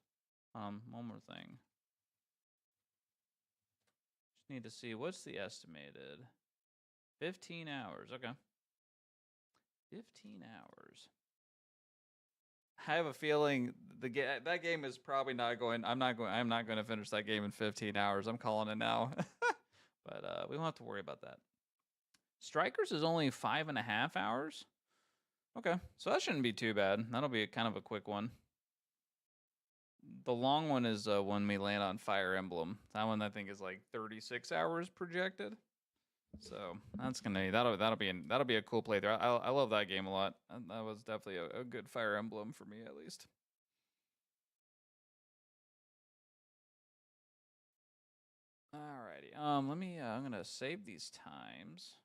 One more thing. Just need to see what's the estimated. 15 hours. Okay. 15 hours. I have a feeling that game is probably not going. I'm not going to finish that game in 15 hours. I'm calling it now. But we won't have to worry about that. Strikers is only 5.5 hours. Okay, so that shouldn't be too bad. That'll be kind of a quick one. The long one is when we land on Fire Emblem. That one I think is like 36 hours projected. So that's that'll be a cool playthrough. I love that game a lot. That was definitely a good Fire Emblem for me at least. Alrighty. I'm gonna save these times.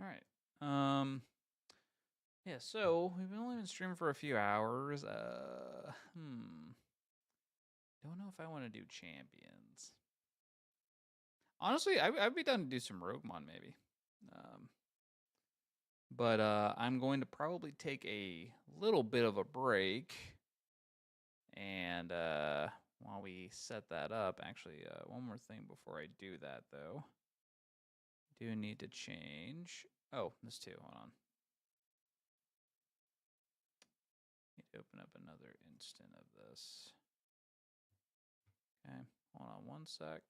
All right. Yeah, so we've only been streaming for a few hours. Don't know if I want to do champions. Honestly, I'd be down to do some Roguemon maybe. But I'm going to probably take a little bit of a break. And while we set that up, actually, one more thing before I do that, though. Do need to change. Oh, this too. Hold on. Need to open up another instant of this. Okay, hold on one sec.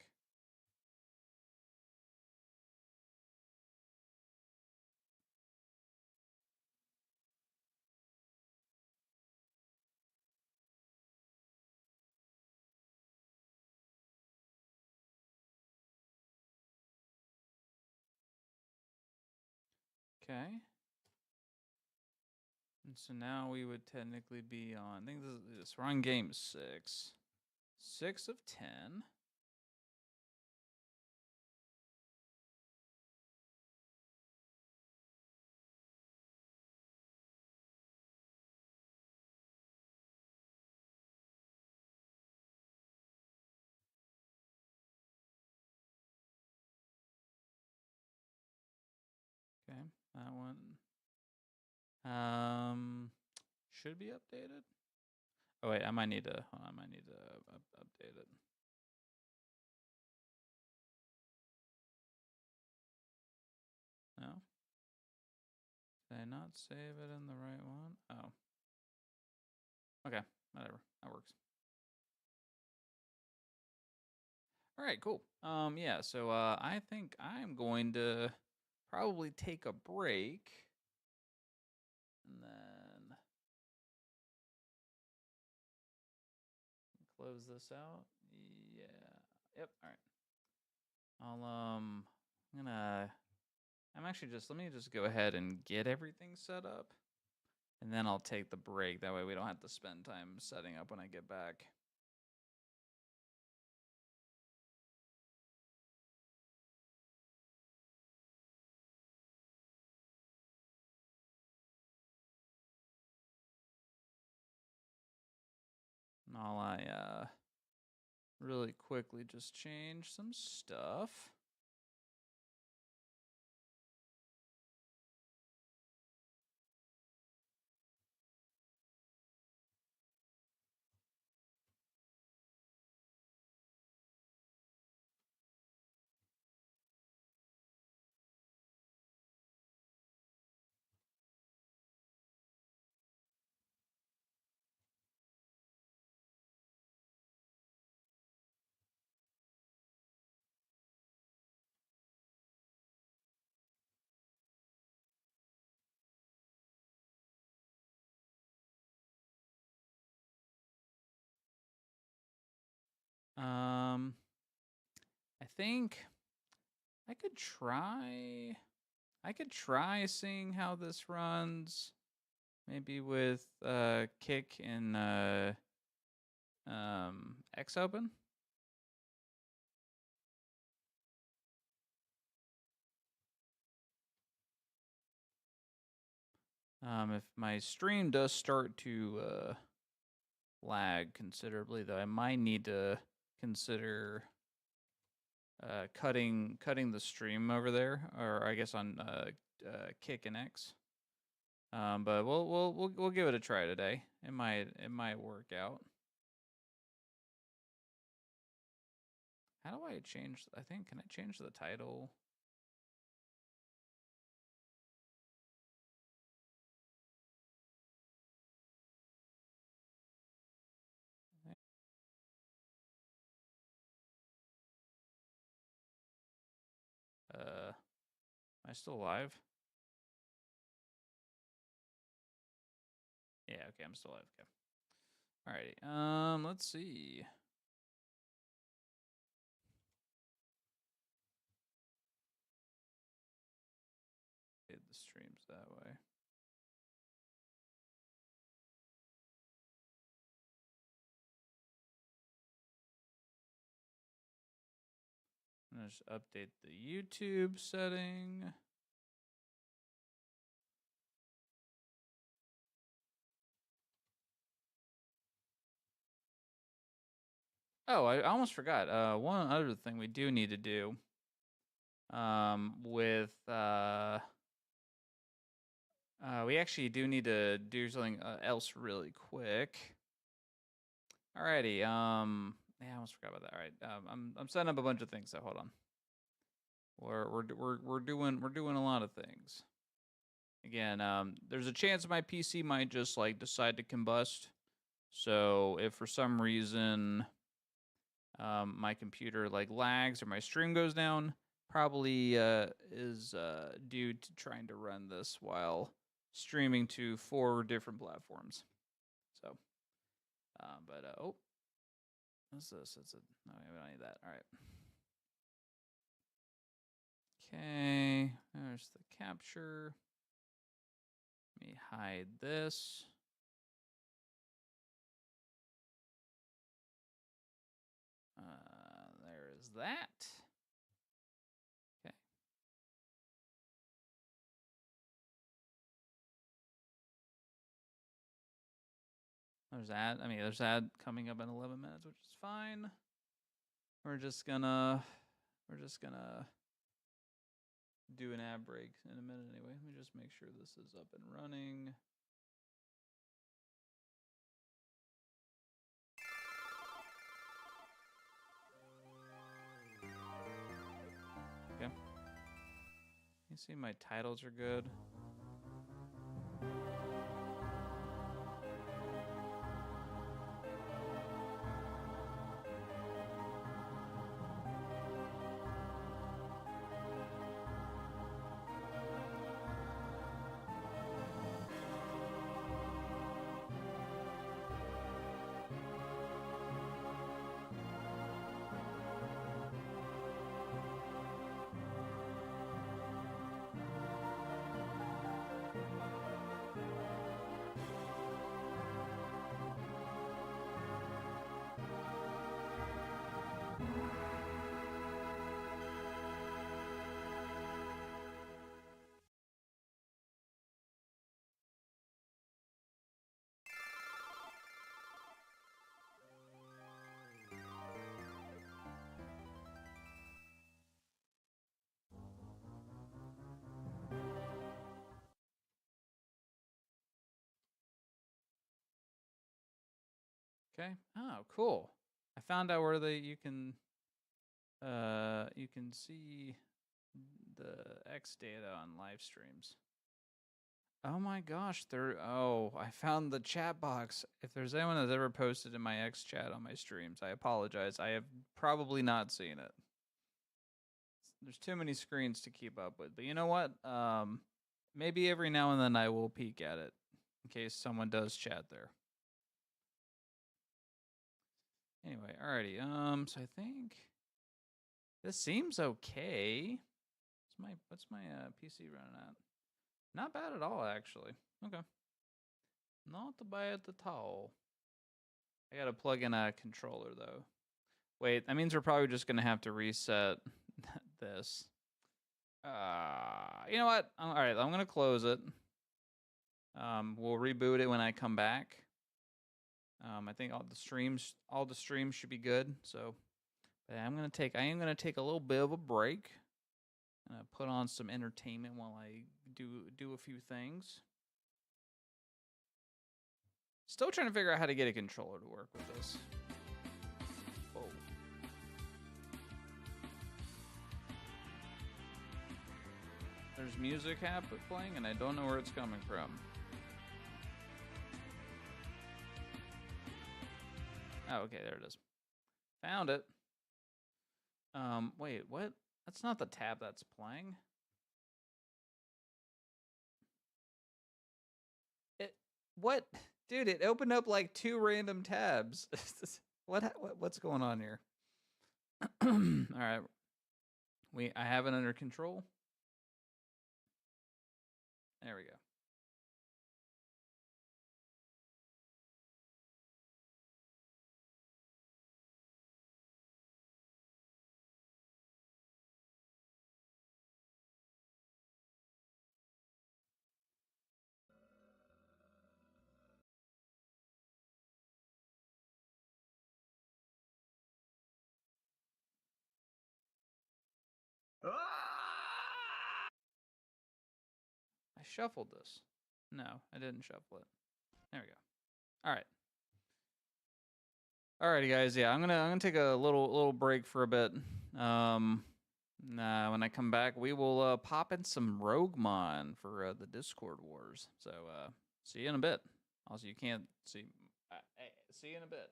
Okay. And so now we would technically be on, I think we're on game 6. 6 of 10. Okay, that one should be updated. Oh wait, I might need to update it. No? Did I not save it in the right one? Oh. Okay, whatever. That works. All right, cool. Yeah, so I think I'm going to probably take a break. And then close this out. Yeah. Yep, all right. Let me just go ahead and get everything set up. And then I'll take the break. That way we don't have to spend time setting up when I get back. And all I really really quickly just change some stuff. I think I could try seeing how this runs. Maybe with kick and X open. If my stream does start to lag considerably, though, I might need to consider cutting the stream over there, or I guess on Kick and X. But we'll give it a try today. It might work out. How do I change? I think, can I change the title? Am I still live? Yeah, okay, I'm still live. Okay. Alrighty. Let's see. Did the streams that way. I'm gonna just update the YouTube setting. Oh, I almost forgot. One other thing we do need to do with we actually do need to do something else really quick. Alrighty. Yeah, I almost forgot about that. All right. I'm setting up a bunch of things. So hold on. We're doing a lot of things. Again, there's a chance my PC might just like decide to combust. So if for some reason my computer like lags or my stream goes down, probably is due to trying to run this while streaming to 4 different platforms. So, oh, what's this? It's a no, we don't need that. All right. Okay, there's the capture. Let me hide this. There is that. Okay. There's that. I mean, there's that coming up in 11 minutes, which is fine. We're just gonna do an ad break in a minute anyway. Let me just make sure this is up and running. Okay. You see my titles are good. Okay. Oh, cool. I found out where you can see the X data on live streams. Oh my gosh, I found the chat box. If there's anyone that's ever posted in my X chat on my streams, I apologize. I have probably not seen it. There's too many screens to keep up with. But you know what? Maybe every now and then I will peek at it in case someone does chat there. Anyway, alrighty. So I think this seems okay. What's my PC running at? Not bad at all, actually. Okay. Not bad at all. I gotta plug in a controller though. Wait, that means we're probably just gonna have to reset this. You know what? All right, I'm gonna close it. We'll reboot it when I come back. I think all the streams should be good. So, I am gonna take a little bit of a break. Put on some entertainment while I do a few things. Still trying to figure out how to get a controller to work with this. Whoa. There's music playing, and I don't know where it's coming from. Oh, okay, there it is. Found it. Wait, what? That's not the tab that's playing. What? Dude, it opened up like 2 random tabs. What's going on here? All right. I have it under control. There we go. I shuffled this. No, I didn't shuffle it. There we go. All right. Alrighty, guys. Yeah, I'm gonna take a little break for a bit. When I come back, we will pop in some Roguemon for the Discord Wars. So see you in a bit. Also, you can't see. See you in a bit.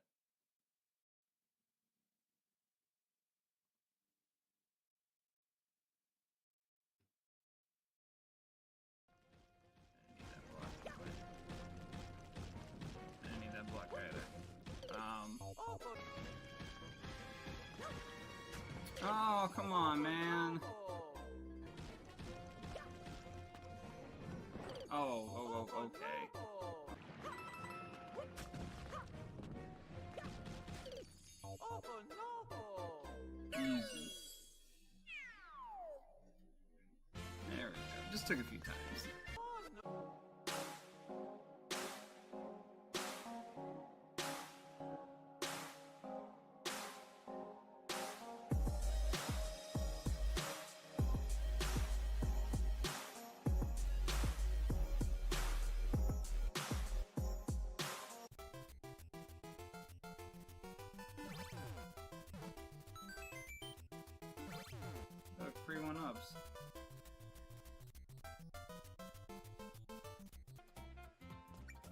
I need that block either. Oh, come on, man. Oh, okay. Easy. There we go. Just took a few times. Free 1-ups.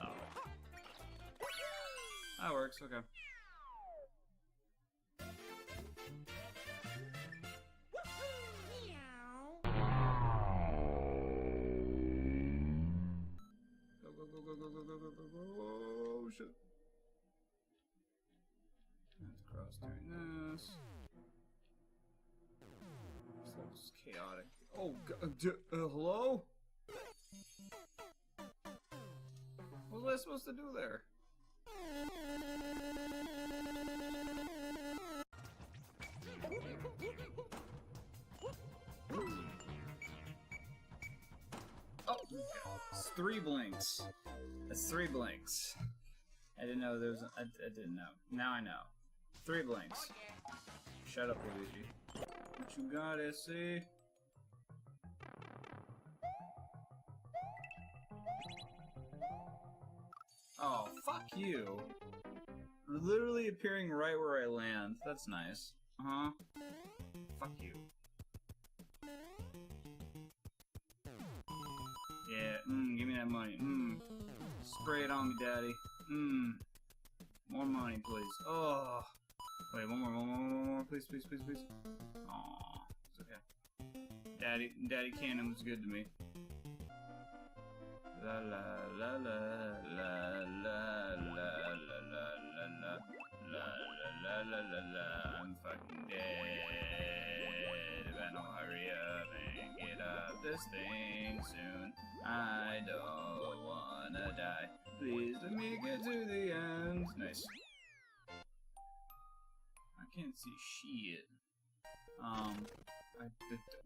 Oh. That works, okay. Go. Oh, shit. Let's cross doing this. It's chaotic. Oh, hello? What was I supposed to do there? Oh, it's 3 blinks. That's 3 blinks. I didn't know there was. I didn't know. Now I know. 3 blinks. Shut up, Luigi. What you got, SC? Oh, fuck you. literally appearing right where I land. That's nice. Uh-huh. Fuck you. Yeah, give me that money. Spray it on me, daddy. More money, please. Oh. Wait, one more, please, please, please, please. Aw, it's okay. Daddy Cannon was good to me. La la la la la la la la la la la la la la la. I'm fucking dead. If I don't hurry up and get up this thing soon, I don't wanna die. Please let me get to the end. Nice. I can't see shit.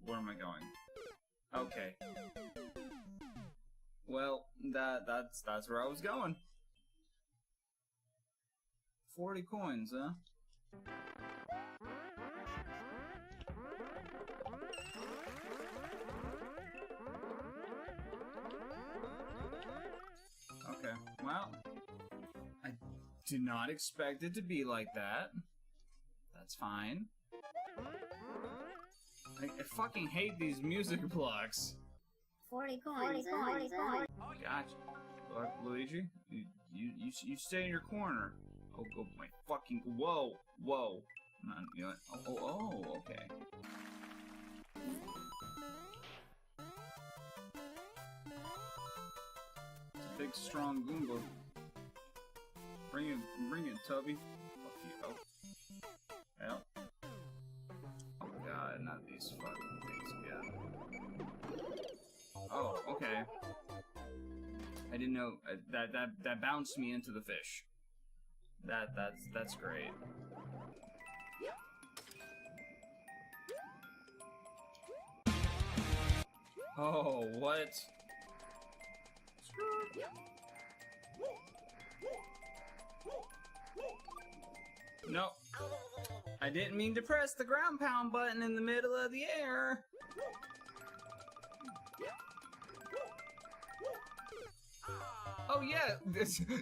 Where am I going? Okay. Well, that's where I was going. 40 coins, huh? Okay, well, I did not expect it to be like that. That's fine. I fucking hate these music blocks. 40 coins. 40 coins. Gotcha. Luigi, you stay in your corner. Oh, go my fucking whoa. You know what? Oh, okay. It's a big, strong Goomba. Bring it, Tubby. Fuck you. Oh. Well. Oh god, not these fucking things again. Oh, okay. I didn't know that bounced me into the fish. That's great. Oh, what? No. I didn't mean to press the ground pound button in the middle of the air. Oh yeah,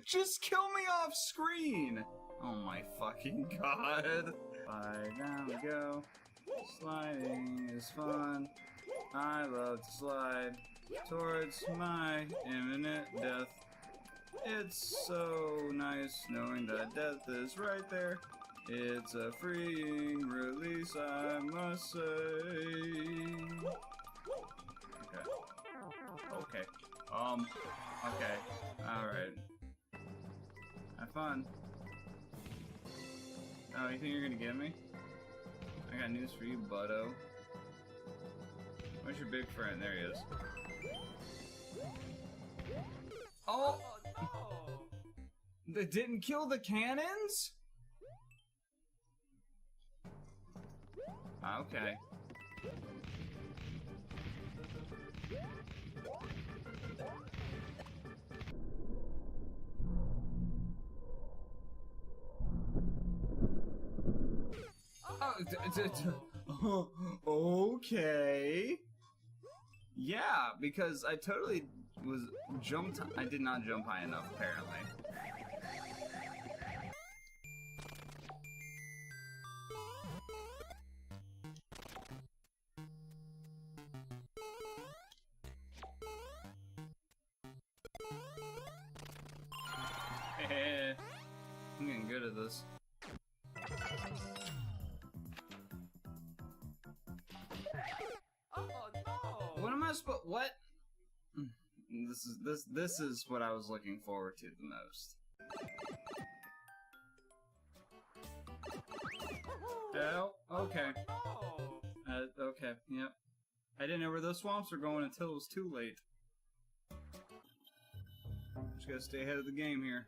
just kill me off screen! Oh my fucking god. Slide down we go. Sliding is fun. I love to slide towards my imminent death. It's so nice knowing that death is right there. It's a freeing release, I must say. Okay. Okay. Alright. Have fun. Oh, you think you're gonna get me? I got news for you, buddo. Where's your big friend? There he is. Oh! That didn't kill the cannons? Okay. Oh, okay. Yeah, because I totally was I did not jump high enough, apparently. I'm getting good at this. What am I supposed? What? This is what I was looking forward to the most. Oh, okay. Okay, yep. I didn't know where those swamps were going until it was too late. Just gotta stay ahead of the game here.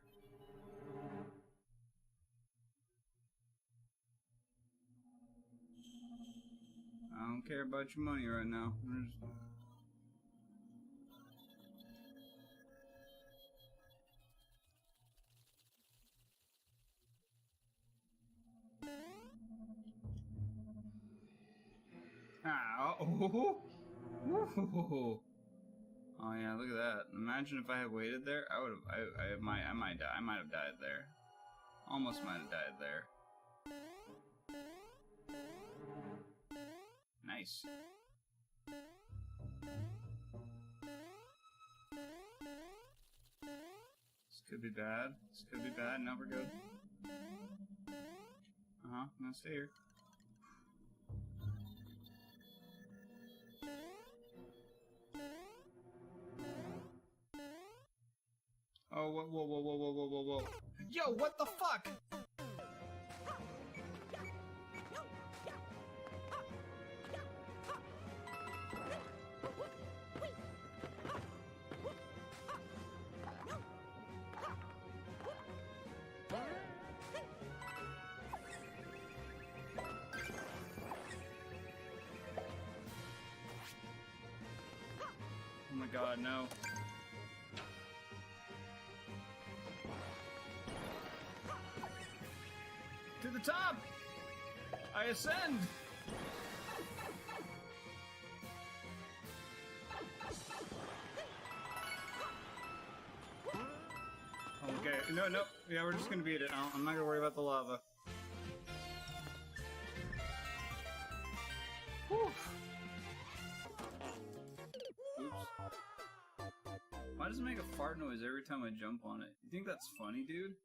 I don't care about your money right now. Oh yeah, look at that. Imagine if I had waited there, I might have died there. Almost might have died there. Nice. This could be bad. This could be bad. No, we're good. I'm gonna stay here. Oh, whoa, whoa, whoa, whoa, whoa, whoa, whoa, whoa. Yo, what the fuck? Oh my god, no. To the top! I ascend! Okay, no, no. Yeah, we're just gonna beat it. I'm not gonna worry about the lava. Whew. Oops. Why does it make a fart noise every time I jump on it? You think that's funny, dude?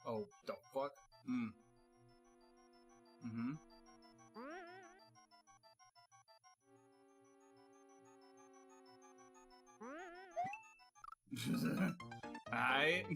Oh, the fuck? Alright.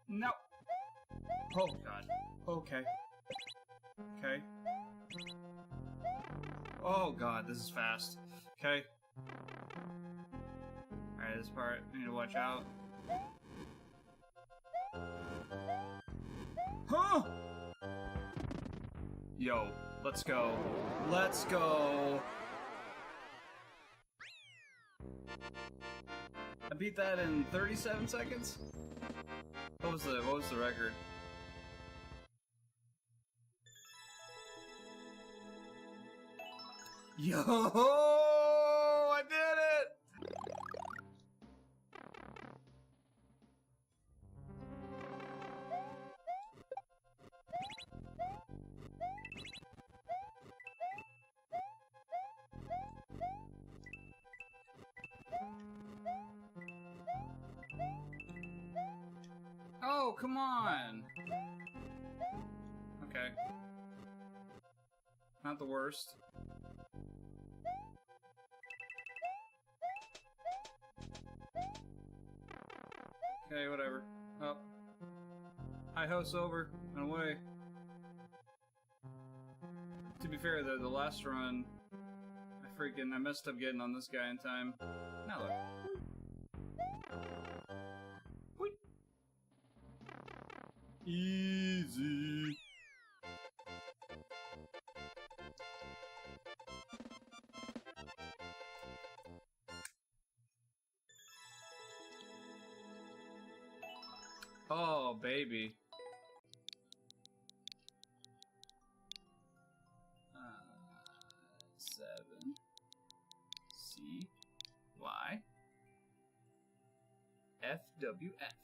No. Oh god. Okay. Okay. Oh god, this is fast. Okay. Alright, this part, I need to watch out. Huh! Yo, let's go. Let's go! I beat that in 37 seconds? What was the record? Yo! I did it! Oh, come on! Okay. Not the worst. Okay, whatever. Oh. Hi ho's over and away. To be fair though, the last run, I messed up getting on this guy in time. Now look. Whee. Easy. Oh, baby. 7 C Y F W F.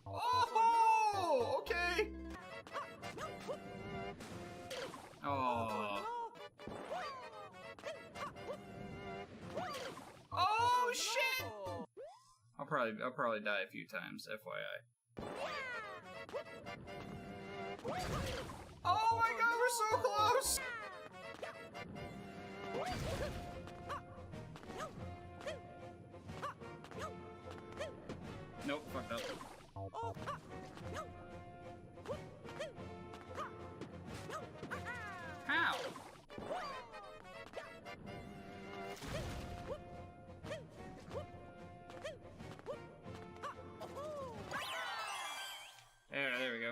Oh, okay. Oh. Oh shit! I'll probably die a few times, FYI. Oh my god, we're so close! Nope, fucked up. How? There we go.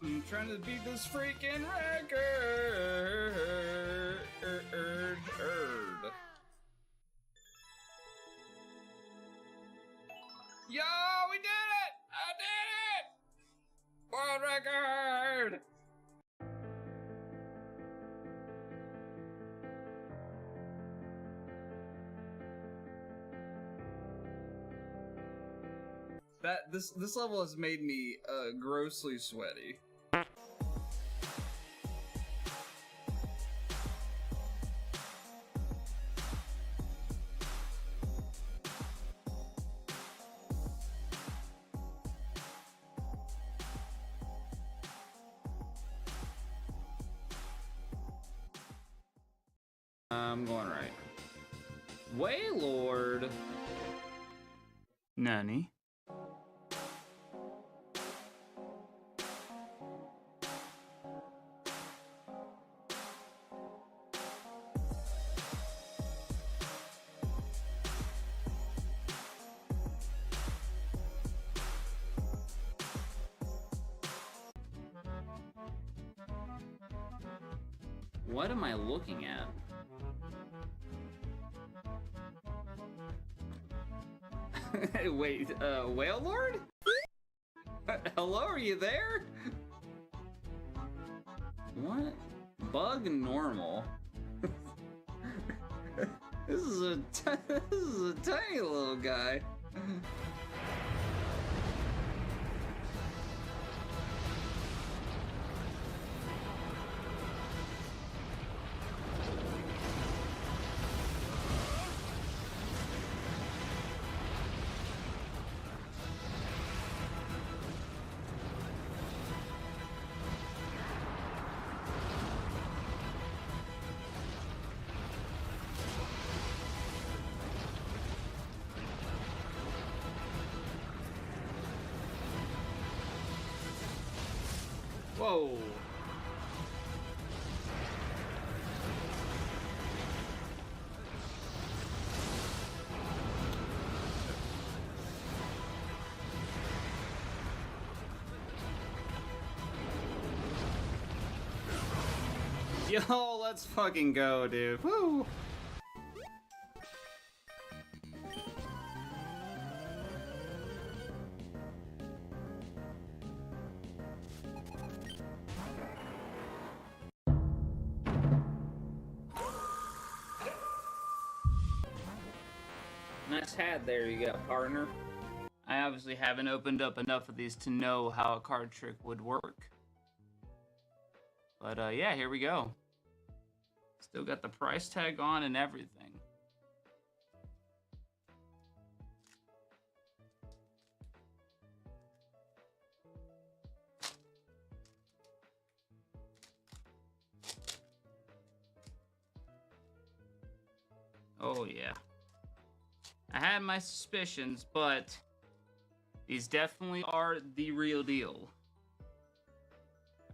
I'm trying to beat this freaking record. Yo, we did it! I did it! World record! This level has made me grossly sweaty. I'm going right. Waylord. Nani? What am I looking at? Wait, Whale Lord? Hello, are you there? What? Bug normal. This is a tiny little guy. Whoa. Yo, let's fucking go, dude. Woo! Nice hat there you got, partner. I obviously haven't opened up enough of these to know how a card trick would work. But yeah, here we go. Still got the price tag on and everything. Oh yeah. I had my suspicions, but these definitely are the real deal.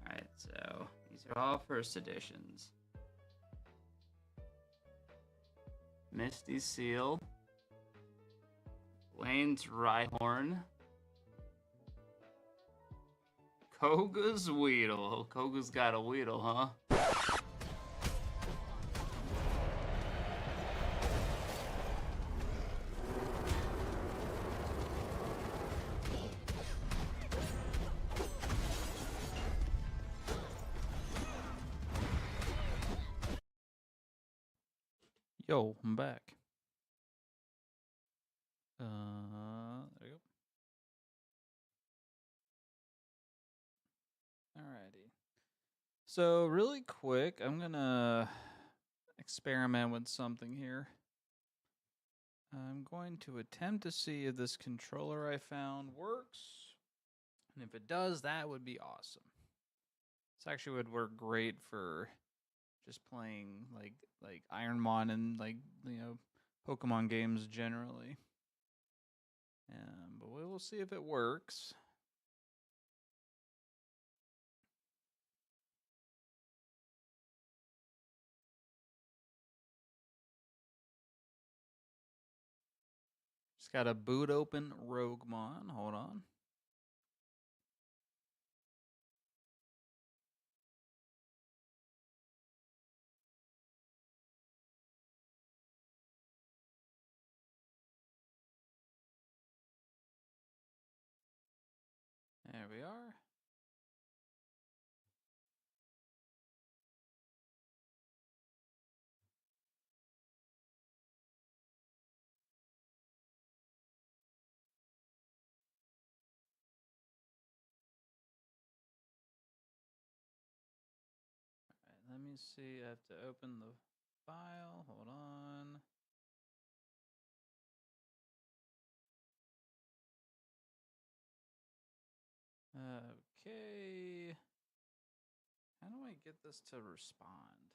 Alright, so these are all first editions. Misty Seal. Wayne's Rhyhorn. Koga's Weedle. Koga's got a Weedle, huh? Yo, I'm back. There we go. Alrighty. So really quick, I'm gonna experiment with something here. I'm going to attempt to see if this controller I found works. And if it does, that would be awesome. This actually would work great for just playing like Ironmon and like, you know, Pokemon games generally. we'll see if it works. Just gotta boot open Roguemon. Hold on. There we are. All right, let me see. I have to open the file. Hold on. Okay. How do I get this to respond?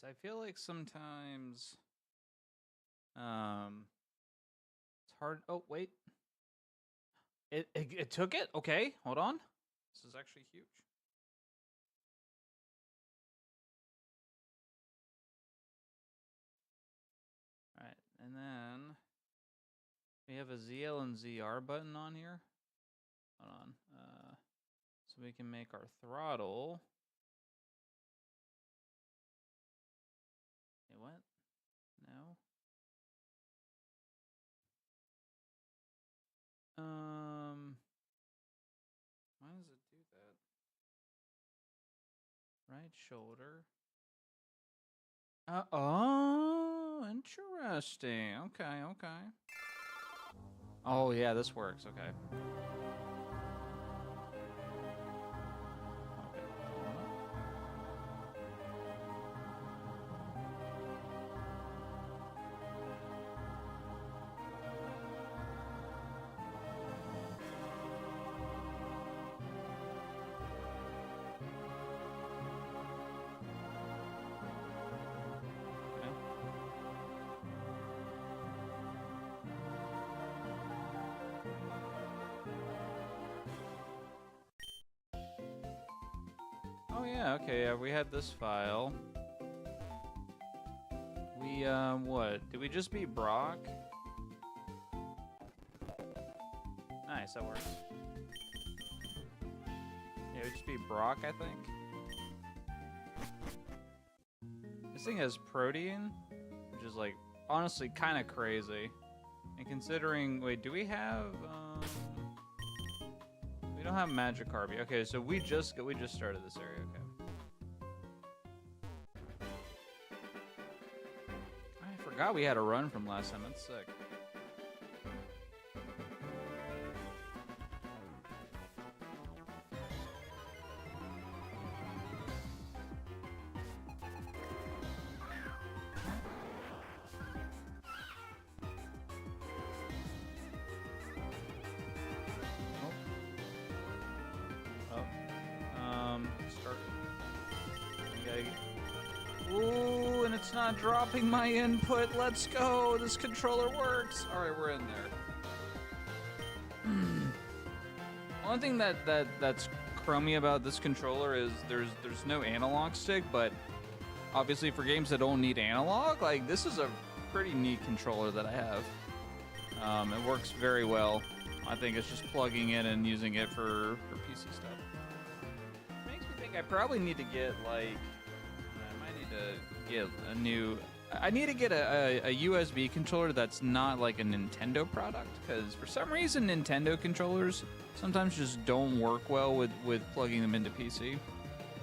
I feel like sometimes it's hard. Oh, wait. It took it? Okay, hold on. This is actually huge. All right, and then we have a ZL and ZR button on here. Hold on. So we can make our throttle. Hey, what? No. Why does it do that? Right shoulder. Oh, interesting. Okay, okay. Oh yeah, this works. Okay. Okay, hold on. Okay. Oh yeah, okay, yeah, we had this file. We, what? Did we just beat Brock? Nice, that works. Yeah, we just beat Brock, I think. This thing has protein, which is, like, honestly kind of crazy. And considering, wait, do we have, we don't have Magikarp. Okay, so we just started this area, okay. I forgot we had a run from last time, that's sick. Start. Ooh, and it's not dropping my input. Let's go. This controller works. All right, we're in there. One thing that's crummy about this controller is there's no analog stick, but obviously for games that don't need analog, like this is a pretty neat controller that I have. It works very well. I think it's just plugging in and using it for PC stuff. Makes me think I probably need to get like, I might need to get a new, I need to get a USB controller that's not like a Nintendo product, because for some reason Nintendo controllers sometimes just don't work well with plugging them into PC.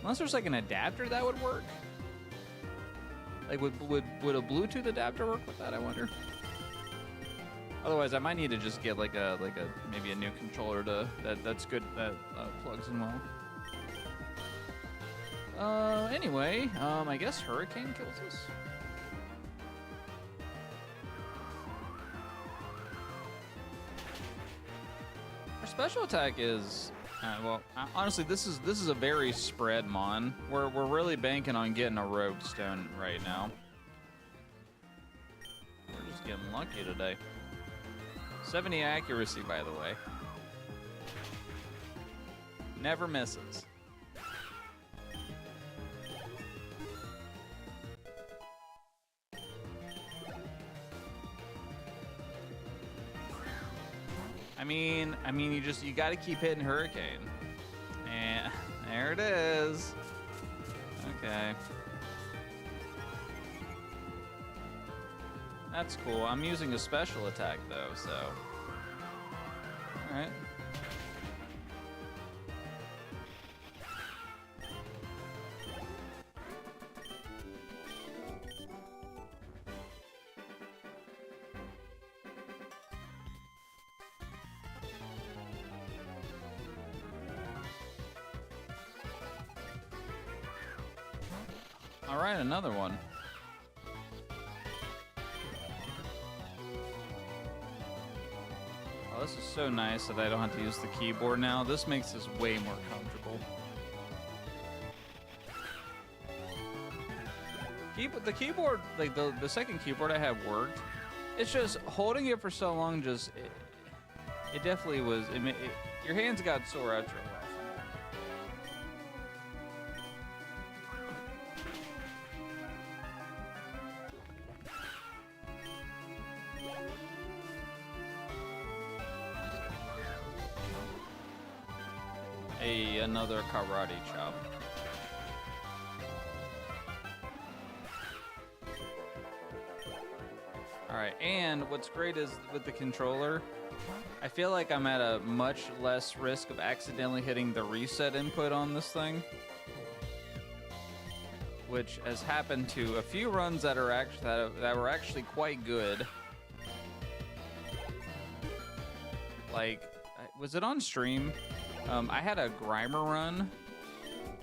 Unless there's like an adapter that would work. Like would a Bluetooth adapter work with that, I wonder? Otherwise, I might need to just get like a maybe a new controller that's good, that plugs in well. Anyway, I guess Hurricane kills us. Our special attack is well, honestly, this is a very spread mon. We're really banking on getting a Rogue Stone right now. We're just getting lucky today. 70 accuracy, by the way. Never misses. I mean, you got to keep hitting Hurricane. And there it is. Okay. That's cool. I'm using a special attack though, so. All right. All right, another one. Oh, this is so nice that I don't have to use the keyboard now. This makes this way more comfortable. The keyboard, like the second keyboard I have worked. It's just holding it for so long. It definitely was. Your hands got sore after a while. Another karate chop. Alright, and what's great is with the controller, I feel like I'm at a much less risk of accidentally hitting the reset input on this thing. Which has happened to a few runs that were actually quite good. Like, was it on stream? I had a Grimer run,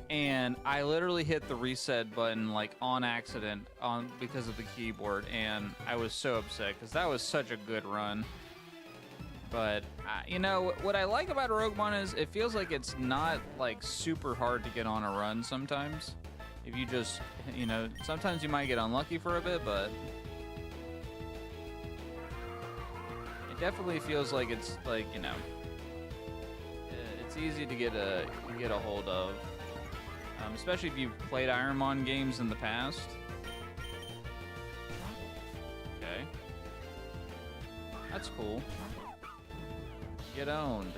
and I literally hit the reset button like on accident because of the keyboard, and I was so upset because that was such a good run. But you know what I like about Roguemon is it feels like it's not like super hard to get on a run sometimes. If you just, you know, sometimes you might get unlucky for a bit, but it definitely feels like it's like, you know, it's easy to get a hold of, especially if you've played Ironmon games in the past. Okay, that's cool. Get owned.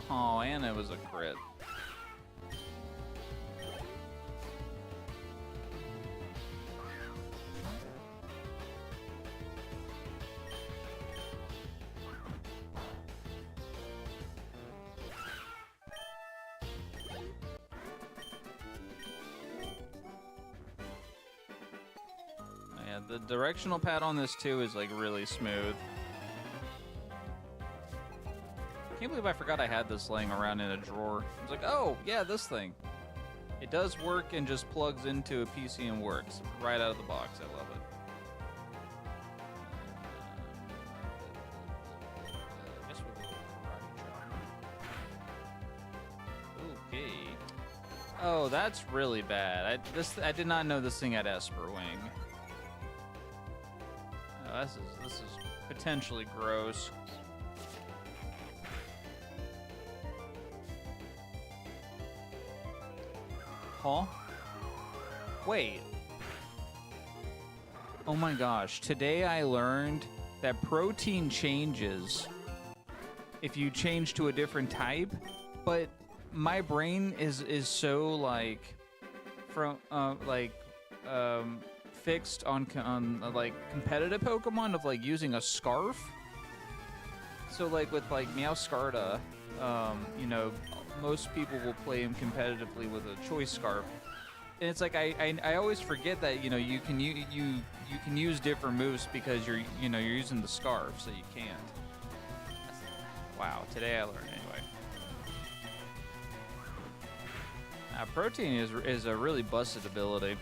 Oh, and it was a crit. The directional pad on this too is like really smooth. Can't believe I forgot I had this laying around in a drawer. I was like, oh yeah, this thing. It does work and just plugs into a PC and works right out of the box. I love it. I guess we'll go karate chop. Okay. Oh, that's really bad. I did not know this thing had Esper Wing. This is potentially gross. Huh? Wait. Oh my gosh. Today I learned that protein changes if you change to a different type, but my brain is so like fixed on like competitive Pokemon of like using a scarf. So like with like Meowscarada, you know, most people will play him competitively with a choice scarf, and it's like I always forget that, you know, you can use different moves because you're using the scarf, so you can't. Wow, today I learned anyway. Protein is a really busted ability.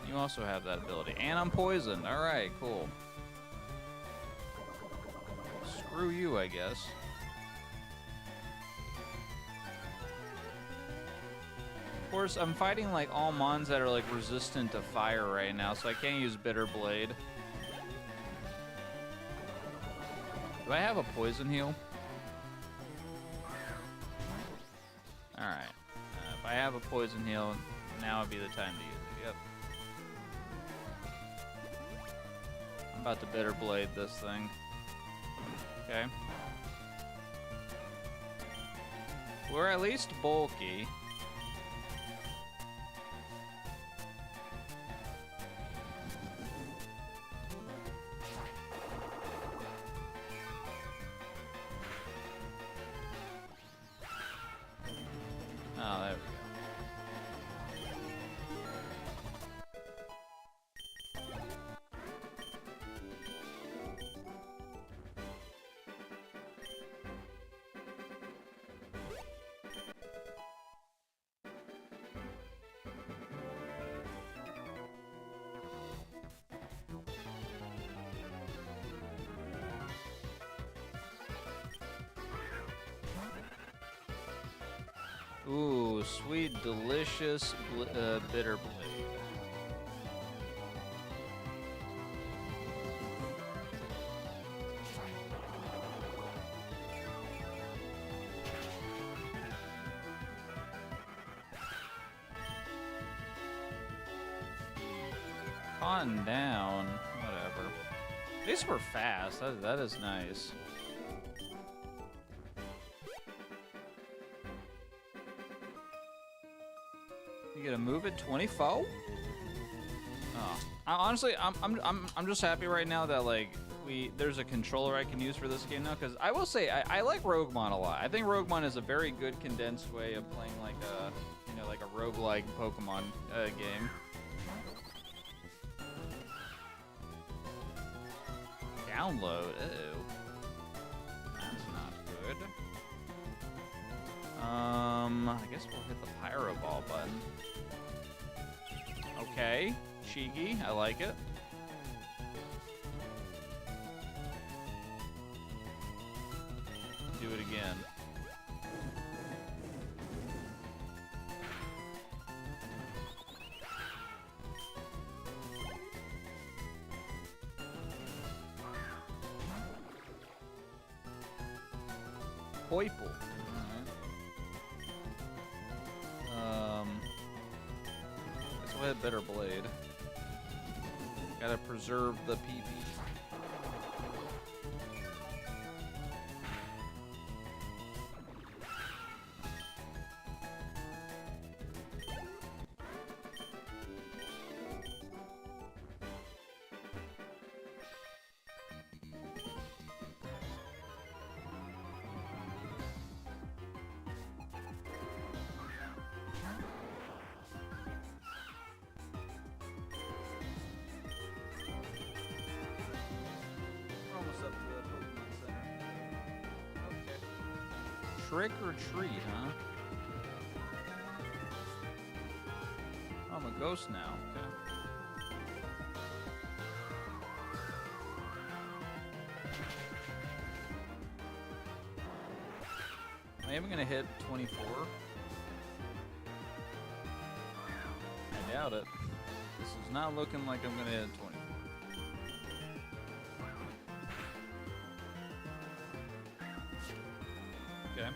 You also have that ability. And I'm poisoned. Alright, cool. Screw you, I guess. Of course, I'm fighting like all mons that are like resistant to fire right now, so I can't use Bitter Blade. Do I have a poison heal? Alright. If I have a poison heal, now would be the time to use it. Yep. I'm about to bitter blade this thing. Okay. We're at least bulky. Oh, there we go. Ooh, sweet, delicious bitter blade. Calm down, whatever. These were fast. That is nice. You gonna move it 24? Oh, honestly, I'm just happy right now that like there's a controller I can use for this game now, because I will say I like Roguemon a lot. I think Roguemon is a very good condensed way of playing like a like a roguelike Pokemon game. Download. Ew. That's not good. I guess we'll hit the Pyro Ball button. Okay, cheeky. I like it. Do it again. Poiple. Let's go ahead, Bitter Blade. Gotta preserve the PP. Trick or treat, huh? Oh, I'm a ghost now. Okay. Am I even gonna hit 24? I doubt it. This is not looking like I'm gonna hit 24. Okay.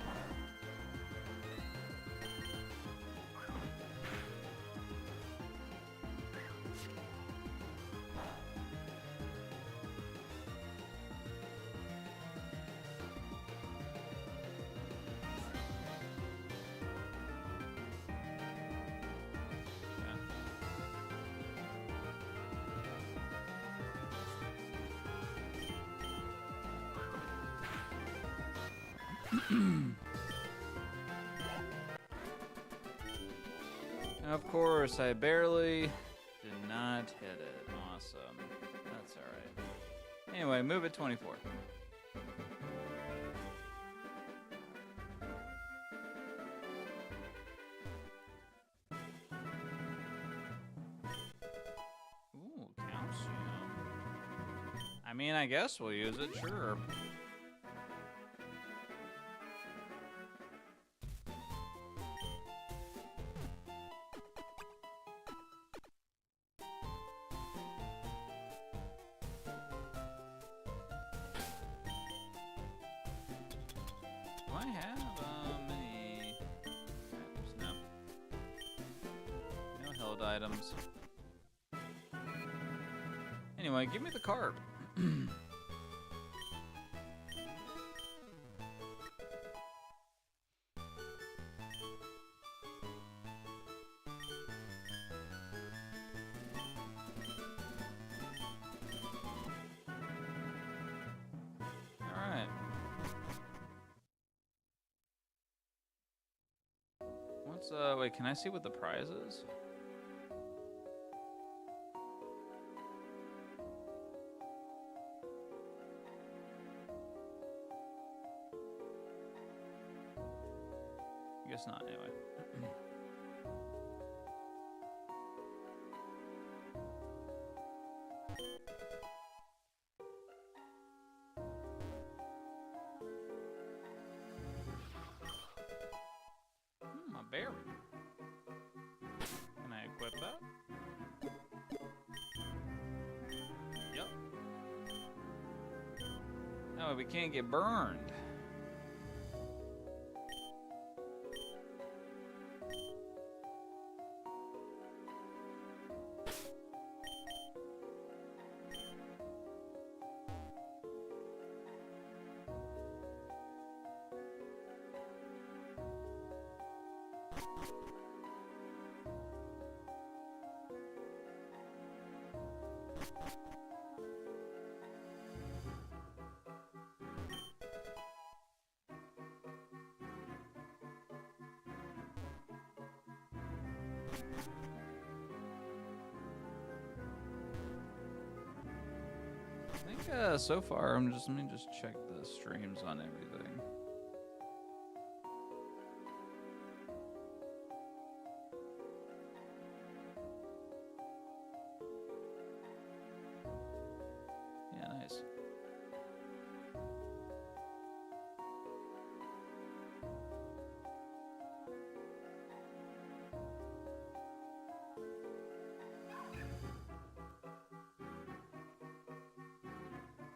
Of course, I barely did not hit it. Awesome. That's alright. Anyway, move it 24. Ooh, calcium. I mean, I guess we'll use it, sure. I have any items? No. No held items. Anyway, give me the card. Alright. What's, wait, can I see what the prize is? I guess not, anyway. A berry. Can I equip that? Yep. No, we can't get burned. I think so far let me just check the streams on everything. Yeah, nice.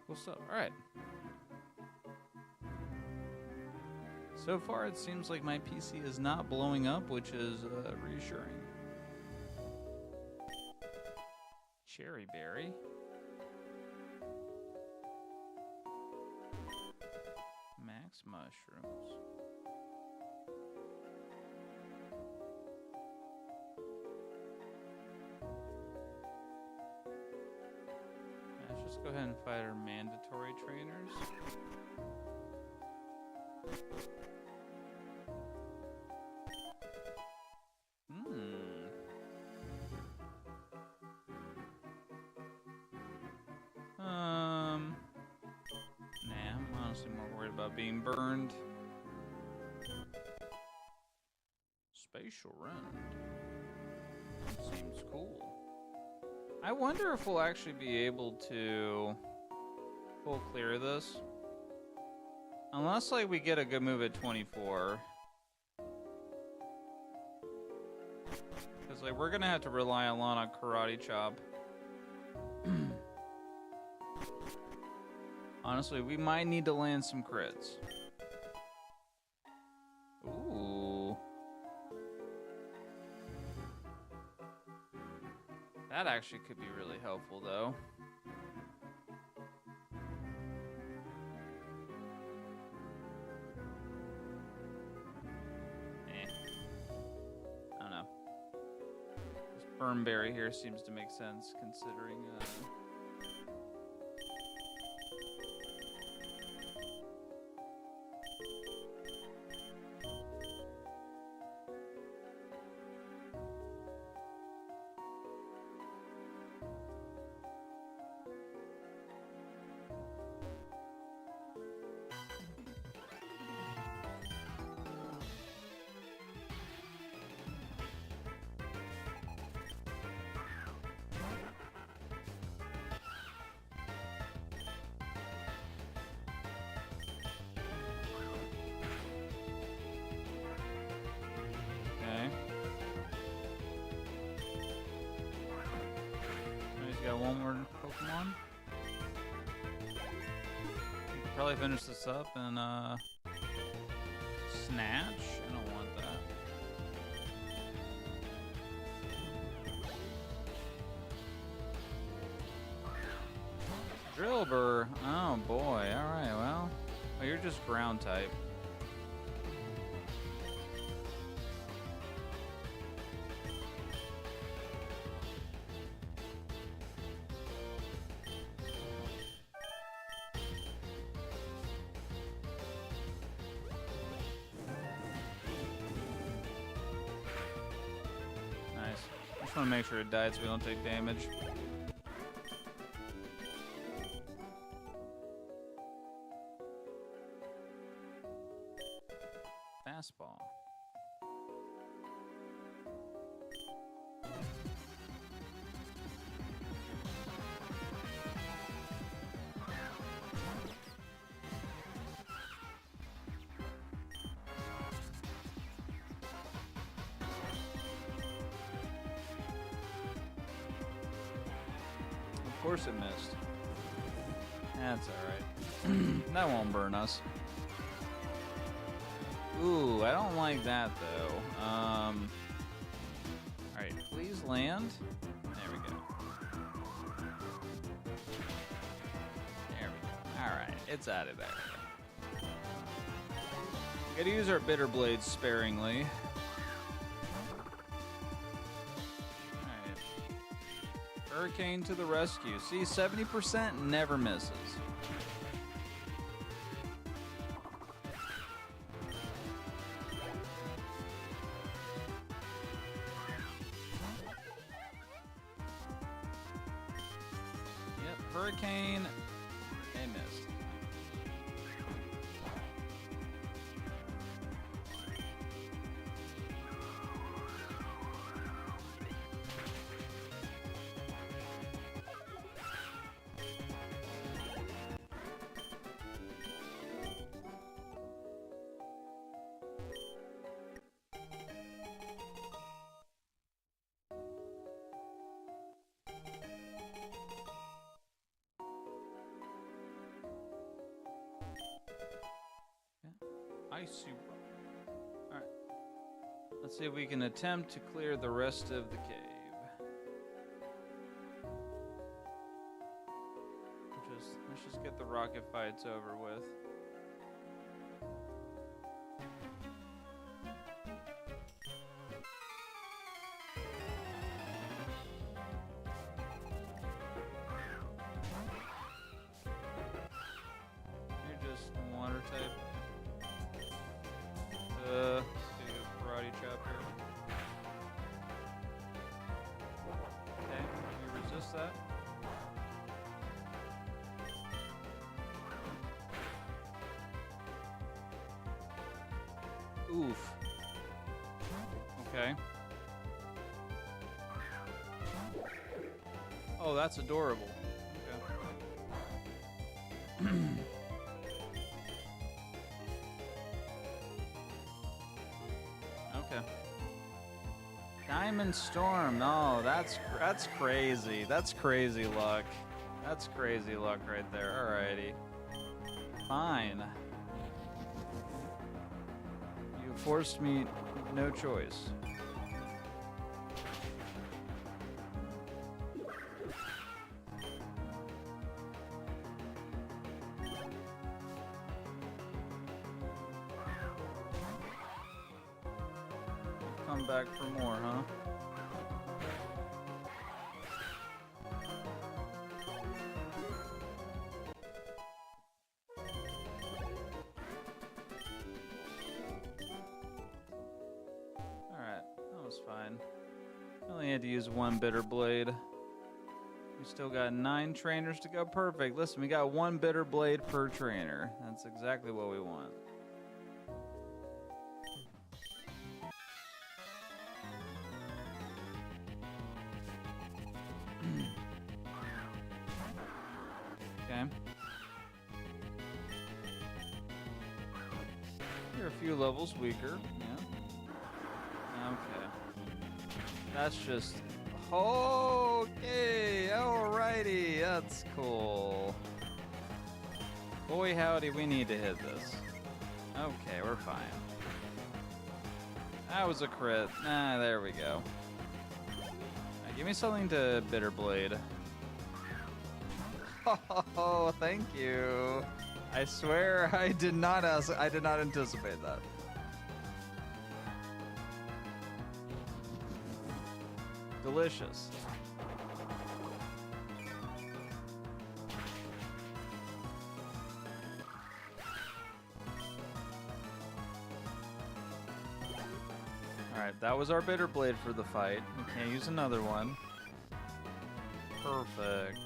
Cool stuff. All right. So far, it seems like my PC is not blowing up, which is reassuring. Cherry berry. Max mushrooms. Let's just go ahead and fight our mandatory trainers. Nah, I'm honestly more worried about being burned. Spatial round. Seems cool. I wonder if we'll actually be able to full clear this. Unless, like, we get a good move at 24. Because, like, we're gonna have to rely a lot on Karate Chop. Honestly, we might need to land some crits. Ooh. That actually could be really helpful, though. I don't know. This Burnberry here seems to make sense, considering, got one more Pokemon. We could probably finish this up and Snatch? I don't want that. Drillbur. Oh boy. Alright, well. Oh, you're just ground type. Nice. Just want to make sure it died so we don't take damage. Fastball. Of course it missed. That's alright. That won't burn us. Ooh, I don't like that though. Alright, please land. There we go. There we go. Alright, it's out of there. We gotta use our bitter blades sparingly. Alright. Hurricane to the rescue. See, 70% never misses. Hurricane, they missed. Ice super. Alright. Let's see if we can attempt to clear the rest of the cave. Let's just get the rocket fights over with. You're just water type. Let's do a karate chop here. Okay, you resist that. Oof. Okay. Oh, that's adorable. Okay. Okay. Diamond Storm. No, that's crazy. That's crazy luck. That's crazy luck right there. Alrighty. Fine. You forced me no choice. Come back for more, huh? Alright, that was fine. Only had to use one bitter blade. We still got 9 trainers to go. Perfect. Listen, we got 1 bitter blade per trainer. That's exactly what we want. Okay. You're a few levels weaker. Yeah. Okay. That's just... Okay. Alrighty. That's cool. Boy, howdy, we need to hit this. Okay, we're fine. That was a crit. Ah, there we go. Right, give me something to Bitter Blade. Oh, thank you. I swear I did not anticipate that. Delicious. Alright, that was our Bitter Blade for the fight. We can't use another one. Perfect.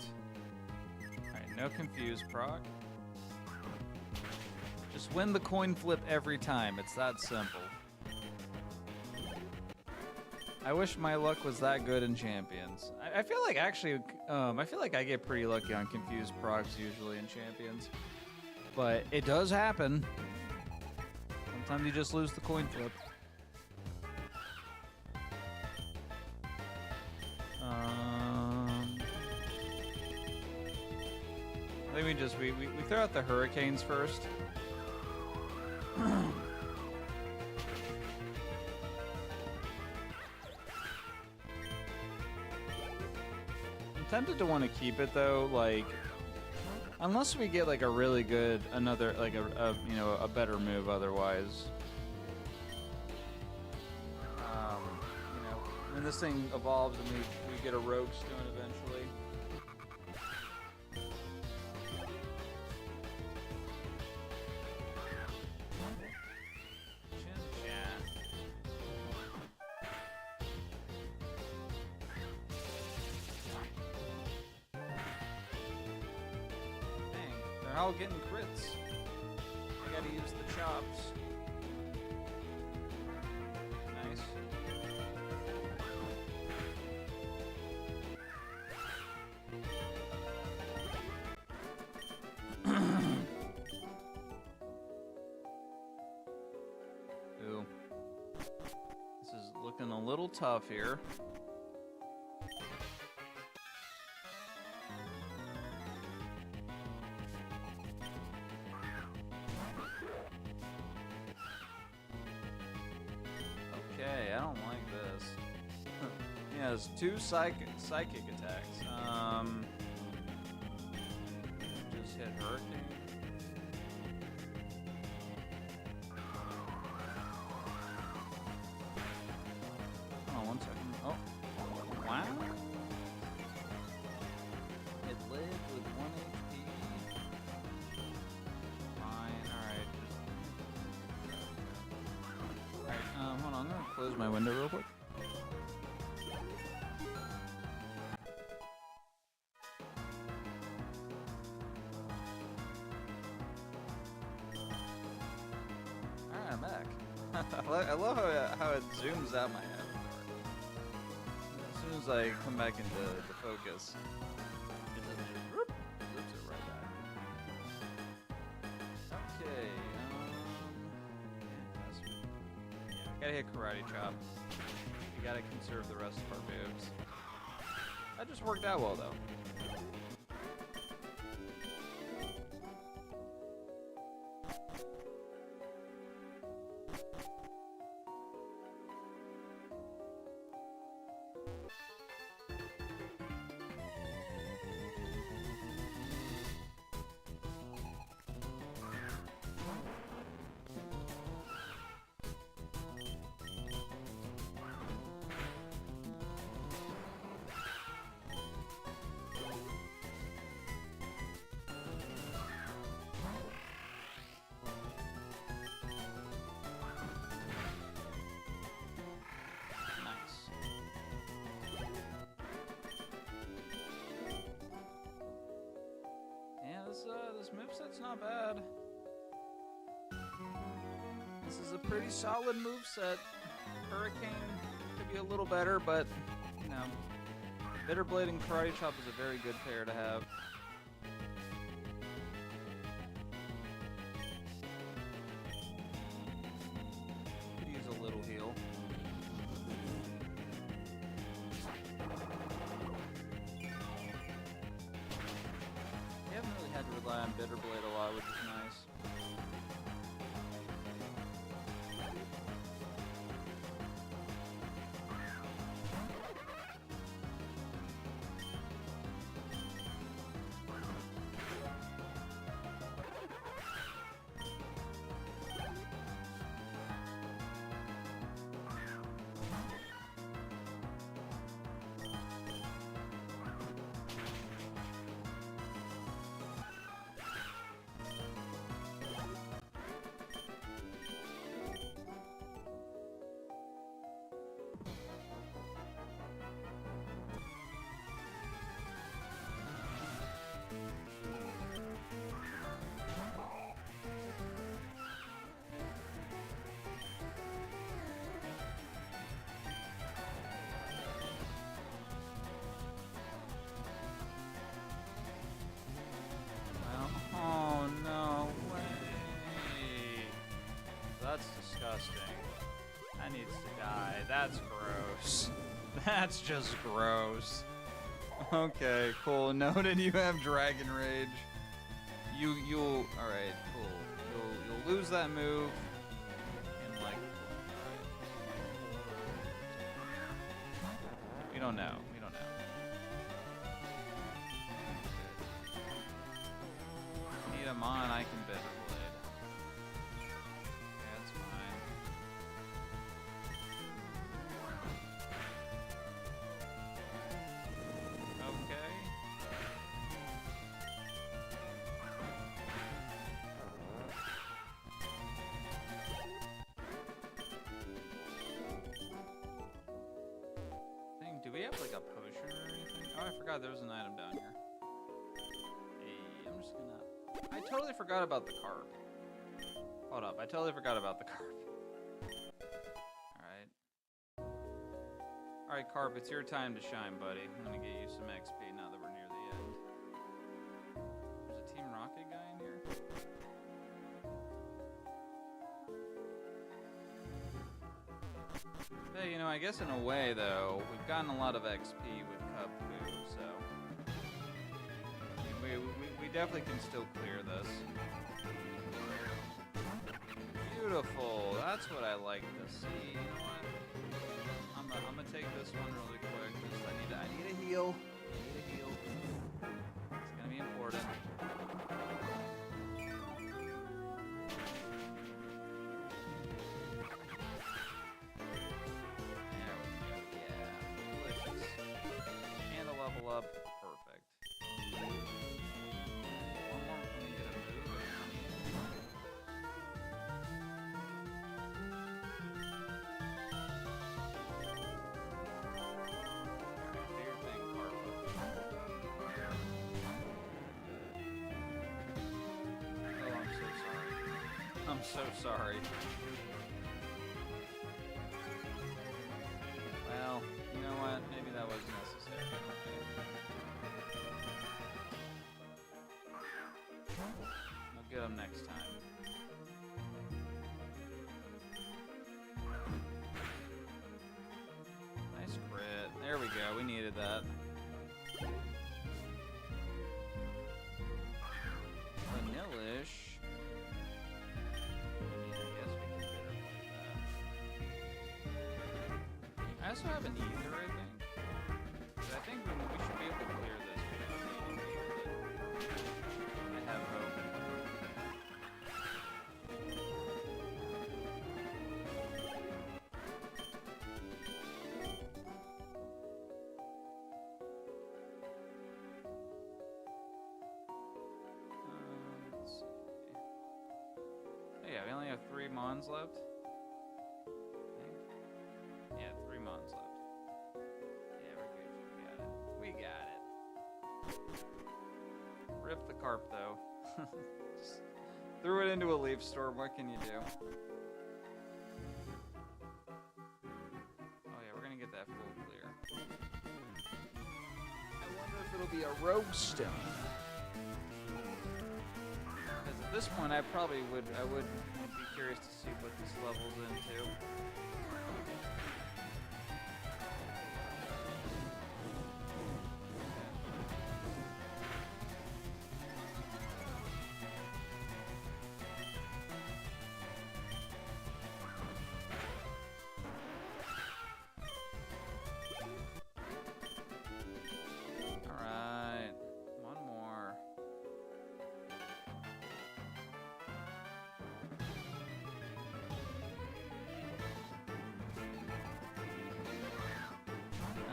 Alright, no confuse proc. Just win the coin flip every time. It's that simple. I wish my luck was that good in Champions. I feel like actually, I feel like I get pretty lucky on confused procs usually in Champions. But it does happen. Sometimes you just lose the coin flip. I think we throw out the hurricanes first. I'm tempted to want to keep it though, like unless we get like a really good another like a better move otherwise. When this thing evolves and we get a rogue stone eventually. They're all getting crits. I gotta use the chops. Nice. Ooh. This is looking a little tough here. Okay, I don't like this. He has two psychic attacks. Just hit Hurricane. Hold on 1 second. Oh, wow. It lived with 1 HP. Fine, alright. Alright, hold on, I'm gonna close my window real quick. Alright, I'm back. I love how it zooms out my avatar. As soon as I come back into the focus, it just whoop, zips it right back. Okay, gotta hit Karate Chop. You gotta conserve the rest of our moves. That just worked out well, though. This moveset's not bad. This is a pretty solid moveset. Hurricane could be a little better, but, you know, Bitter Blade and Karate Chop is a very good pair to have. Could use a little heal. Had to rely on Bitter Blade a lot, which is nice. that's disgusting. That needs to die. That's gross. That's just gross. Okay, cool. Noted you have Dragon Rage. You'll alright, cool. You'll lose that move in like we don't know. We don't know. Need him on, I can Bitter Blade. Yeah, that's fine. Okay. Dang, do we have like a potion or anything? Oh, I forgot there was an item down here. Hey, I'm just gonna... I totally forgot about the carp. Hold up, I totally forgot about the carp. Alright. Alright, Carp, it's your time to shine, buddy. I'm gonna get you some XP now that we're near the end. There's a Team Rocket guy in here? Hey, you know, I guess in a way, though, we've gotten a lot of XP with Cup Foo, so... I mean, we definitely can still clear this. Beautiful. That's what I like to see. You know what? I'm gonna take this one really quick. Just I need a heal. I need a heal. It's gonna be important. There we go. Yeah. Delicious. And a level up. Perfect. One more. Let me get a move. I'm so sorry. Well, you know what? Maybe that was necessary. We'll get him next time. Nice crit. There we go. We needed that. Vanillish. I also have an ether, I think. But I think we should be able to clear this without needing ether. I have hope. Let's see. Oh yeah, we only have 3 Mons left. Yeah, 3 Mons left. Yeah, we're good. We got it. Rip the carp, though. Just threw it into a leaf storm. What can you do? Oh yeah, we're gonna get that full clear. I wonder if it'll be a rogue stone. Because at this point, I would be curious to see what this level's into.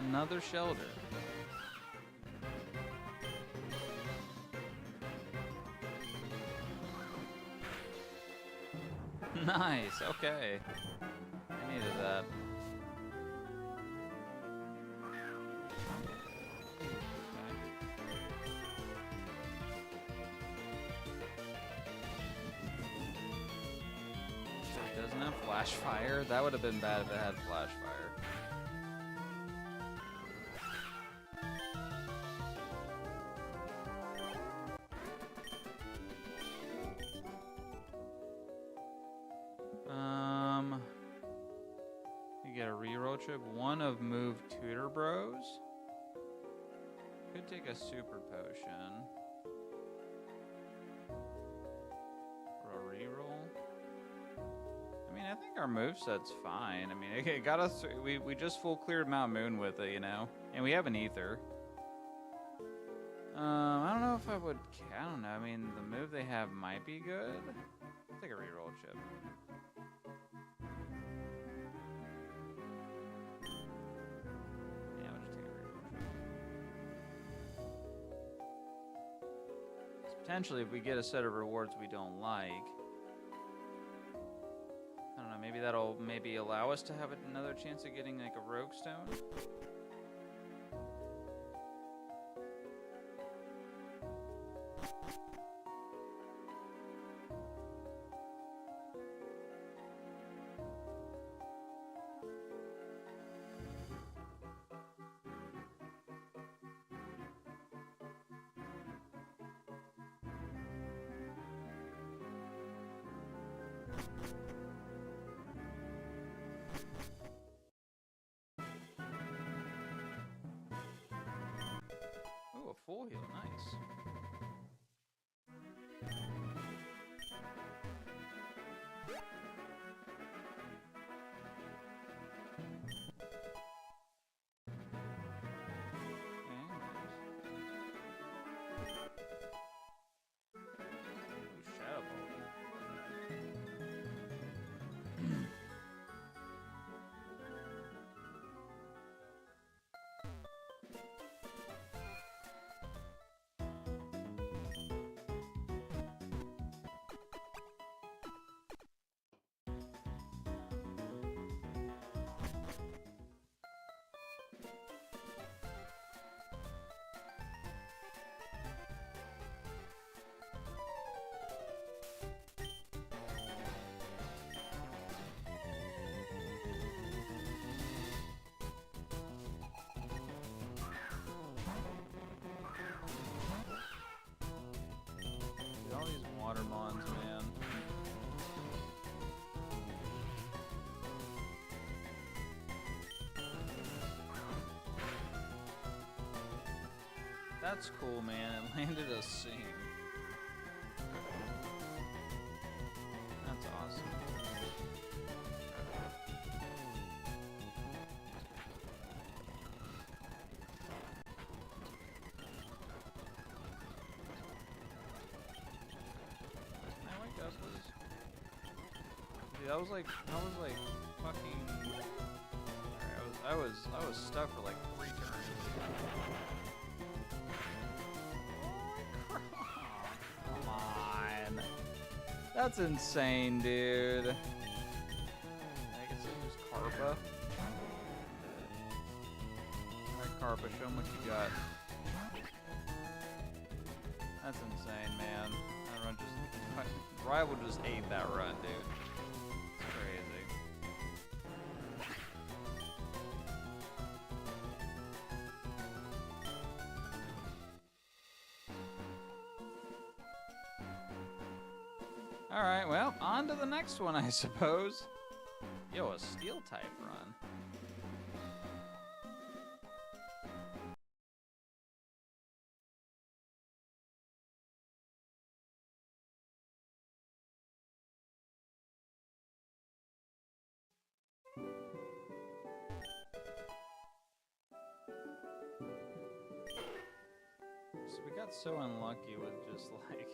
Another shelter. Nice, okay. I needed that. It doesn't have flash fire? That would have been bad if it had flash fire. reroll chip. One of move Tutor Bros. Could take a super potion. For a reroll. I mean, I think our moveset's fine. I mean, it got us. We just full cleared Mount Moon with it, you know? And we have an ether. I don't know if I would. I don't know. I mean, the move they have might be good. I'll take a reroll chip. Yeah, we'll just take a reroll chip. 'Cause potentially, if we get a set of rewards we don't like, I don't know. Maybe that'll allow us to have another chance of getting like a Rogue Stone. Oh, a full heal, nice. Shadow Ball. Dude, all these Watermons, man. That's cool, man. It landed a sing. That's awesome. Can I wake up, please? Dude, I was like fucking. Alright, I was stuck for like 3 turns. Come on. That's insane, dude. I guess I use Karpa. Alright, Karpa, show them what you got. That's insane, man. That run just... Rival just ate that run, dude. It's crazy. Alright, well, on to the next one, I suppose. Yo, a steel type run. So we got so unlucky with just like it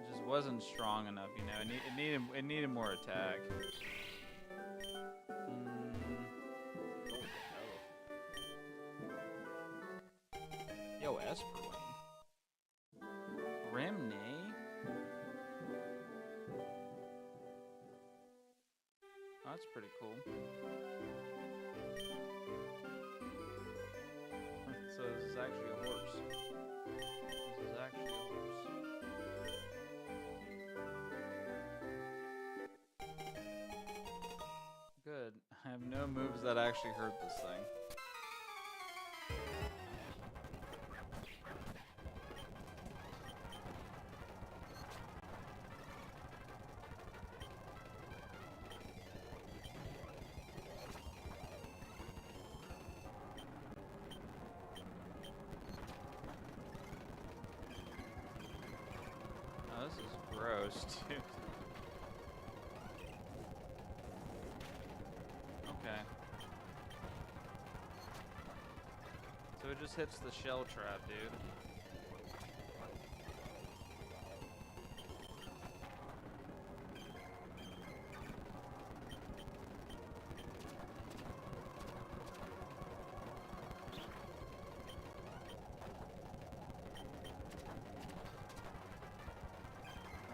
just wasn't strong enough, you know. It needed more attack. Yo, Esperlane. Remney. Oh, that's pretty cool. So this is actually a horse. This is actually a horse. Good. I have no moves that actually hurt this thing. This is gross, dude. Okay. So it just hits the shell trap, dude.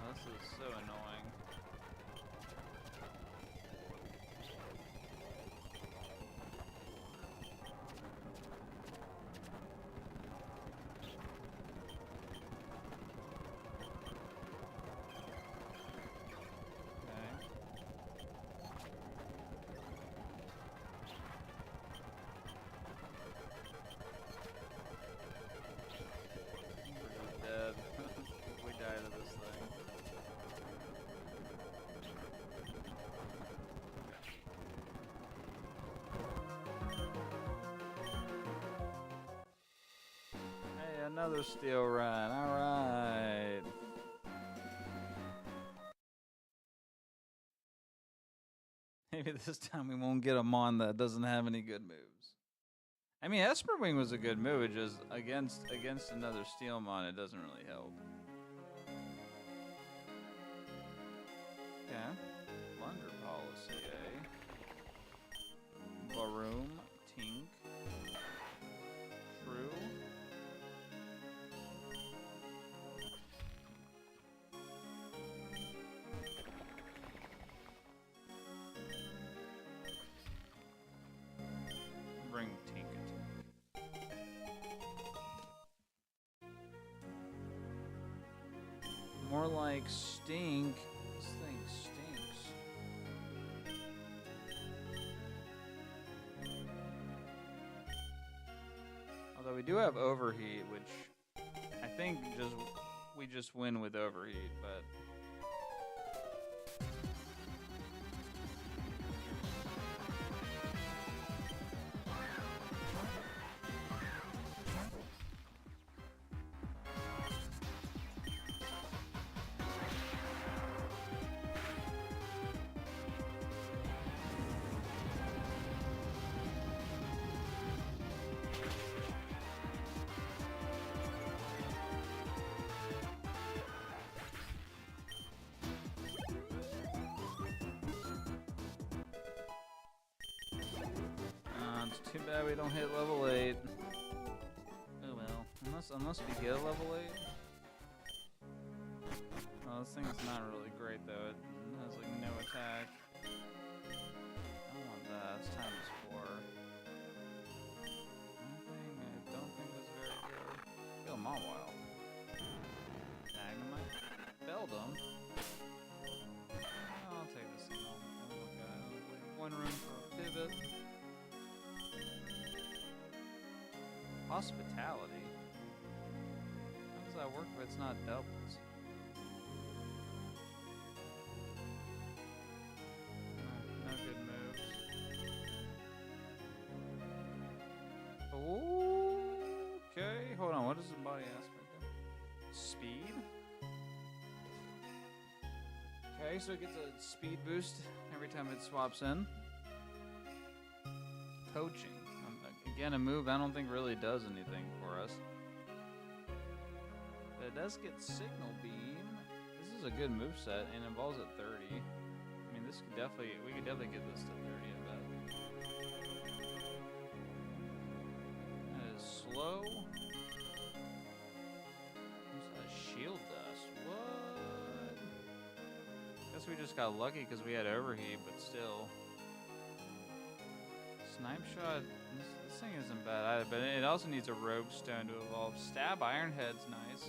Oh, this is so annoying. We're dead. We died to this thing. Hey, another steel run. All right. Maybe this time we won't get a mon that doesn't have any good moves. I mean, Esper Wing was a good move. It just against another steel mon, it doesn't really help. Okay. Plunder policy, eh? Baroom, Tink. True. Bring Tink attack. More like stink. This thing stinks. Although we do have overheat, which I think we just win with overheat, but it's too bad we don't hit level 8. Oh well. Unless we get a level 8. Oh, this thing's not really great though. It has like no attack. I don't want that. It's times 4. I don't think that's very good. Kill them all wild. Dynamite. Beldum. I'll take this thing off. Oh my god. One room for a pivot. Hospitality? How does that work if it's not doubles? No good moves. Okay, hold on. What does the body aspect do? Speed? Okay, so it gets a speed boost every time it swaps in. Poaching. Again, a move I don't think really does anything for us. But it does get Signal Beam. This is a good move set and involves at 30. I mean, we could definitely get this to 30, I bet. That is slow. What's that? Shield Dust. What? Guess we just got lucky because we had overheat, but still. Snipe Shot. This thing isn't bad either, but it also needs a Rogue Stone to evolve. Stab Iron Head's nice.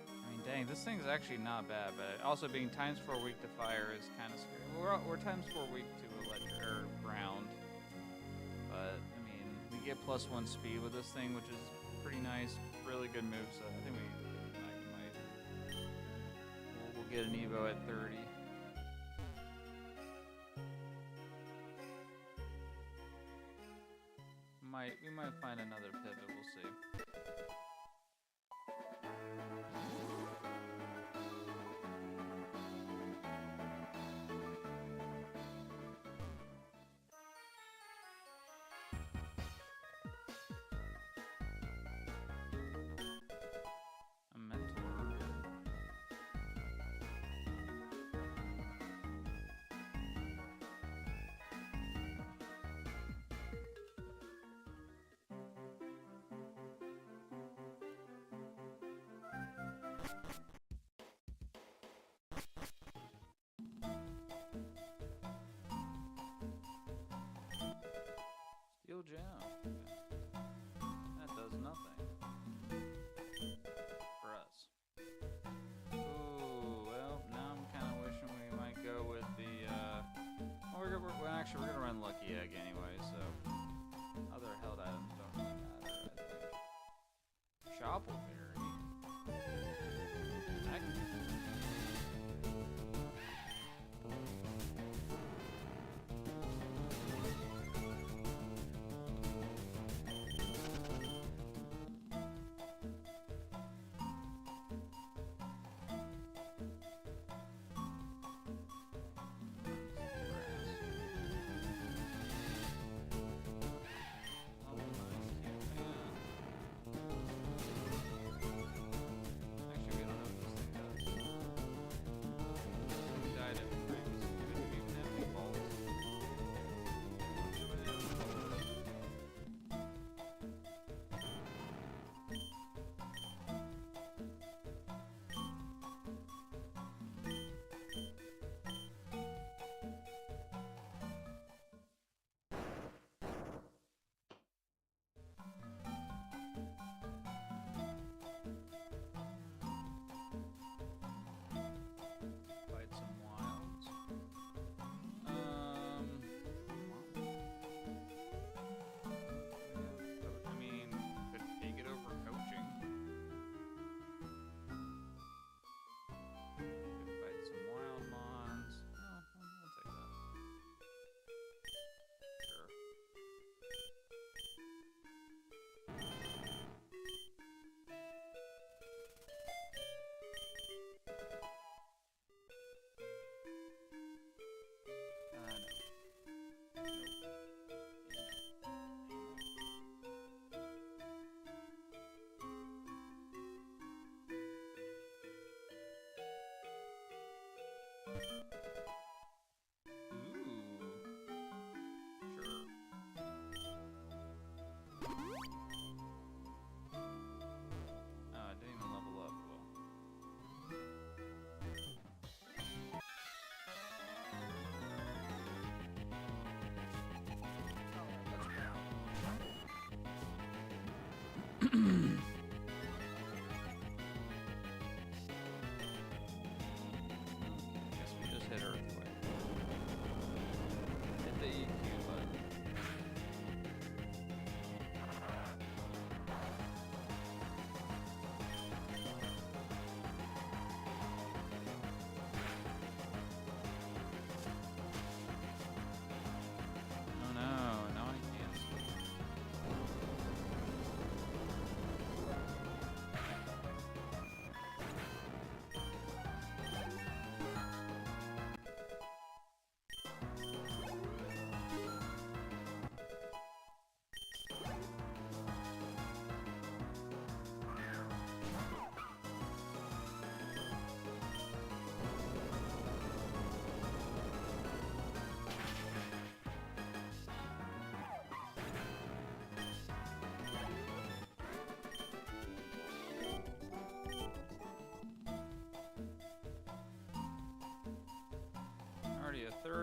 I mean, dang, this thing's actually not bad, but also being times 4 weak to fire is kind of scary. We're times 4 weak to electric or ground, but I mean, we get +1 speed with this thing, which is pretty nice. Really good move, so I think we might. We'll get an Evo at 30. We might find another pivot, we'll see.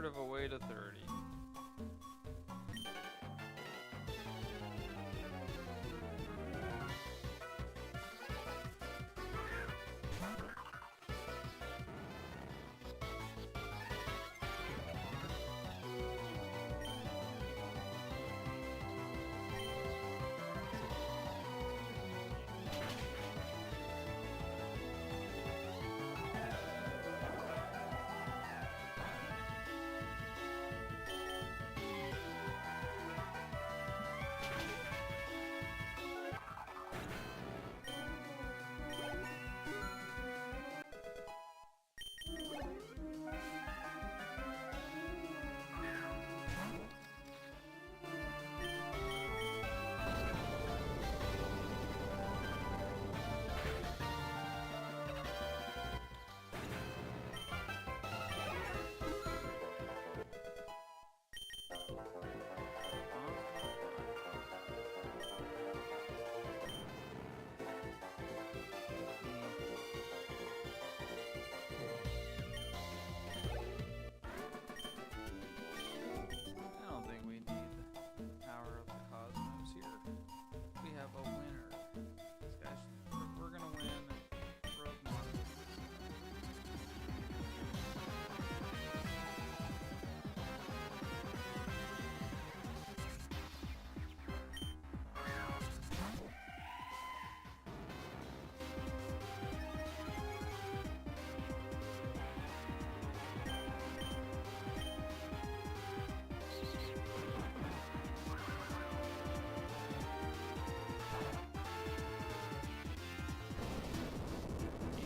third of a way to 30. I don't think we need Power of the Cosmos here. We have a winner. This guy's, we're gonna win. Roguemon.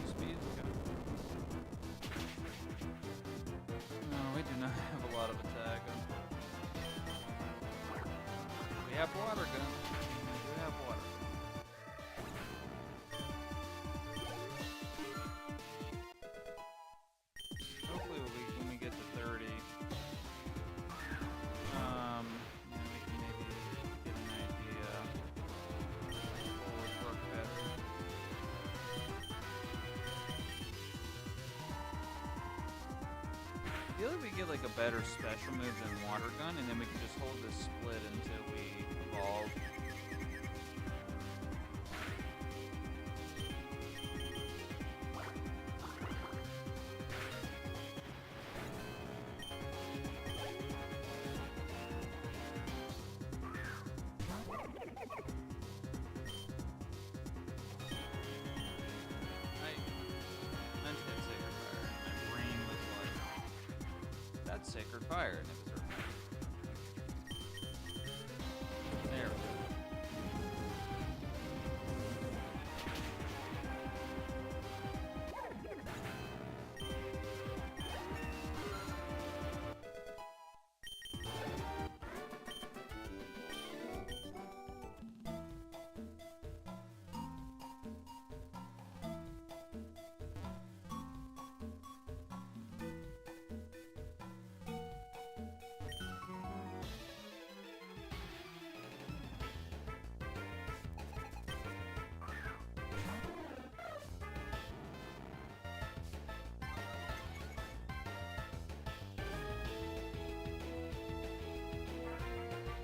Speed, no, we do not have a lot of attack. We have water gun. We have water. Hopefully when we get to 30, yeah, we can maybe get an idea what would work better. I feel like we get like a better special move than water gun, and then we can just hold this split until we evolve. I meant to hit Sacred Fire, and my brain was like, that's Sacred Fire, and it was there we go.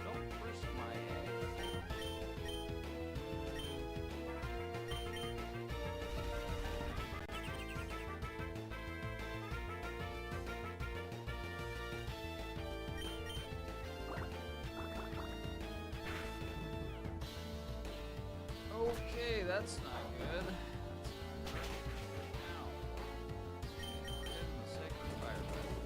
Don't risk my egg. Okay, that's not good. Ow. We're hitting the Sacred Fire button.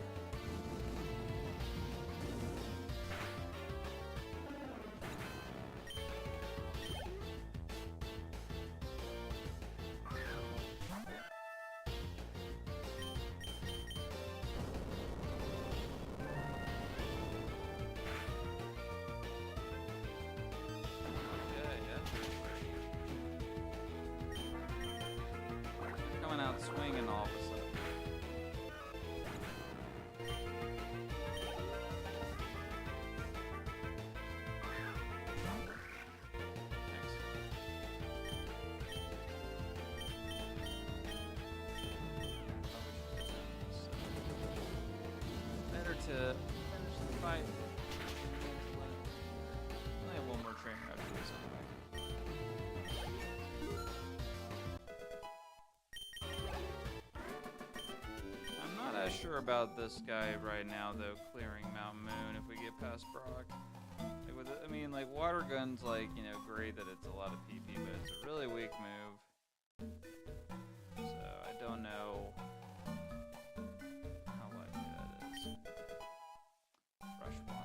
Okay, yeah. Coming out swinging all of a sudden. Better to finish the fight. I have one more trainer after this anyway. I'm not as sure about this guy right now, though, clearing Mount Moon if we get past Brock. Like with it, I mean, like, water gun's like, you know, great that it's a lot of PP, but it's a really weak move. So I don't know how likely that is. Fresh water.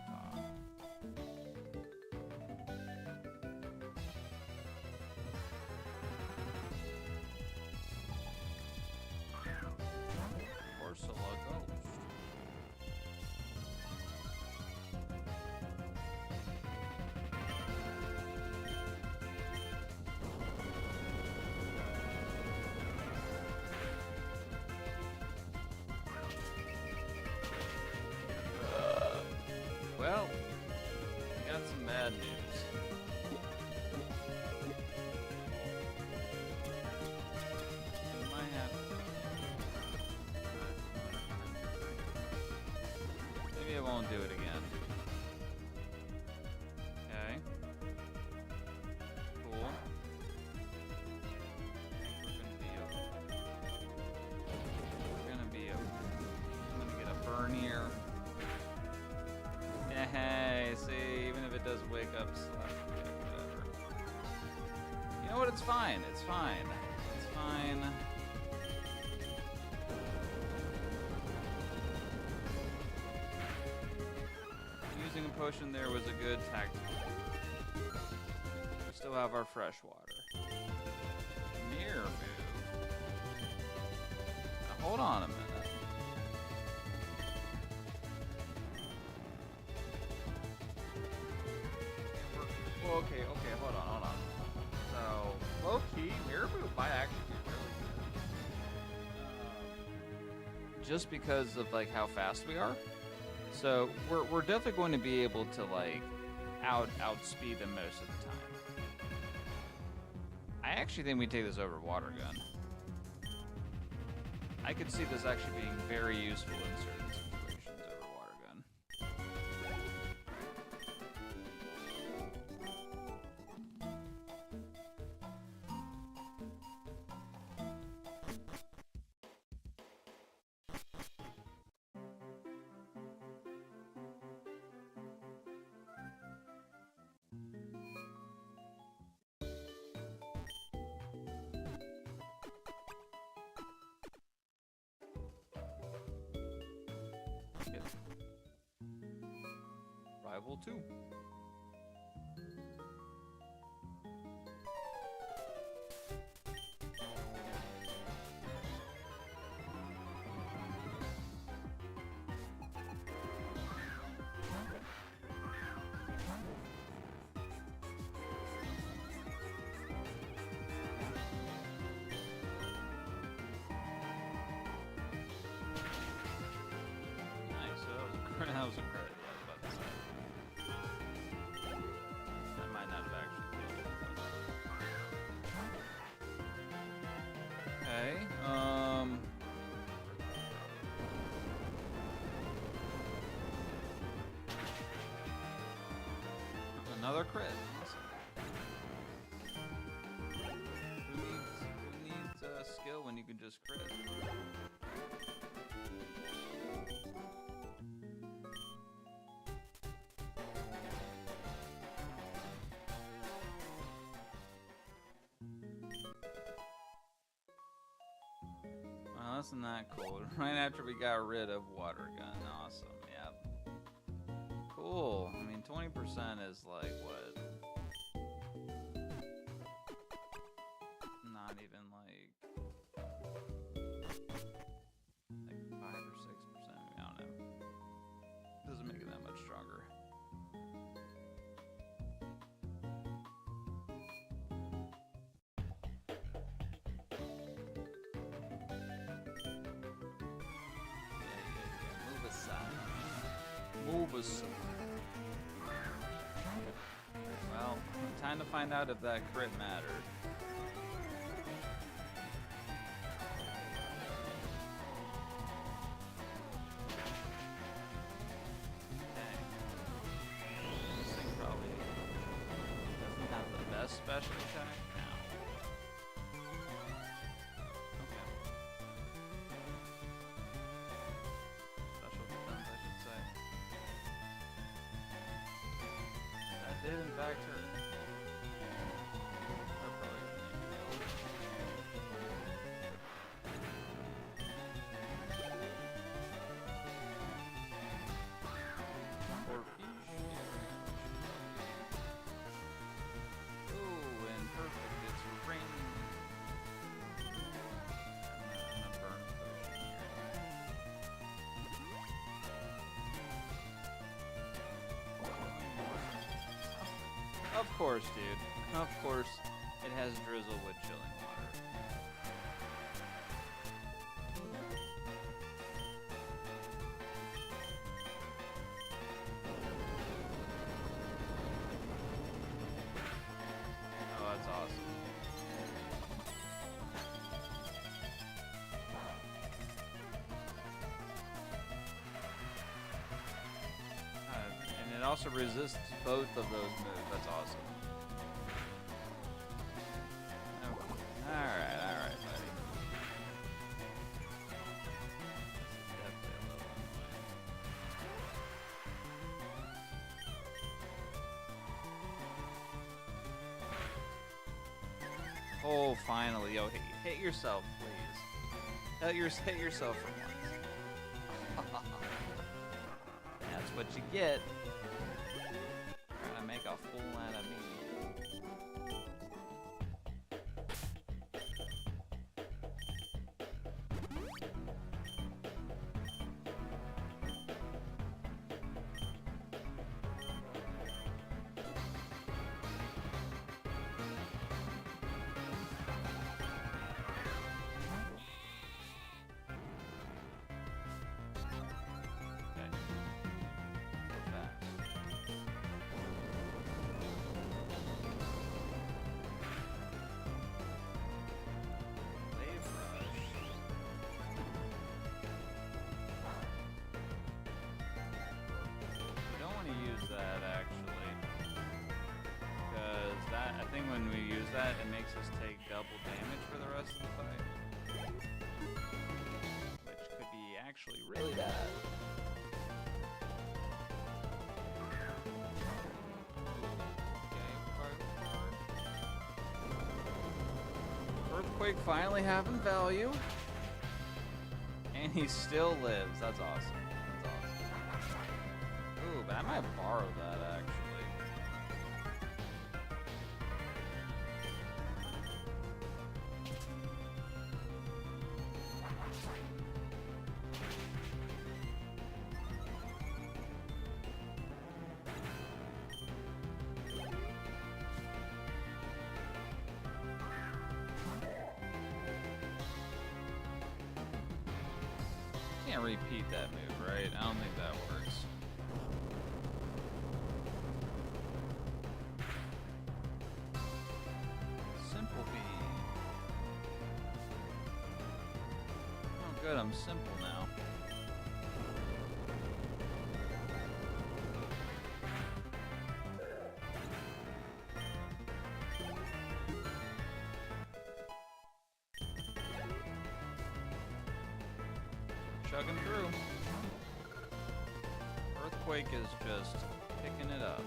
Ursula Ghost. Well, we got some bad news. We might have. Maybe I won't do it again. Okay. Cool. We're gonna be okay. I'm gonna get a burn here. Hey, see, even if it does wake up, whatever. You know what? It's fine. It's fine. It's fine. Using a potion there was a good tactic. We still have our fresh water. Mirror move. Now, hold on a minute. Okay, hold on. So, low-key, Mirror Move might actually be really good. Just because of, like, how fast we are. So, we're definitely going to be able to, like, outspeed them most of the time. I actually think we take this over Water Gun. I could see this actually being very useful in certain situations over Water Gun. Rival 2. Nice, that was a crit. Another crit. Awesome. Who needs skill when you can just crit? Well, isn't that cool? Right after we got rid of Water Gun. Awesome. Yep. Cool. I mean, 20% is like what? Not even like 5 or 6%. Maybe, I don't know. Doesn't make it that much stronger. Move aside. Move aside. Well, time to find out if that crit mattered. Of course, dude. Of course, it has drizzle with chilling water. Oh, that's awesome. And it also resists both of those moves. That's awesome. Okay. Alright, buddy. Definitely a little annoying. Oh, finally. Yo, hit yourself, please. Hit yourself for once. That's what you get. Trying to make a fool out of me. Okay. Go fast. Wave rush. We don't want to use that actually, because that I think when we use that, it makes us take double damage for the rest of the fight, which could be actually really bad. Earthquake finally having value. And he still lives. That's awesome. That's awesome. Ooh, but I might borrow that actually. Can't repeat that move, right? I don't think that works. Simple beam. Oh, good, I'm simple now. Chugging through. Earthquake is just picking it up.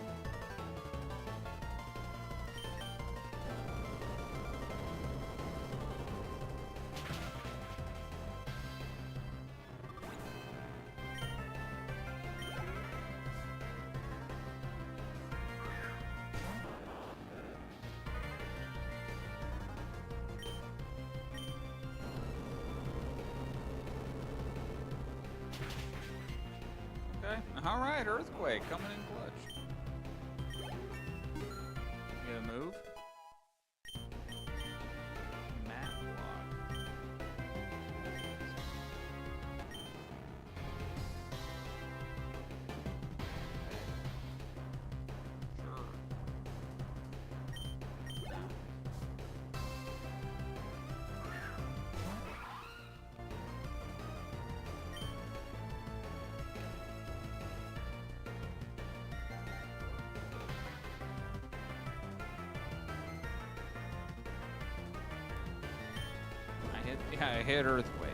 Okay. All right, Earthquake coming in clutch. You gonna move? Map block. Sure. I hit Earthquake.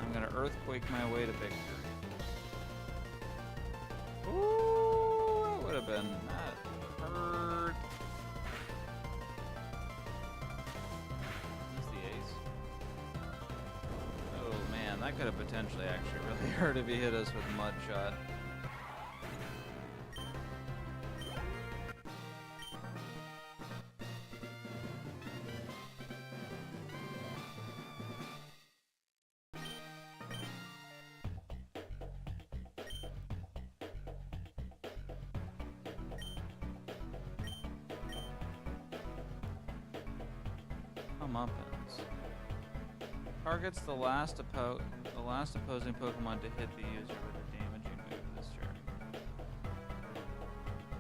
I'm gonna Earthquake my way to victory. Ooh, that would have been, that would have hurt. Is this the ace? Oh man, that could have potentially actually really hurt if he hit us with Mud Shot. comeuppance. Targets the last opposing Pokemon to hit the user with a damaging move this turn.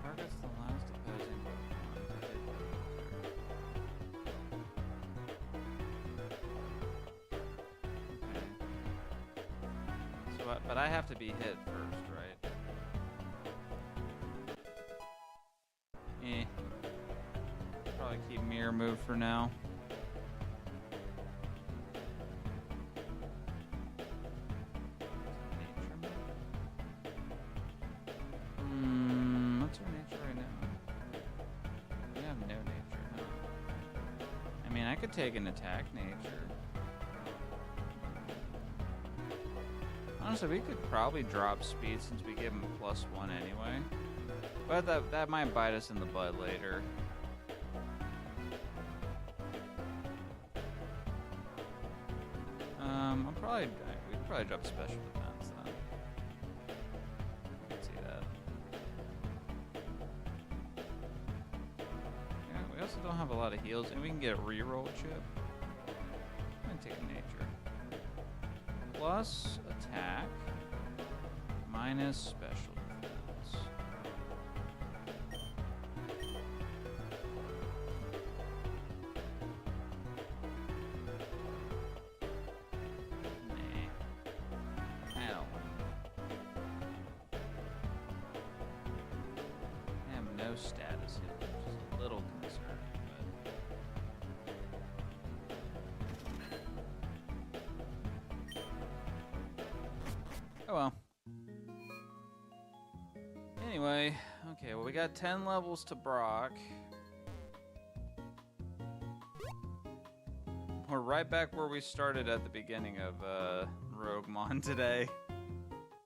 Targets the last opposing Pokemon to hit the user. Okay. So, but I have to be hit first, right? Probably keep Mirror Move for now. What's our nature right now? We have no nature, huh? I mean, I could take an attack nature. Honestly, we could probably drop speed since we give him +1 anyway. But that might bite us in the butt later. We'd probably drop special defense then. I can see that. Yeah, we also don't have a lot of heals, and we can get a reroll chip. I'm gonna take a nature. Plus attack, minus special defense. Status hit, which is a little concerning, but oh well. Anyway, okay, well we got 10 levels to Brock. We're right back where we started at the beginning of Roguemon today.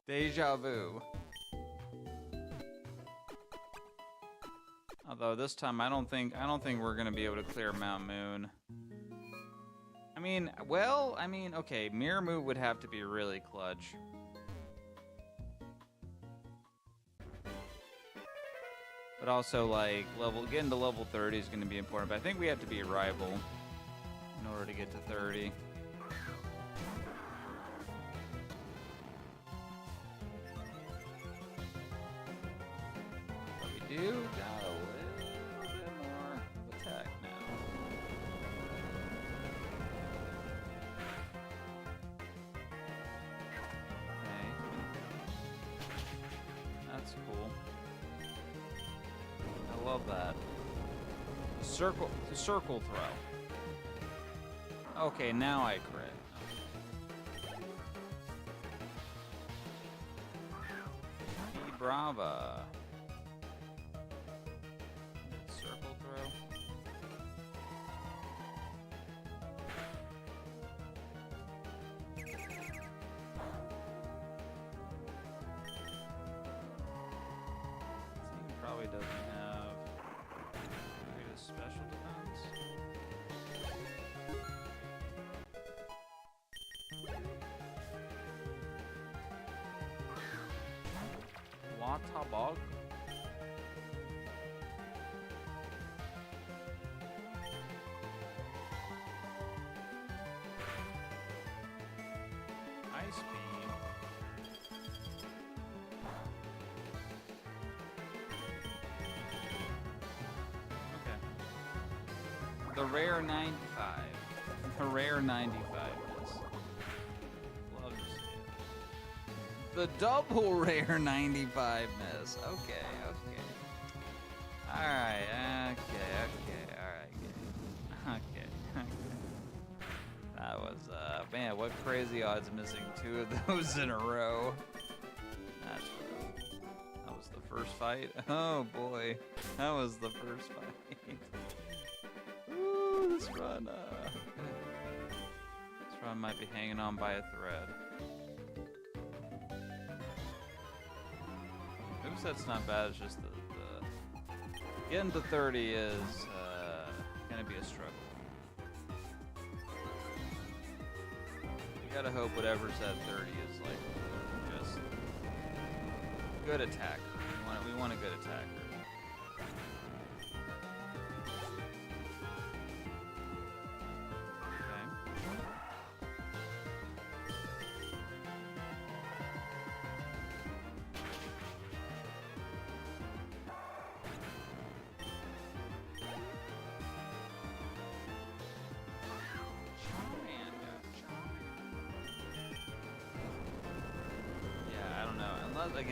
Deja vu. Although this time I don't think we're gonna be able to clear Mount Moon. I mean, okay, Mirror Move would have to be really clutch. But also like getting to level 30 is gonna be important. But I think we have to be a rival in order to get to 30. But we do got a little bit more attack now. Okay. That's cool. I love that. Circle throw. Okay, now I crit. Okay. Brava. Circle throw. This thing probably doesn't have maybe a special defense. Watabog. Ice beam. Okay. The rare 95. The rare 95 is. Love to see it. The double rare 95 miss. Okay. Alright, okay. That was, man, what crazy odds missing 2 of those in a row. That's rough. That was the first fight. Oh boy, that was the first fight. Ooh, this run might be hanging on by a thread. Moveset's not bad, it's just the getting to 30 is gonna be a struggle. We gotta hope whatever's at 30 is like just good attacker. We want a good attacker.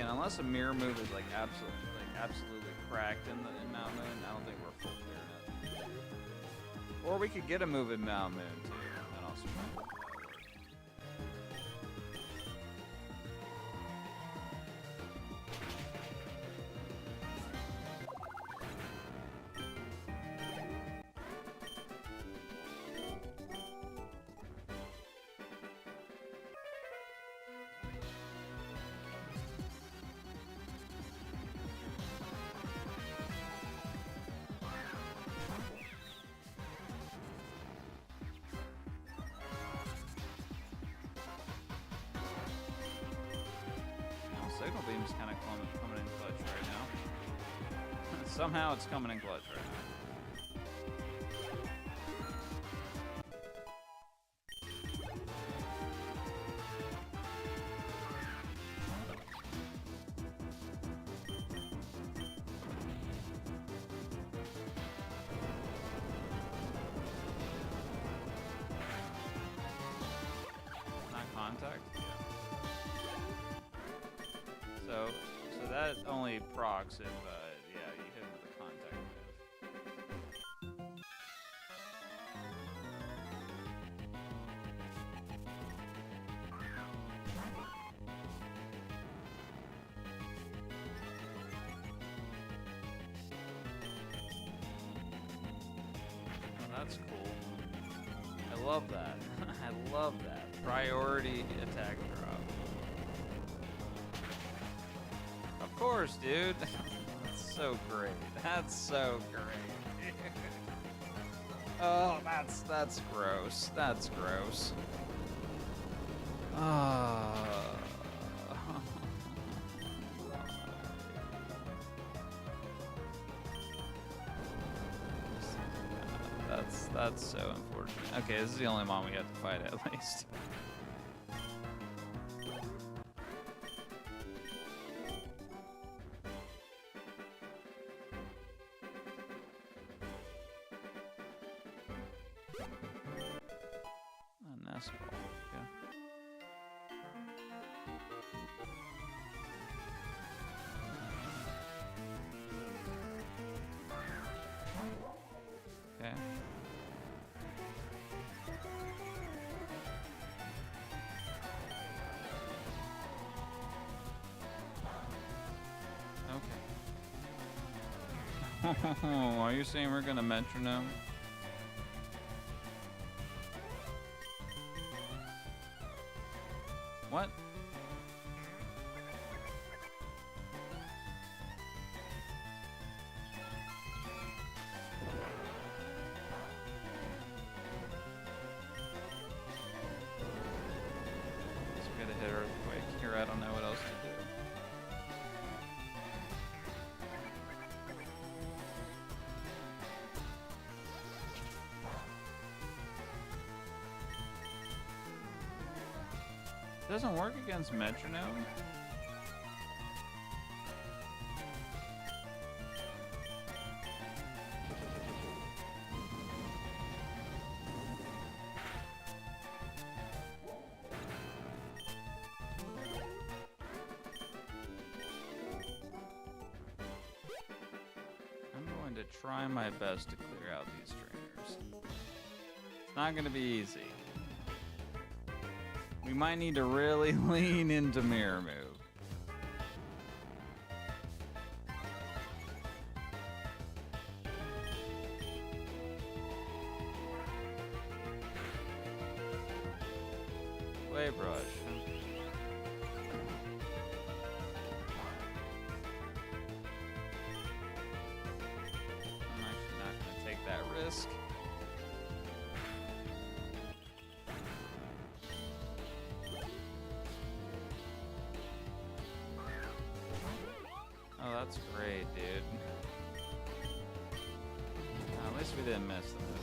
unless a mirror move is like absolutely cracked in Mount Moon, I don't think we're full clearing it. Or we could get a move in Mount Moon too. That also might work. Signal Beam's kind of coming in clutch right now. Somehow it's coming in clutch right now. Not contact? So that only procs if, yeah, you hit him with a contact move. Oh, that's cool. I love that. I love that. Priority attack drop. Of course, dude. That's so great. That's so great. Oh, that's gross. That's gross. That's so unfortunate. Okay, this is the only one we have to fight at least. Are you saying we're gonna metronome? What? Guess we gotta hit earthquake here. I don't know what else to do. Doesn't work against metronome. I'm going to try my best to clear out these trainers. It's not going to be easy. We might need to really lean into mirror move. Wave brush. I'm actually not going to take that risk. Oh, that's great, dude. At least we didn't miss the movie.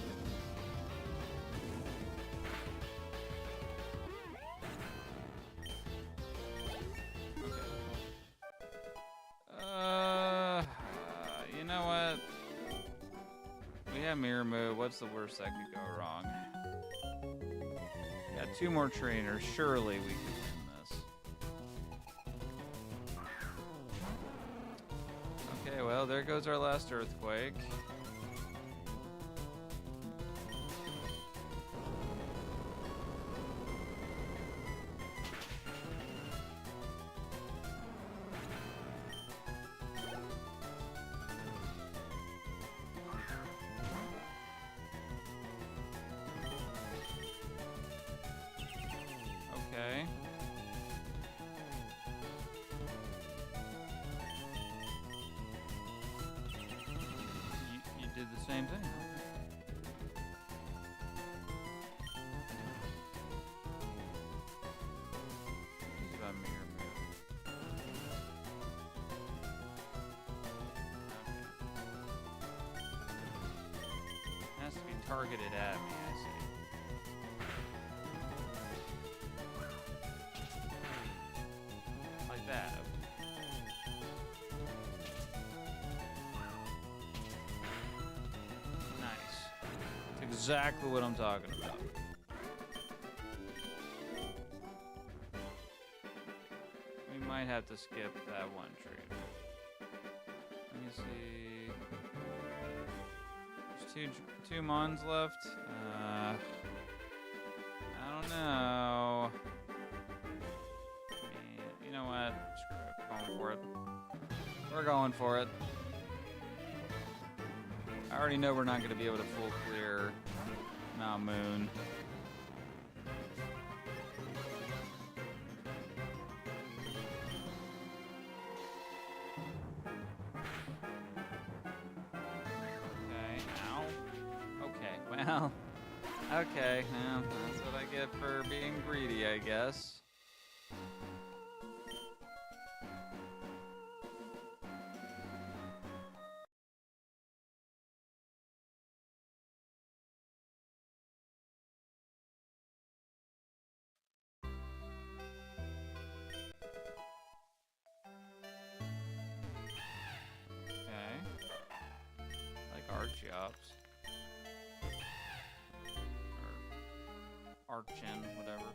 Okay. You know what? We have mirror move. What's the worst that could go wrong? Got 2 more trainers. Surely we can win this. Okay, well, there goes our last earthquake. Okay. You did the same thing. It's about mirror move. Okay. Has to be targeted at me, I see. Like that. Nice. That's exactly what I'm talking about. We might have to skip that one tree. Let me see. There's two Mons left. I don't know. You know what? Screw it. We're going for it. We're going for it. I already know we're not going to be able to full clear Mount Moon. Okay, ow. Okay, well. Okay, well, that's what I get for being greedy, I guess. Archeops. Or Archin, whatever.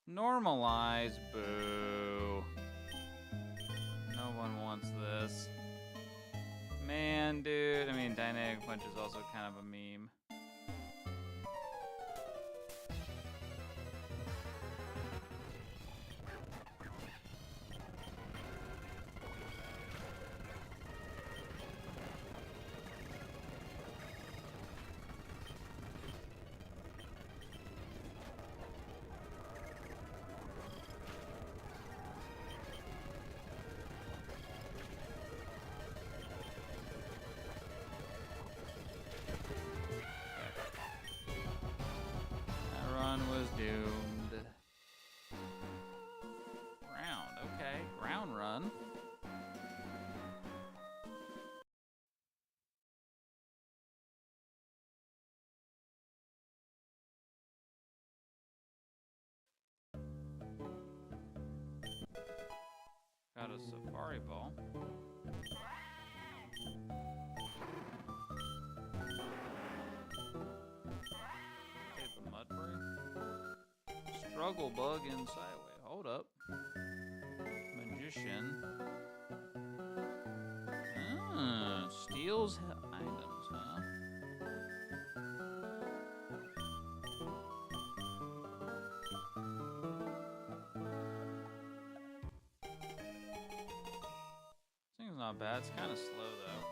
Normalize, boo. No one wants this. Man, dude. I mean, Dynamic Punch is also kind of a meme. Was doomed. Ground, okay. Ground run. Got a Safari Ball. Okay, the Mud Break. Struggle Bug and Sideway. Hold up. Magician. Steals items, huh? This thing's not bad. It's kind of slow, though.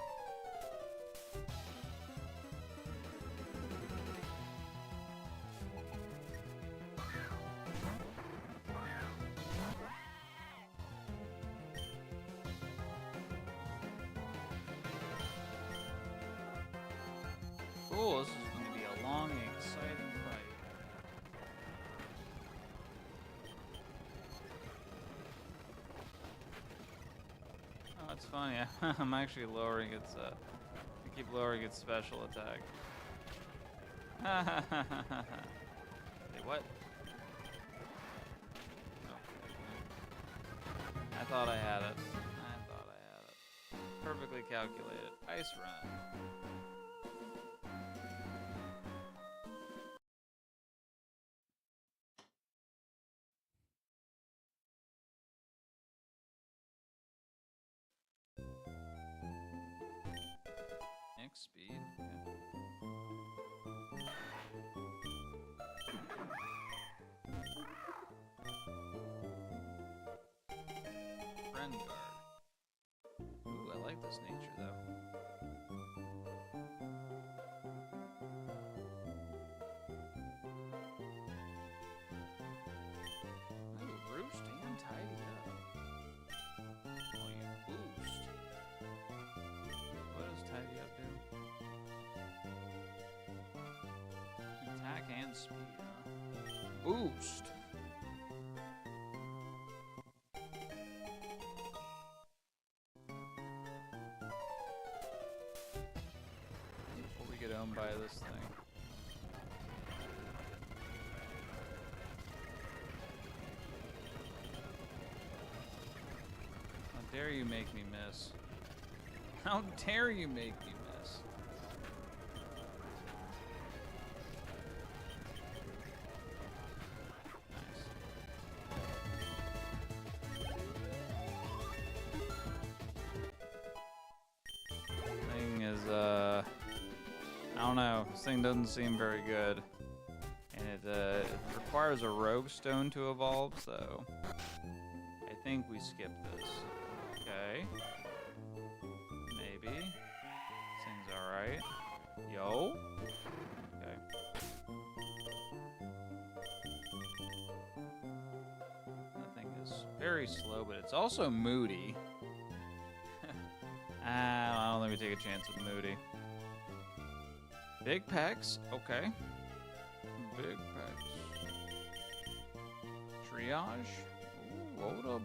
Cool, this is going to be a long and exciting fight. Oh, that's funny. I'm actually lowering its, I keep lowering its special attack. Wait, what? Oh, I thought I had it. Perfectly calculated. Ice run. Max speed. Okay. Friend guard. Ooh, I like this nature though. Ooh, roost and tidy up. Oh, you boost. What does tidy up do? Attack and speed, huh? Boost. Before we get owned by this thing. How dare you make me miss? How dare you make me miss? Nice. Thing is, I don't know. This thing doesn't seem very good. And it requires a rogue stone to evolve, so I think we skip this. Okay. Maybe. Seems alright. Yo. Okay. That thing is very slow, but it's also moody. I don't think we take a chance with Moody. Big pecs, okay. Big pecs. Triage. Ooh, hold up.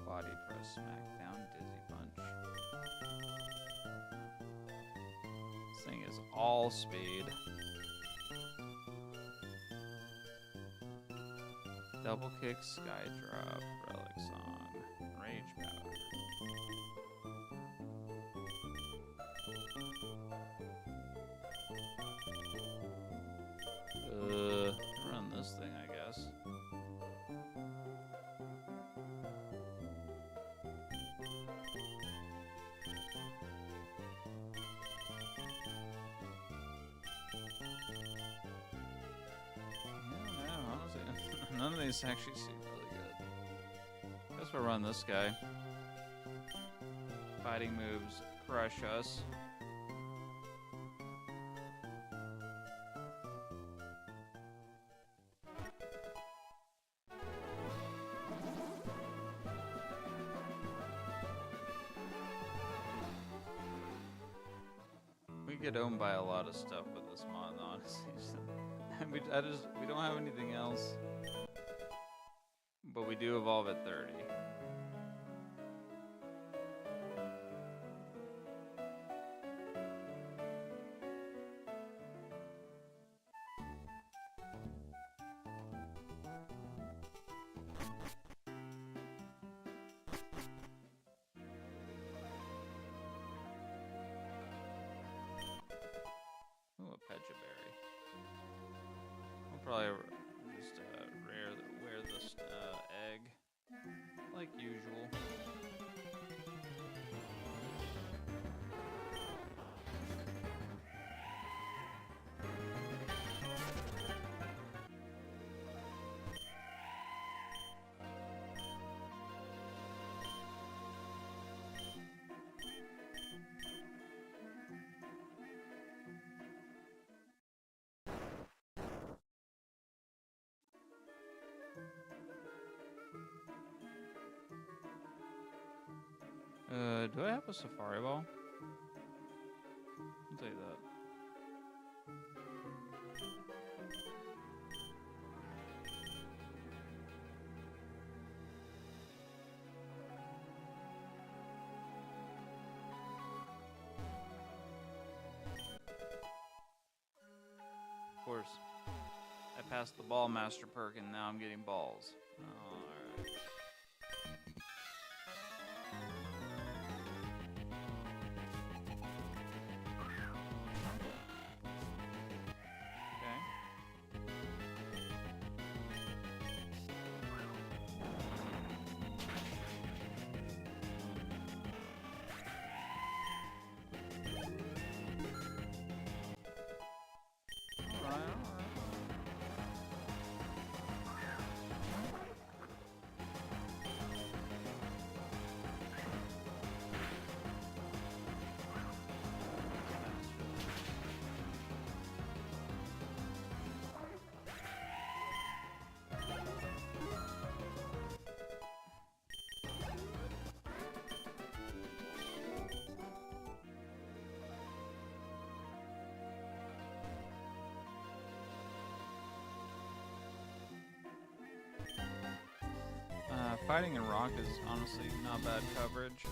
Body press, smackdown, dizzy punch. This thing is all speed. Double kick, sky drop, relic song, rage power. Run this thing, I guess. Yeah, honestly, none of these actually seem really good. Guess we'll run this guy. Fighting moves crush us. We get owned by a lot of stuff with this mod, honestly. we don't have anything else. But we do evolve at 30. Ooh, a Pecha berry. We'll probably just wear this egg, like usual. Do I have a safari ball? I'll tell you that. Of course, I passed the ball master perk and now I'm getting balls. Alright. fighting in rock is honestly not bad coverage.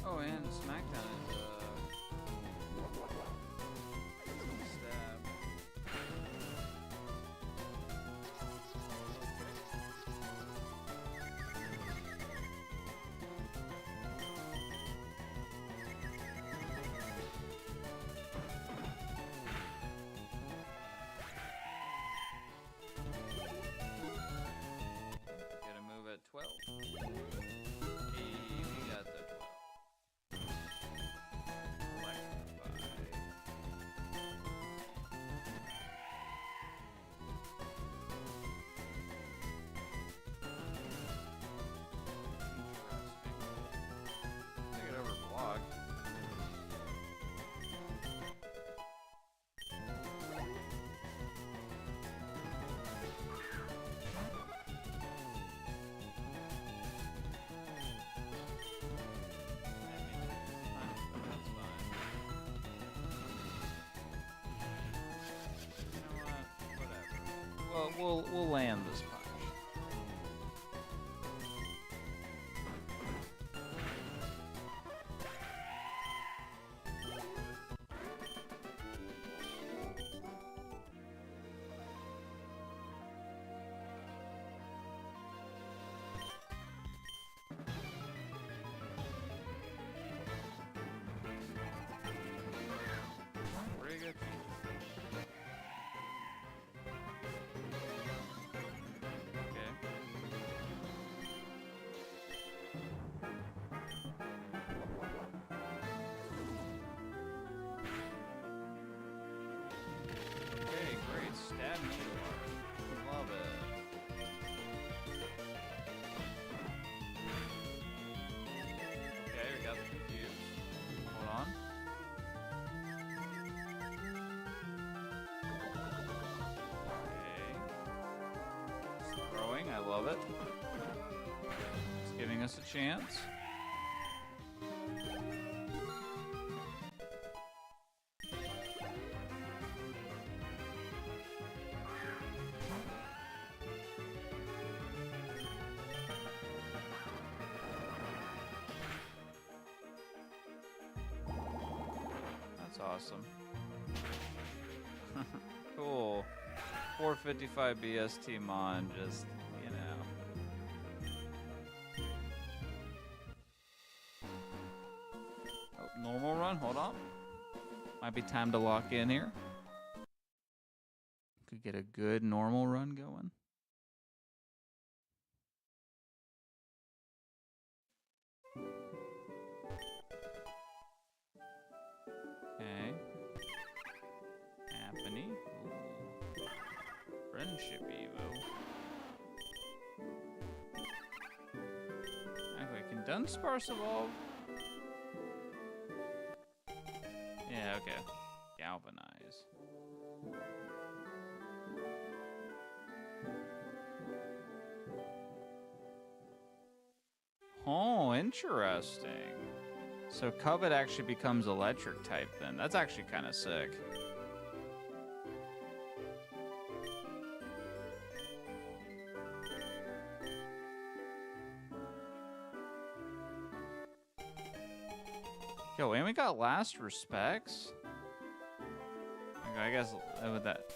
Oh, and SmackDown is stab. Gotta move at 12. Hey, we got the 12. Electrify. Interesting. Take it over block. Well, we'll land this punch. Pretty good. Okay, great. Stab me. Love it. Okay, we got the confused. Hold on. Okay. It's throwing, I love it. It's giving us a chance. That's awesome. Cool. 455 BST Mon, just, you know. Oh, normal run, hold on. Might be time to lock in here. Could get a good normal run going. Okay. Happening. Ooh. Friendship Evo. Okay, can Dunsparce evolve? Yeah, okay. Galvanize. Oh, interesting. So Covet actually becomes electric type then. That's actually kind of sick. Yo, and we got last respects. Okay, I guess with that,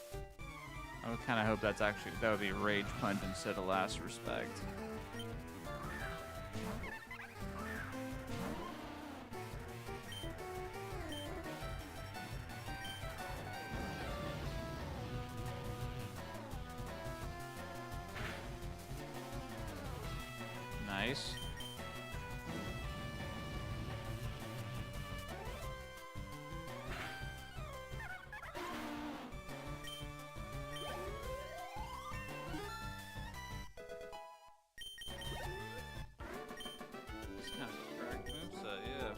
I would kind of hope that would be Rage Punch instead of last respect. Nice. It's kind of a correct moveset, yeah.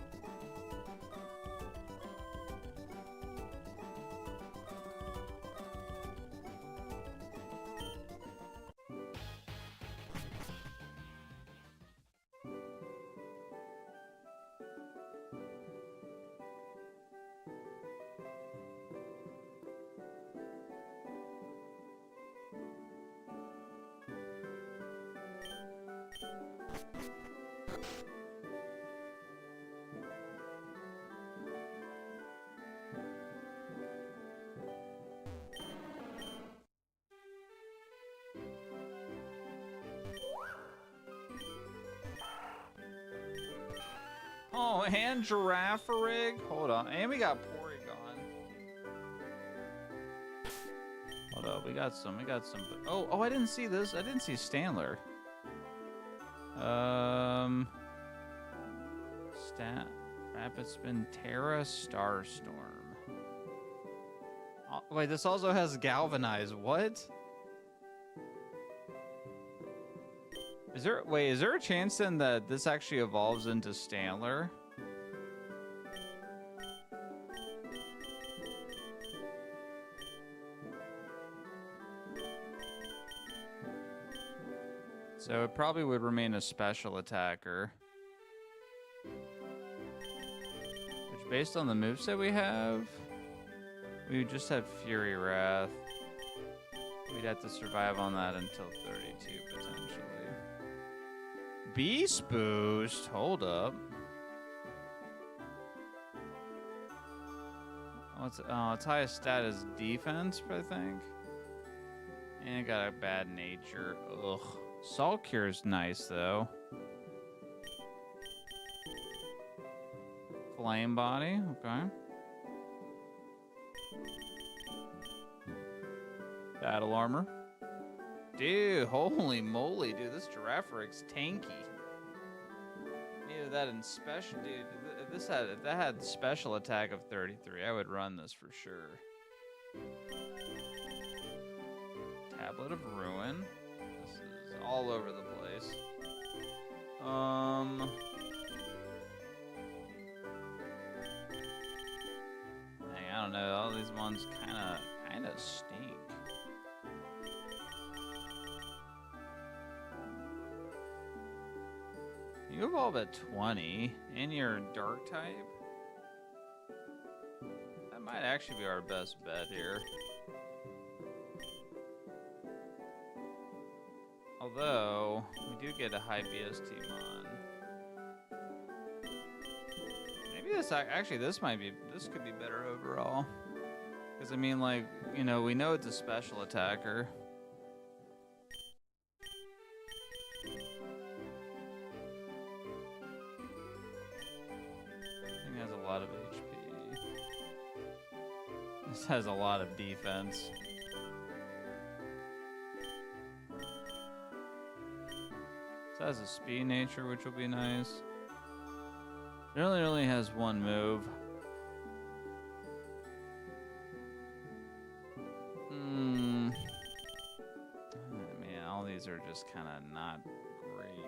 Oh, and Giraffe Rig. Hold on. And we got Porygon. Hold up. We got some. Oh, I didn't see this. I didn't see Stanler. Rapid Spin Terra Starstorm. Oh, wait, this also has Galvanize. What? Is there a chance then that this actually evolves into Stanler? So it probably would remain a special attacker. Which, based on the moveset we have, we would just have Fury Wrath. We'd have to survive on that until 32, potentially. Beast Boost? Hold up. Oh, its highest stat is defense, I think. And it got a bad nature. Ugh. Salt Cure's nice, though. Flame Body, okay. Battle Armor. Dude, holy moly, dude, this Giraffe Rig's tanky. Neither that in special, dude. If that had special attack of 33, I would run this for sure. Tablet of Ruin. This is all over the place. Dang, I don't know. All these ones kind of stink. You evolve at 20, and you're Dark type. That might actually be our best bet here. Although, we do get a high BST mon. Maybe this could be better overall. Because, I mean, like, you know, we know it's a special attacker. A lot of HP. This has a lot of defense. This has a speed nature, which will be nice. It only has one move. Man, all these are just kind of not great.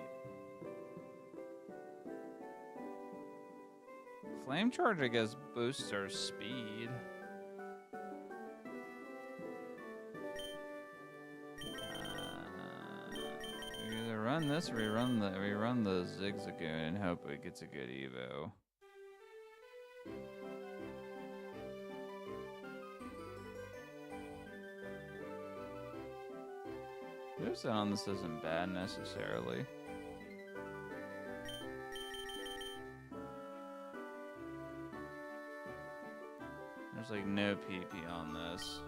Flame Charge, I guess, boosts our speed. We either run this or we run the Zigzagoon and hope it gets a good evo. Moveset on this isn't bad necessarily. There's like no PP on this.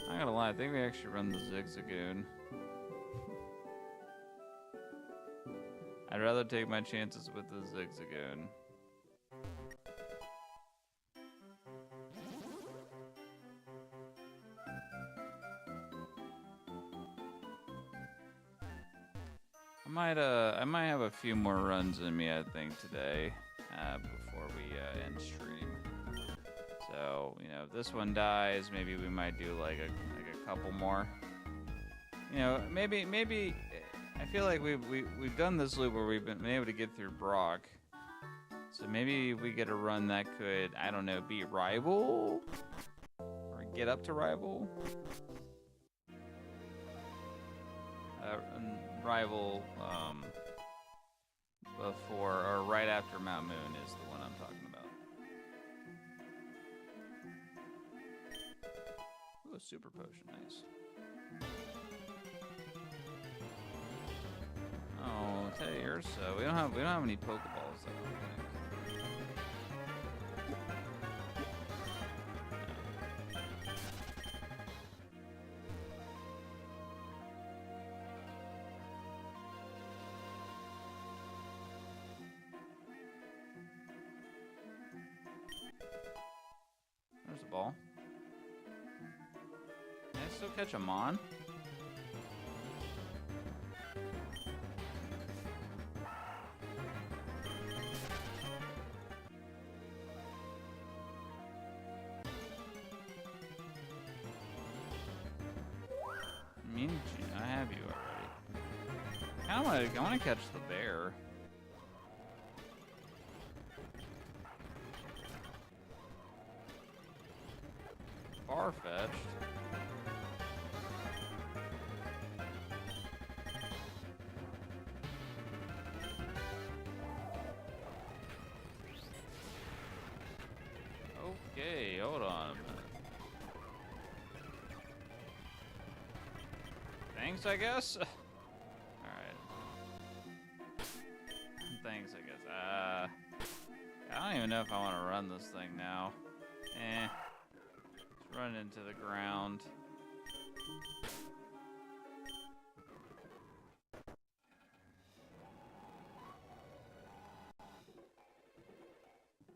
I gotta lie, I think we actually run the Zigzagoon. I'd rather take my chances with the Zigzagoon. I might have a few more runs in me, I think, today. Before we end stream. So, you know, if this one dies, maybe we might do like a couple more. You know, maybe I feel like we've done this loop where we've been able to get through Brock. So maybe we get a run that could, I don't know, beat Rival or get up to Rival. Rival before or right after Mount Moon is the one I'm talking about. Ooh, a super potion, nice. Oh, Teddy Ursa. We don't have any Pokeballs though, I don't think. still catch a Mon? I have you already. I want to catch the bear. Far-fetched. Okay, hold on a minute. Thanks, I guess? Alright. Thanks, I guess. I don't even know if I want to run this thing now. Let's run into the ground.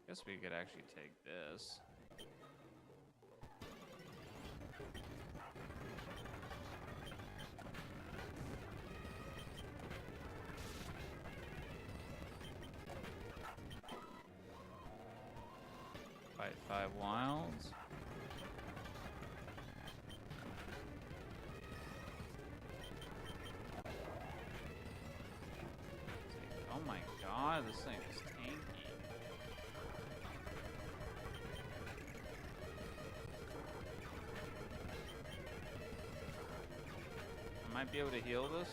Guess we could actually take this. Fight 5 wilds. Oh my god, this thing is tanky. I might be able to heal this.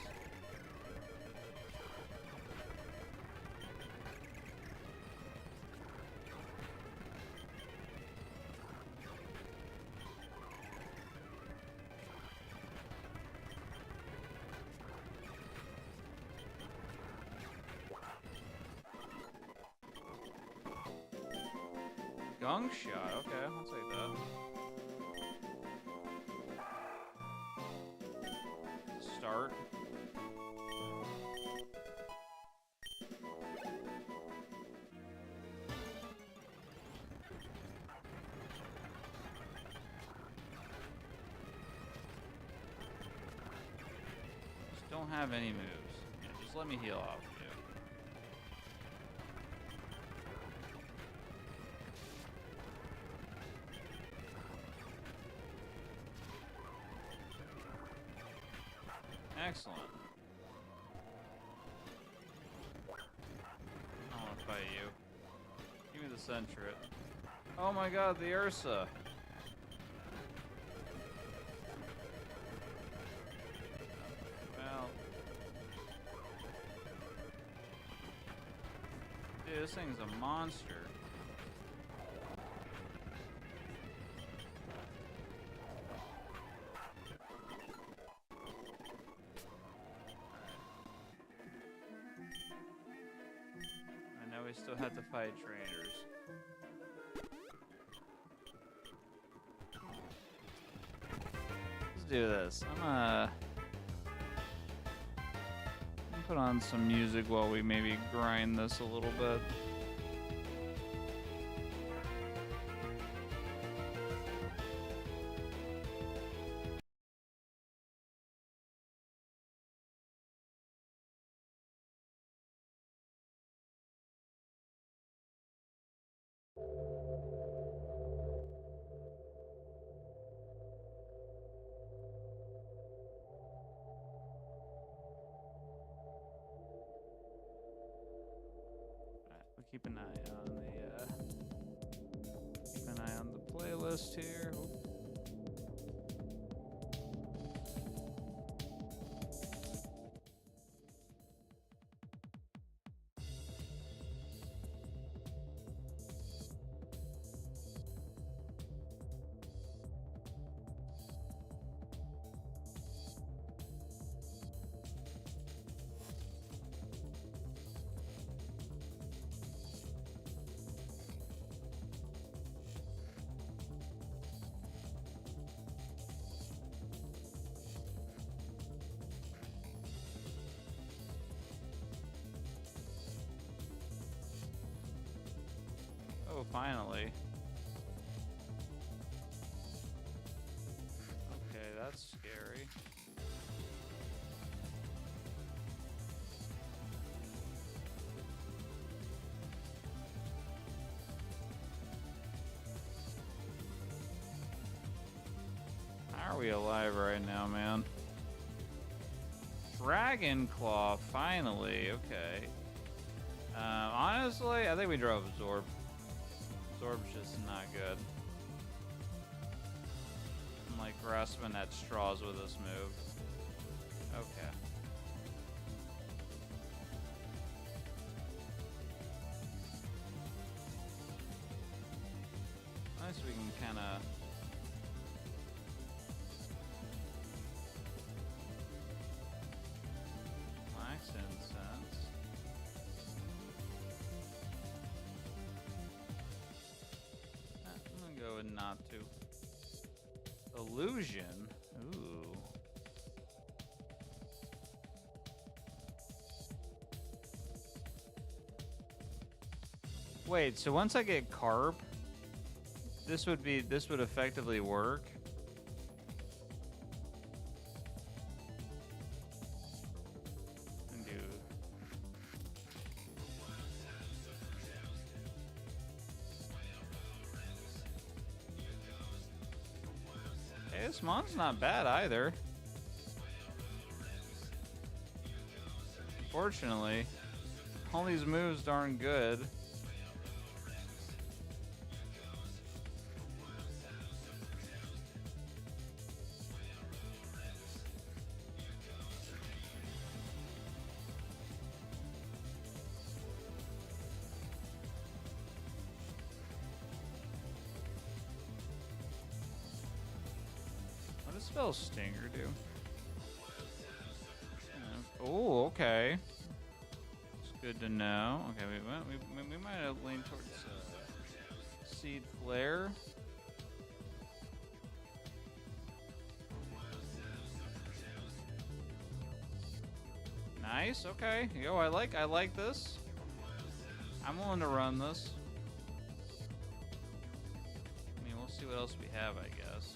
Gunk shot, okay, I'll take that. Start. Just don't have any moves. Yeah, just let me heal off you. Excellent. I don't want to fight you. Give me the Centret. Oh my god, the Ursa. Well. Dude, this thing's a monster. We still have to fight trainers. Let's do this. I'm gonna put on some music while we maybe grind this a little bit. Keep an eye on the playlist here. Oh, finally. Okay, that's scary. How are we alive right now, man? Dragon Claw, finally. Okay. Honestly, I think we drove Absorb. Absorb's just not good. I'm like grasping at straws with this move. Okay. Nice, we can kind of. Max incense. I'm gonna go with not to. Illusion. Ooh. Wait, so once I get carp, this would effectively work. And do. Hey, this mon's not bad either. Fortunately, all these moves darn good. What does spell Stinger do? Oh, okay. It's good to know. Okay, we might have leaned towards Seed Flare. Nice. Okay. Yo, I like this. I'm willing to run this. I mean, we'll see what else we have, I guess.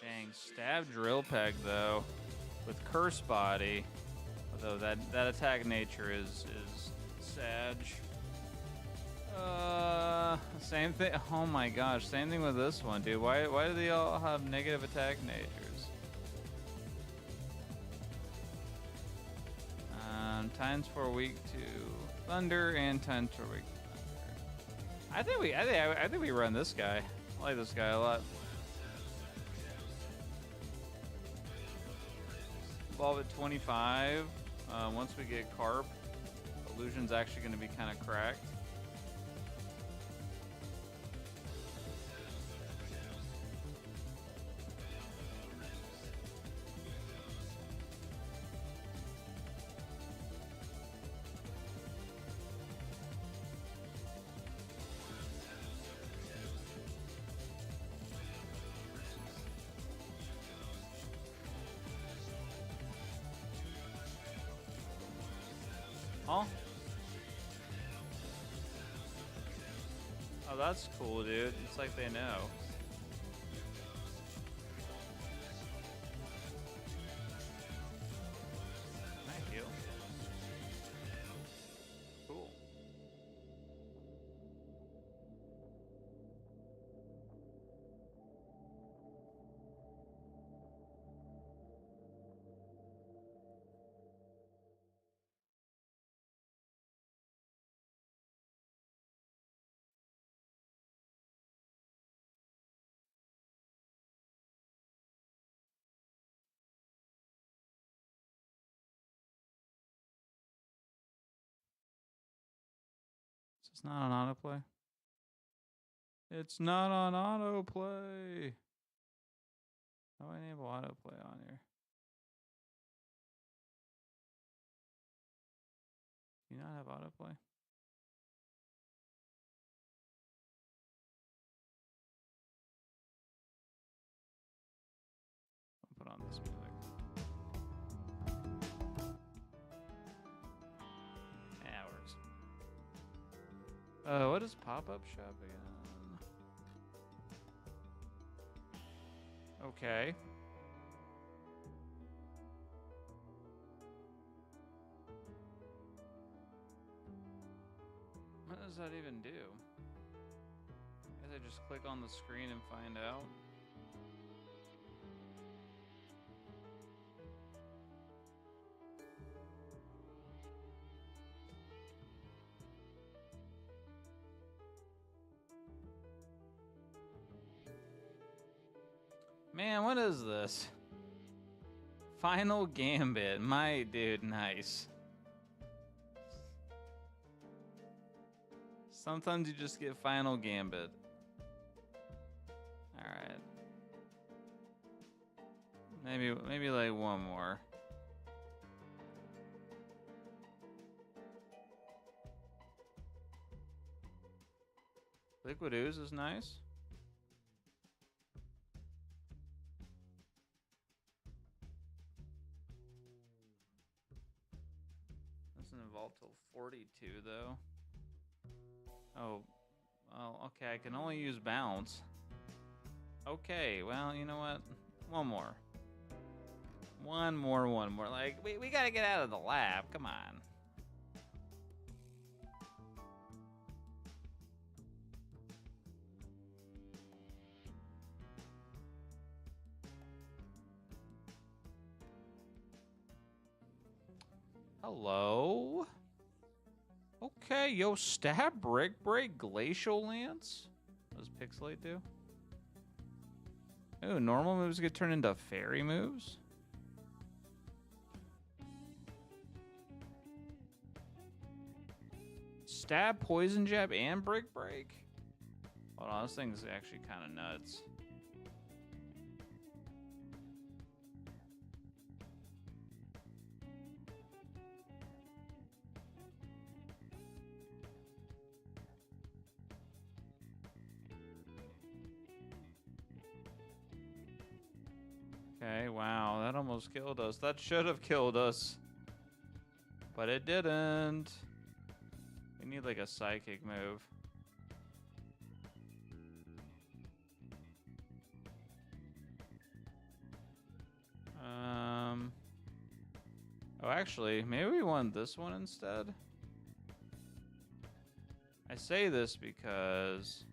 Dang, stab drill peg though, with curse body. Although that attack nature is sag. Same thing. Oh my gosh, same thing with this one, dude. Why do they all have negative attack natures? Times 4 weak to thunder and times 4 weak to thunder. I think we run this guy. I like this guy a lot. Evolve at 25. Once we get carp, illusion's actually going to be kind of cracked. Huh? Oh, that's cool, dude. It's like they know. Thank you. Cool. It's not on autoplay. It's not on autoplay. How do I enable autoplay on here? Do you not have autoplay? I'll put on this music. What is pop-up shop again? Okay. What does that even do? I guess I just click on the screen and find out. Man, what is this? Final Gambit. My dude, nice. Sometimes you just get Final Gambit. Alright. Maybe like one more. Liquid Ooze is nice. Doesn't evolve till 42 though. Oh, well, okay, I can only use bounce. Okay, well, you know what? One more. One more. Like, we gotta get out of the lab, come on. Hello? Okay, yo, stab, brick break, glacial lance. What does pixelate do? Ooh, normal moves get turned into fairy moves. Stab, poison jab, and brick break. Hold on, this thing's actually kind of nuts. Okay, wow, that almost killed us. That should have killed us. But it didn't. We need like a psychic move. Oh, actually, maybe we want this one instead. I say this because...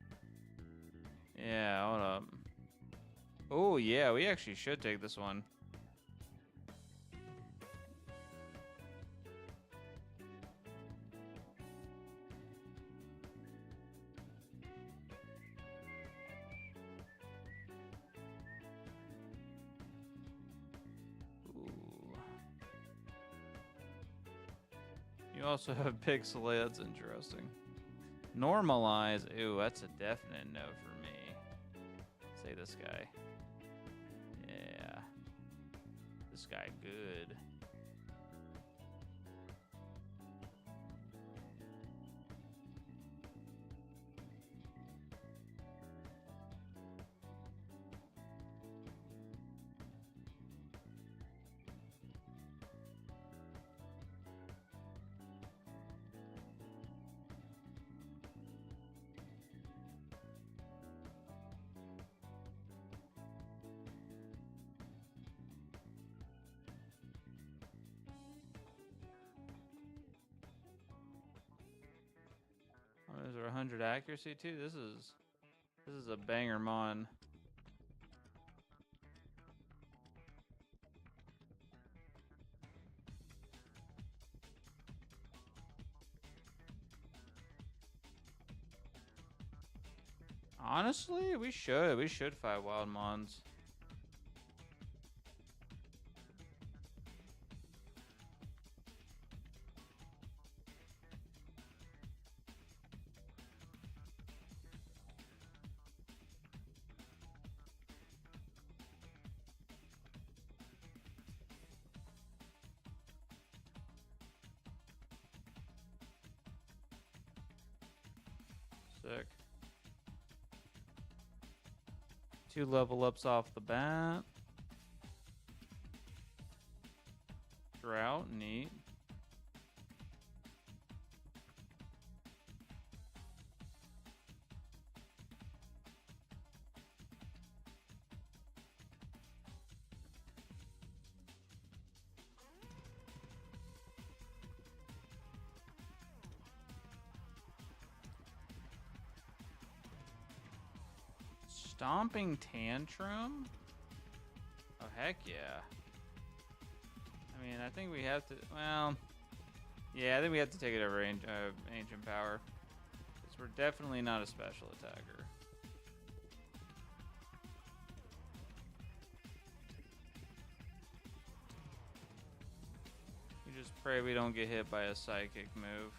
Yeah, hold up. Oh, yeah, we actually should take this one. Ooh. You also have pixelate, that's interesting. Normalize, ooh, that's a definite no for me. Say this guy. Yeah. This guy good. Is there 100 accuracy too? This is a banger mon. Honestly, we should fight wild mons. Sick. 2 level ups off the bat. Drought, neat. Stomping Tantrum? Oh, heck yeah. I mean, I think we have to, well, yeah, I think we have to take it over Ancient Power. Because we're definitely not a special attacker. We just pray we don't get hit by a psychic move.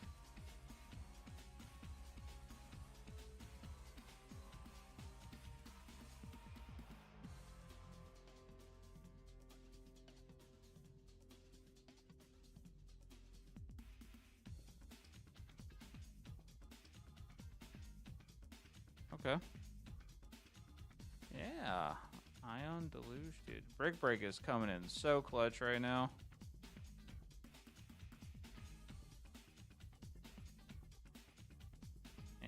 Okay. Yeah. Ion Deluge, dude. Brick Break is coming in so clutch right now.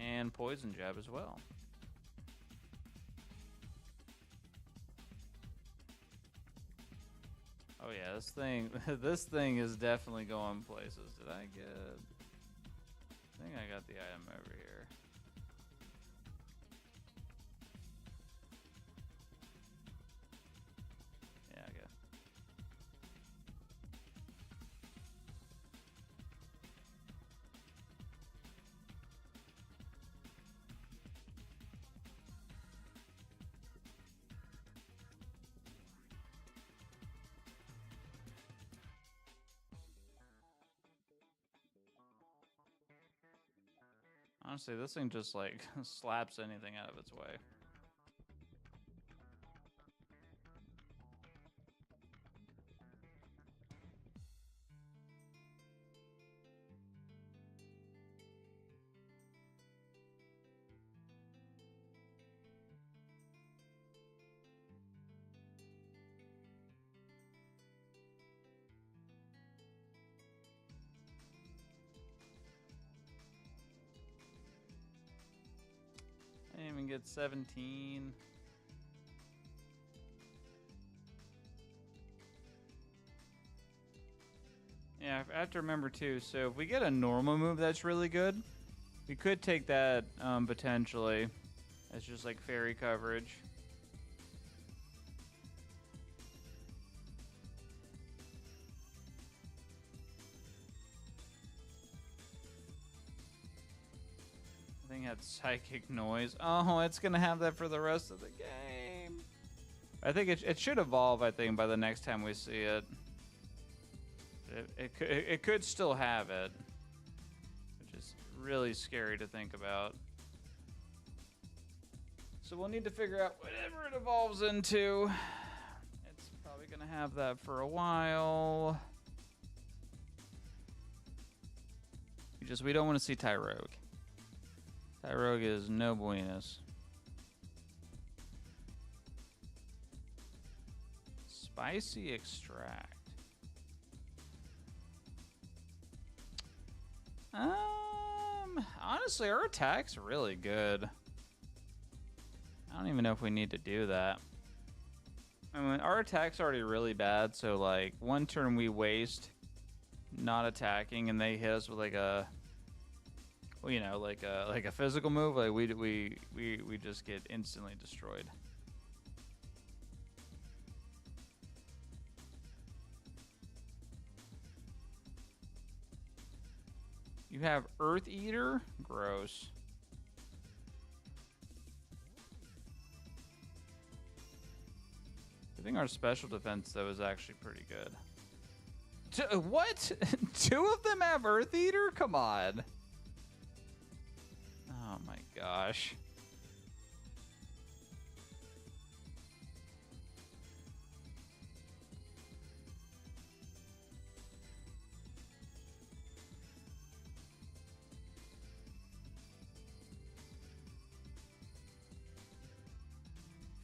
And Poison Jab as well. Oh yeah, this thing this thing is definitely going places. Did I get, I think I got the item over here. Yeah, okay. Honestly, this thing just like slaps anything out of its way. I didn't even get 17. Yeah, I have to remember too. So if we get a normal move that's really good, we could take that potentially as just like fairy coverage. Thing had psychic noise. Oh, it's gonna have that for the rest of the game. I think it should evolve. I think by the next time we see it, it could still have it, which is really scary to think about. So we'll need to figure out whatever it evolves into. It's probably gonna have that for a while. We don't want to see Tyrogue. Tyrogue is no buenas. Spicy Extract. Honestly, our attack's really good. I don't even know if we need to do that. I mean, our attack's already really bad, so like one turn we waste not attacking, and they hit us with like a, well, you know, like a physical move, like we just get instantly destroyed. You have Earth Eater? Gross. I think our special defense though is actually pretty good. What? Two of them have Earth Eater? Come on. Oh my gosh.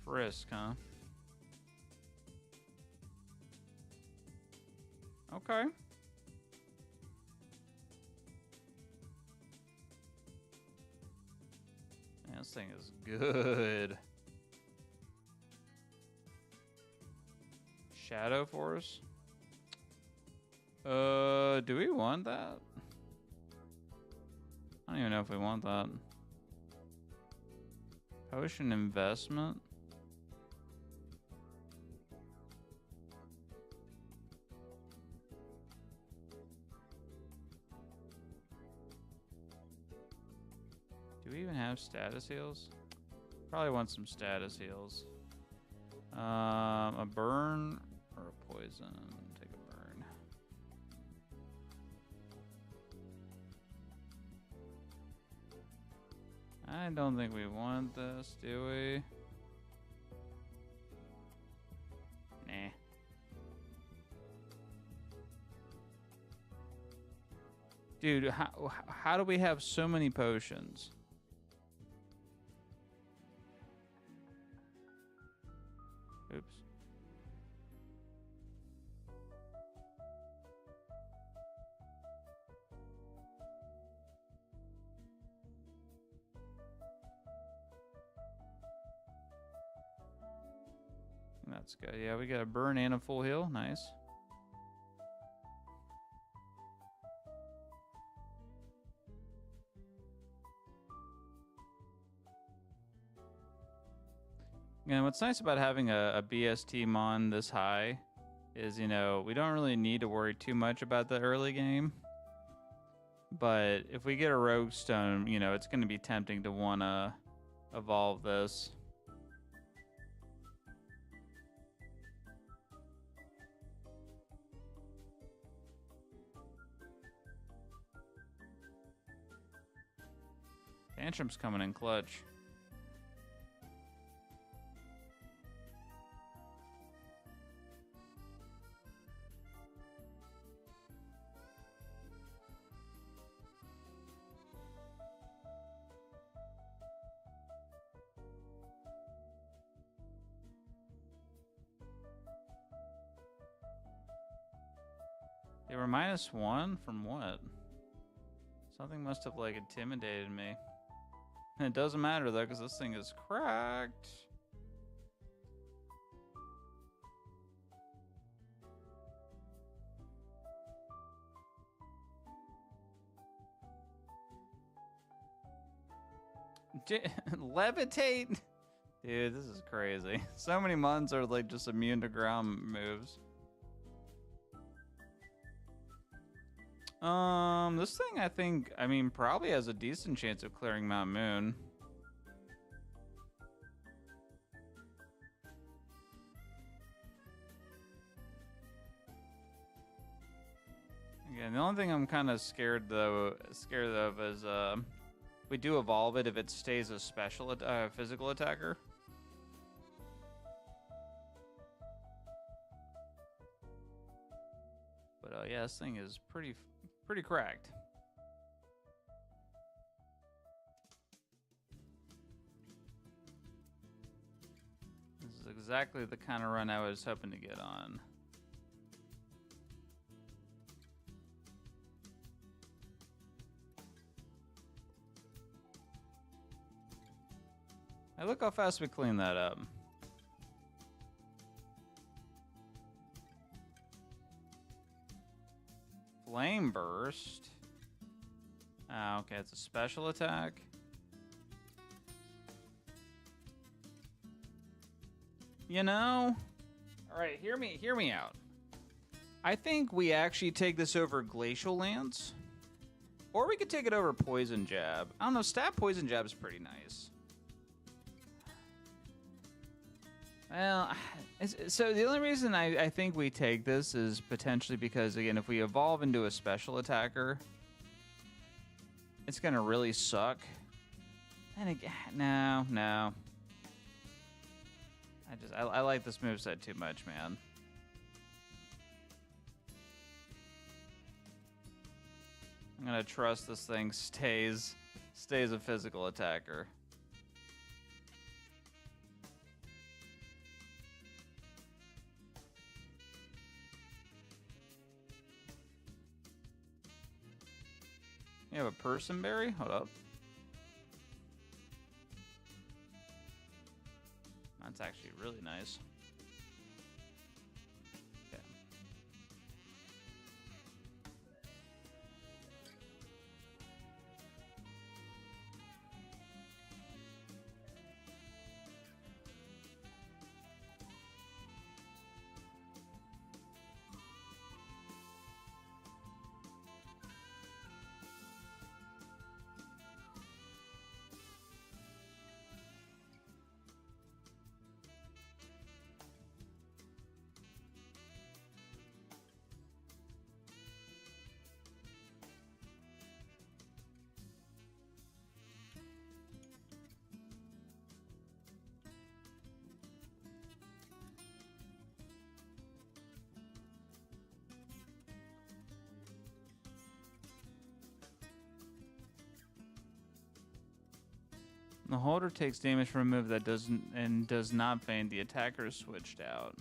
Frisk, huh? Okay. Man, this thing is good. Shadow Force? Do we want that? I don't even know if we want that. Potion investment. Do we even have status heals? Probably want some status heals. A burn or a poison? Take a burn. I don't think we want this, do we? Nah. Dude, how do we have so many potions? Oops. That's good. Yeah, we got a burn and a full heal. Nice. And what's nice about having a BST mon this high is, you know, we don't really need to worry too much about the early game. But if we get a rogue stone, you know, it's going to be tempting to want to evolve this. Tantrum's coming in clutch. They were -1 from what? Something must have like intimidated me. It doesn't matter though, because this thing is cracked. Levitate? Dude, this is crazy. So many mons are like just immune to ground moves. This thing I mean, probably has a decent chance of clearing Mount Moon. Again, the only thing I'm kind of scared of is we do evolve it if it stays a special physical attacker. But yeah, this thing is pretty cracked. This is exactly the kind of run I was hoping to get on. Hey, look how fast we clean that up. Flame burst. Oh, okay, it's a special attack. You know, all right, hear me out. I think we actually take this over Glacial Lance, or we could take it over Poison Jab. I don't know. Stab Poison Jab is pretty nice. Well, so the only reason I think we take this is potentially because, again, if we evolve into a special attacker, it's gonna really suck. And again, no. I like this moveset too much, man. I'm gonna trust this thing stays a physical attacker. You have a person berry? Hold up. That's actually really nice. Okay. The holder takes damage from a move that does not feign. The attacker is switched out.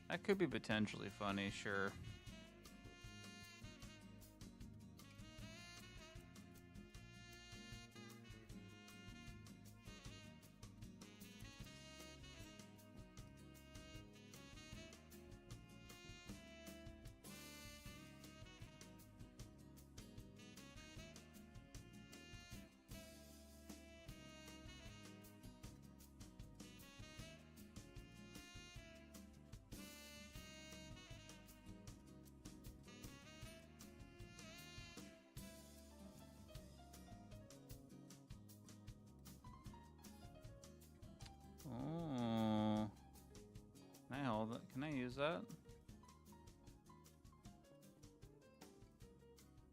That could be potentially funny, sure. Oh. Can I hold it? Can I use that?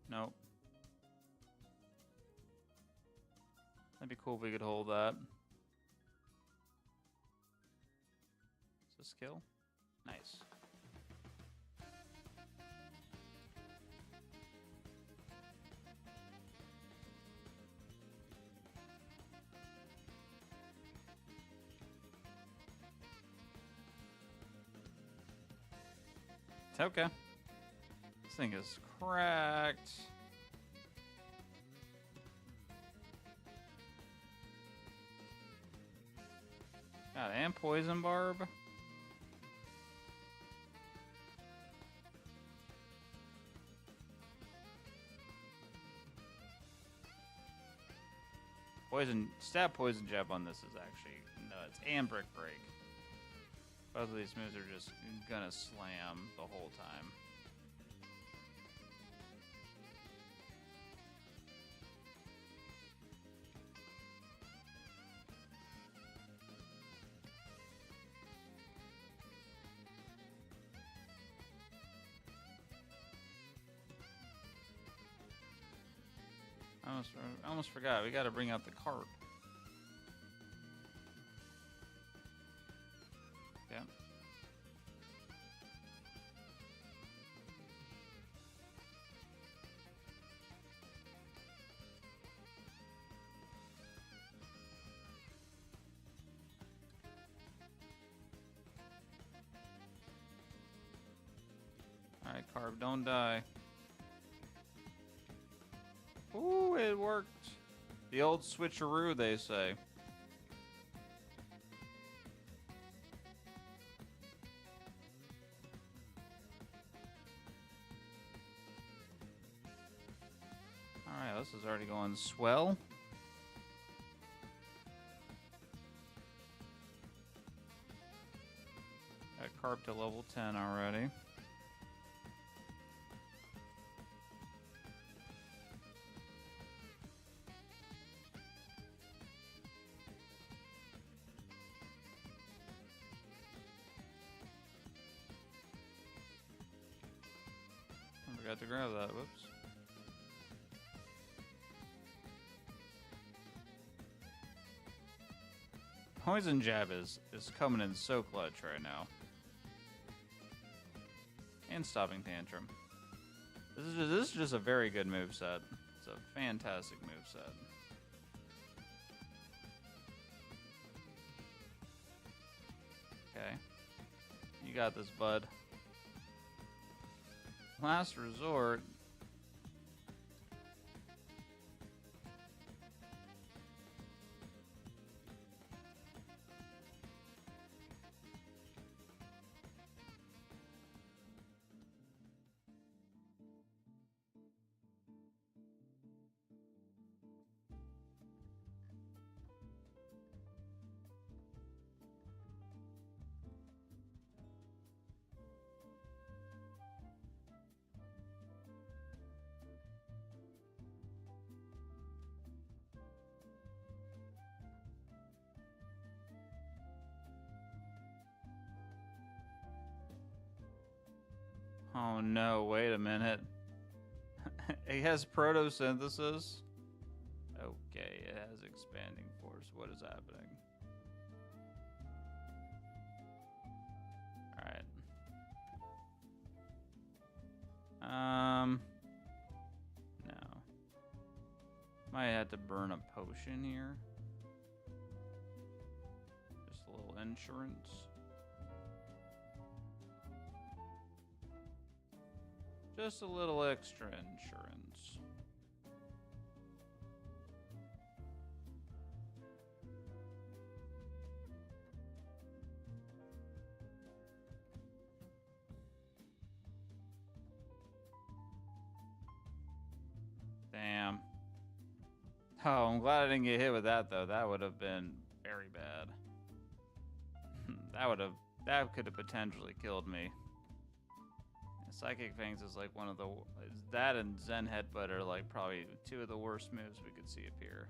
Nope. That'd be cool if we could hold that. Is this skill? Nice. Okay. This thing is cracked. God, and poison barb. Stab poison jab on this is actually nuts. And brick break. Both of these moves are just gonna slam the whole time. I almost forgot. We gotta bring out the cart. Yeah. Alright, Carb, don't die. Ooh, it worked. The old switcheroo, they say. Alright, this is already going swell. Got Carb to level 10 already. I forgot to grab that, whoops. Poison Jab is coming in so clutch right now. And Stopping Tantrum. This is just a very good moveset. It's a fantastic moveset. Okay. You got this, bud. Last resort. Oh no, wait a minute. It has photosynthesis. Okay, it has expanding force. What is happening? Alright. No. Might have to burn a potion here. Just a little insurance. Just a little extra insurance. Damn. Oh, I'm glad I didn't get hit with that though. That would have been very bad. That could have potentially killed me. Psychic Fangs is like one of the that and Zen Headbutt are like probably two of the worst moves we could see appear.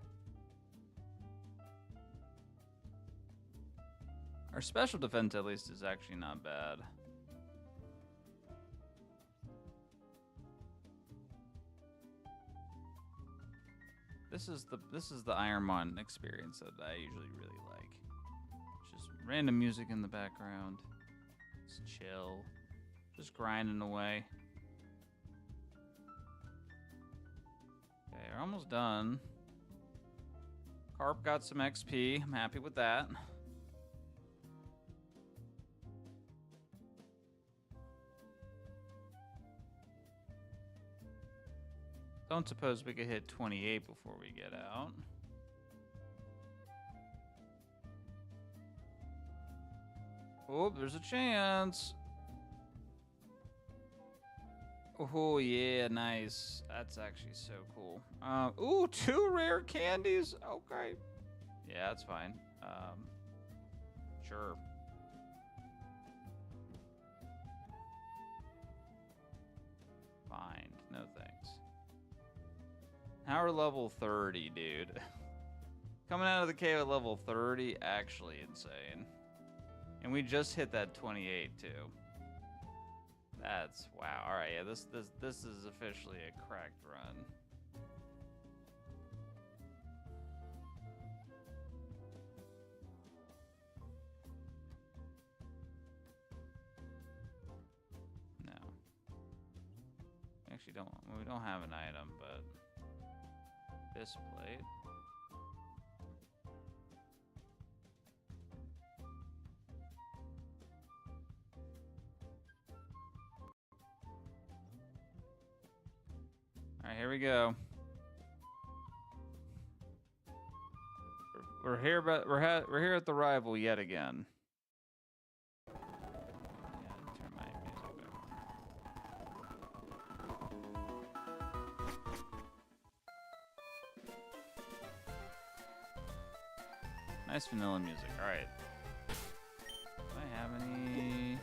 Our special defense at least is actually not bad. This is the Ironmon experience that I usually really like. It's just random music in the background. It's chill. Just grinding away. Okay, we're almost done. Carp got some XP. I'm happy with that. Don't suppose we could hit 28 before we get out. Oh, there's a chance. Oh, yeah, nice. That's actually so cool. Ooh, 2 rare candies. Okay. Yeah, that's fine. Sure. Fine. No thanks. Now we're level 30, dude. Coming out of the cave at level 30, actually insane. And we just hit that 28, too. That's wow. All right, yeah, this is officially a cracked run. No. Actually we don't have an item, but this plate. All right, here we go. We're here, but we're here at the rival yet again. Yeah, turn my music back. Nice vanilla music. All right. Do I have any?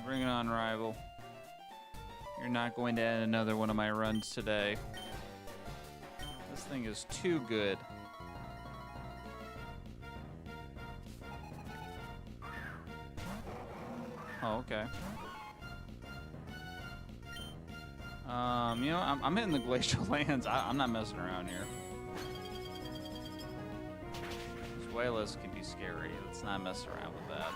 Bring it on, rival. You're not going to end another one of my runs today. This thing is too good. Oh, okay. You know, I'm hitting the glacial lands. I'm not messing around here. This Wayless can be scary. Let's not mess around with that.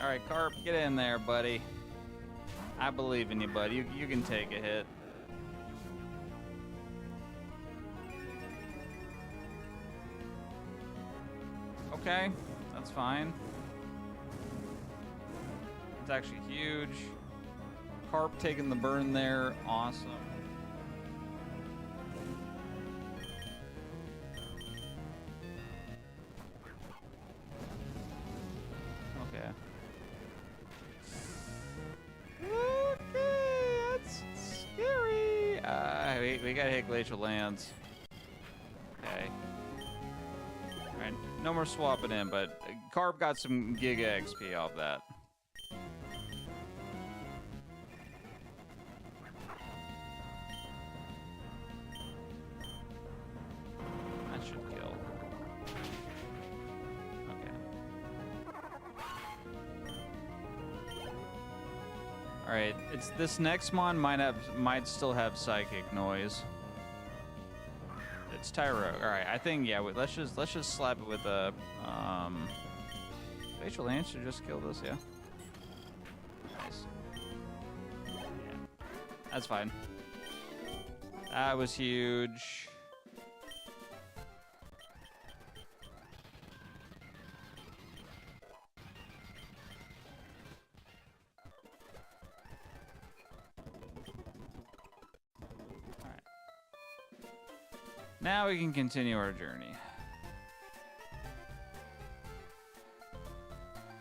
All right, Carp, get in there, buddy. I believe in you, buddy. You can take a hit. Okay, that's fine. It's actually huge. Carp taking the burn there, awesome. We gotta hit glacial lands. Okay. Alright, no more swapping in, but Carp got some Giga XP off that. That should kill. Okay. right, it's this next mon might still have psychic noise. It's Tyro. All right, I think yeah. Let's just slap it with a facial lance to just kill this. Yeah. Nice. Yeah, that's fine. That was huge. Now we can continue our journey.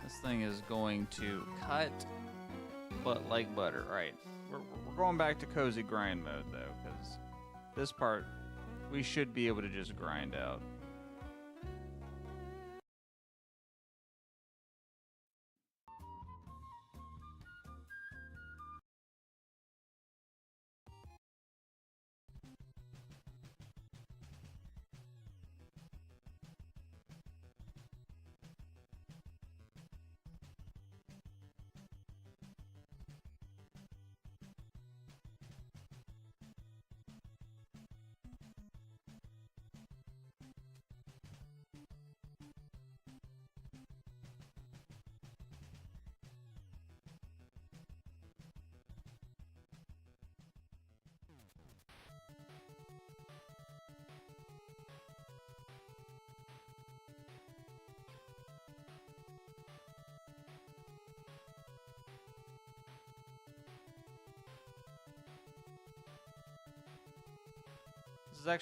This thing is going to cut but like butter. All right, we're going back to cozy grind mode though, because this part we should be able to just grind out.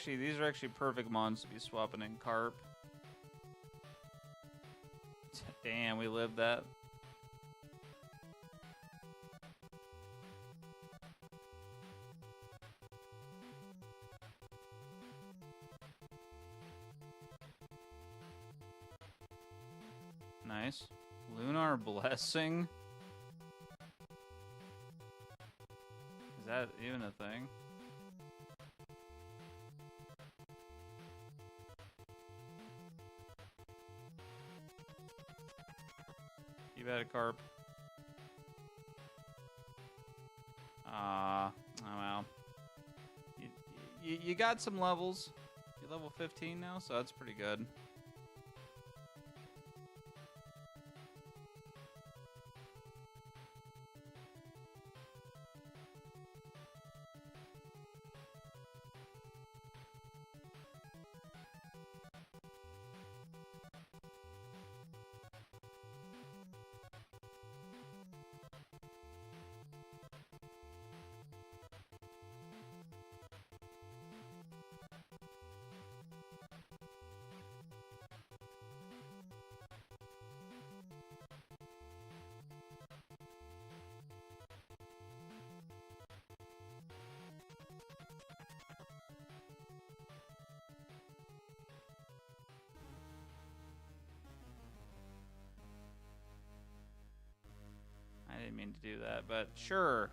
These are actually perfect mons to be swapping in carp. Damn, we lived that. Nice. Lunar Blessing? Is that even a thing? You bet a carp. Oh well. You got some levels. You're level 15 now, so that's pretty good. I didn't mean to do that, but sure.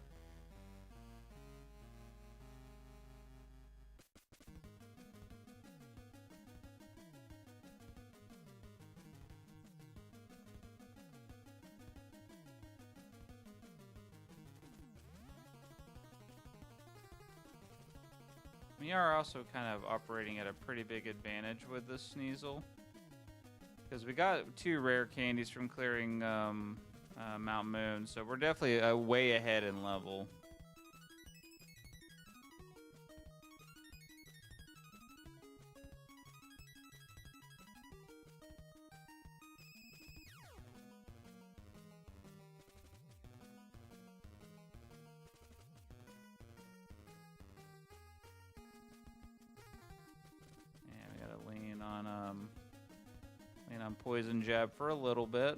We are also kind of operating at a pretty big advantage with this Sneasel, because we got 2 rare candies from clearing Mount Moon, so we're definitely way ahead in level. Yeah, we gotta lean on Poison Jab for a little bit.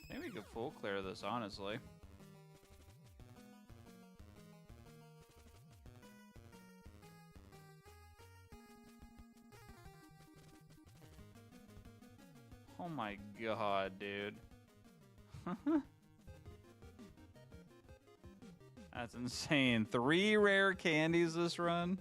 I think we could full clear this, honestly. my god, dude. That's insane. 3 rare candies this run?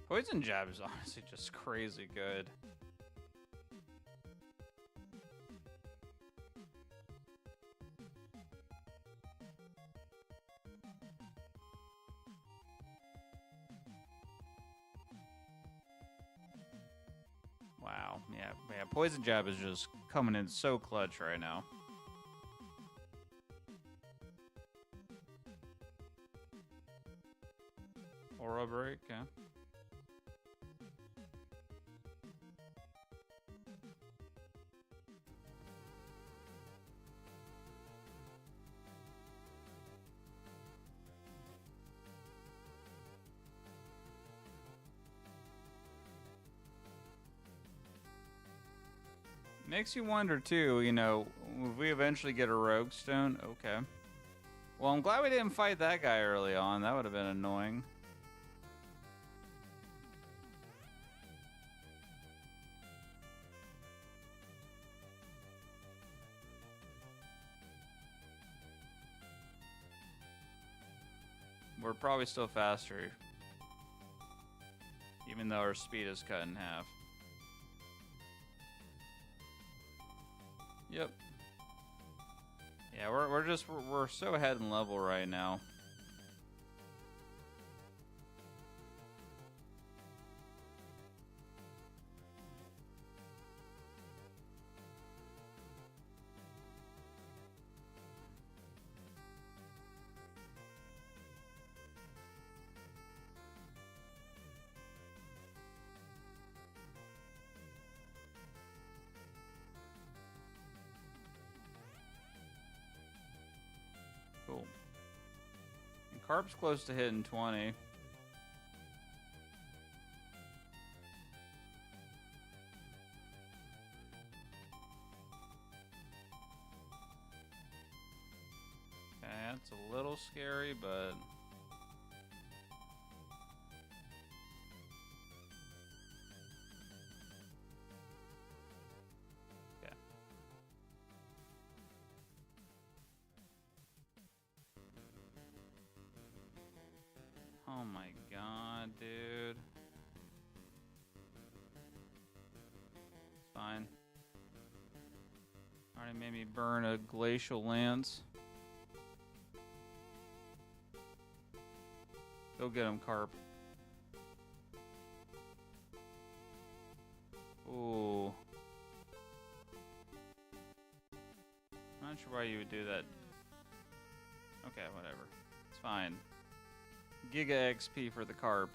Poison Jab is honestly just crazy good. Wow, yeah, Poison Jab is just coming in so clutch right now. Aura Break, yeah. Makes you wonder too, you know, if we eventually get a Rogue Stone, okay. Well, I'm glad we didn't fight that guy early on. That would have been annoying. We're probably still faster, even though our speed is cut in half. Yep. Yeah, we're so ahead in level right now. Cool. And Carp's close to hitting 20. Okay, that's a little scary, but... Okay. Oh my god, dude. It's fine. Already made me burn a glacial lance. Go get him, Carp. Ooh. I'm not sure why you would do that. Okay, whatever. It's fine. Giga XP for the Carp.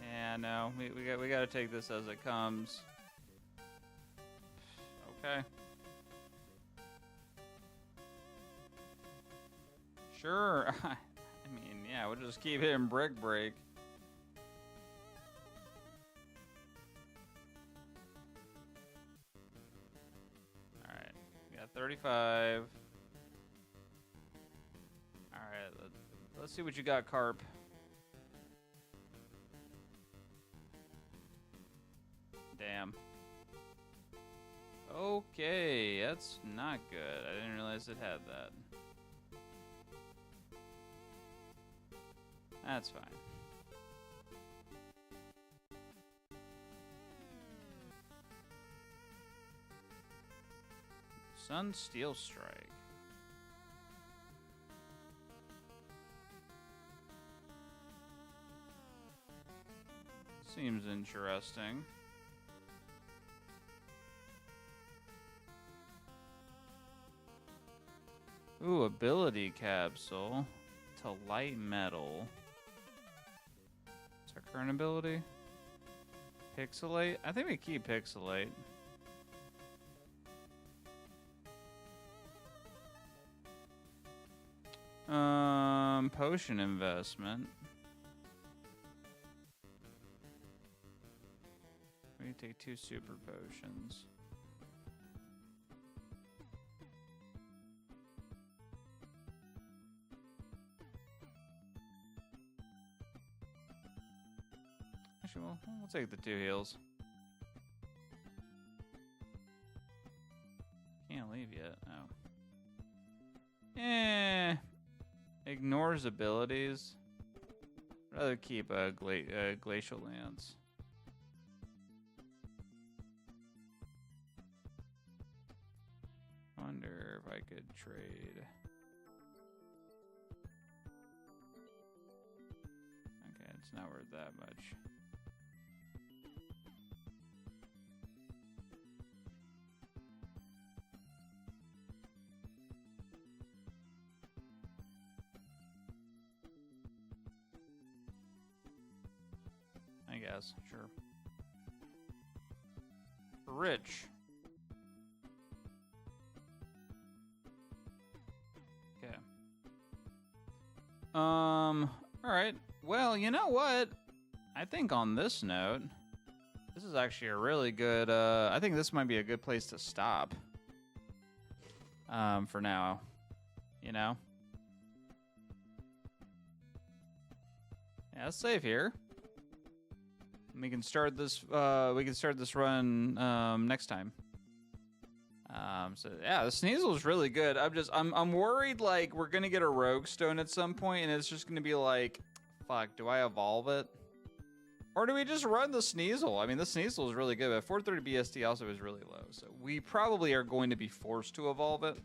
Yeah, no, we gotta take this as it comes. Okay. Sure. I mean, yeah, we'll just keep hitting Brick Break. Alright, we got 35. Alright, let's see what you got, Carp. Damn. Okay, that's not good. I didn't realize it had that. That's fine. Sun Steel Strike. Seems interesting. Ooh, ability capsule to light metal. What's our current ability? Pixelate? I think we keep pixelate. Potion investment. We take 2 super potions. Actually, we'll take the 2 heals. Can't leave yet. Oh. Ignores abilities. Rather keep a glacial lance. Wonder if I could trade. Okay, it's not worth that much. I guess, sure. Rich. Okay. All right. Well, you know what? I think on this note, this is actually a really good, I think this might be a good place to stop. For now. You know? Yeah, let's save here. We can start this. We can start this run next time. So yeah, the Sneasel is really good. I'm worried like we're gonna get a Rogue Stone at some point, and it's just gonna be like, fuck, do I evolve it, or do we just run the Sneasel? I mean, the Sneasel is really good, but 430 BSD also is really low, so we probably are going to be forced to evolve it.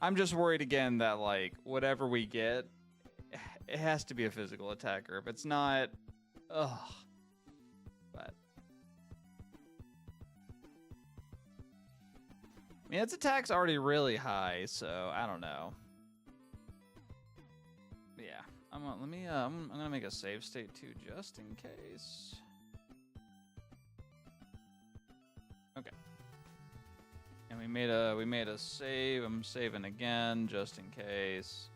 I'm just worried again that like whatever we get, it has to be a physical attacker. If it's not, ugh. But I mean, its attack's already really high, so I don't know. But yeah, I'm gonna make a save state too, just in case. Okay. And we made a save. I'm saving again, just in case.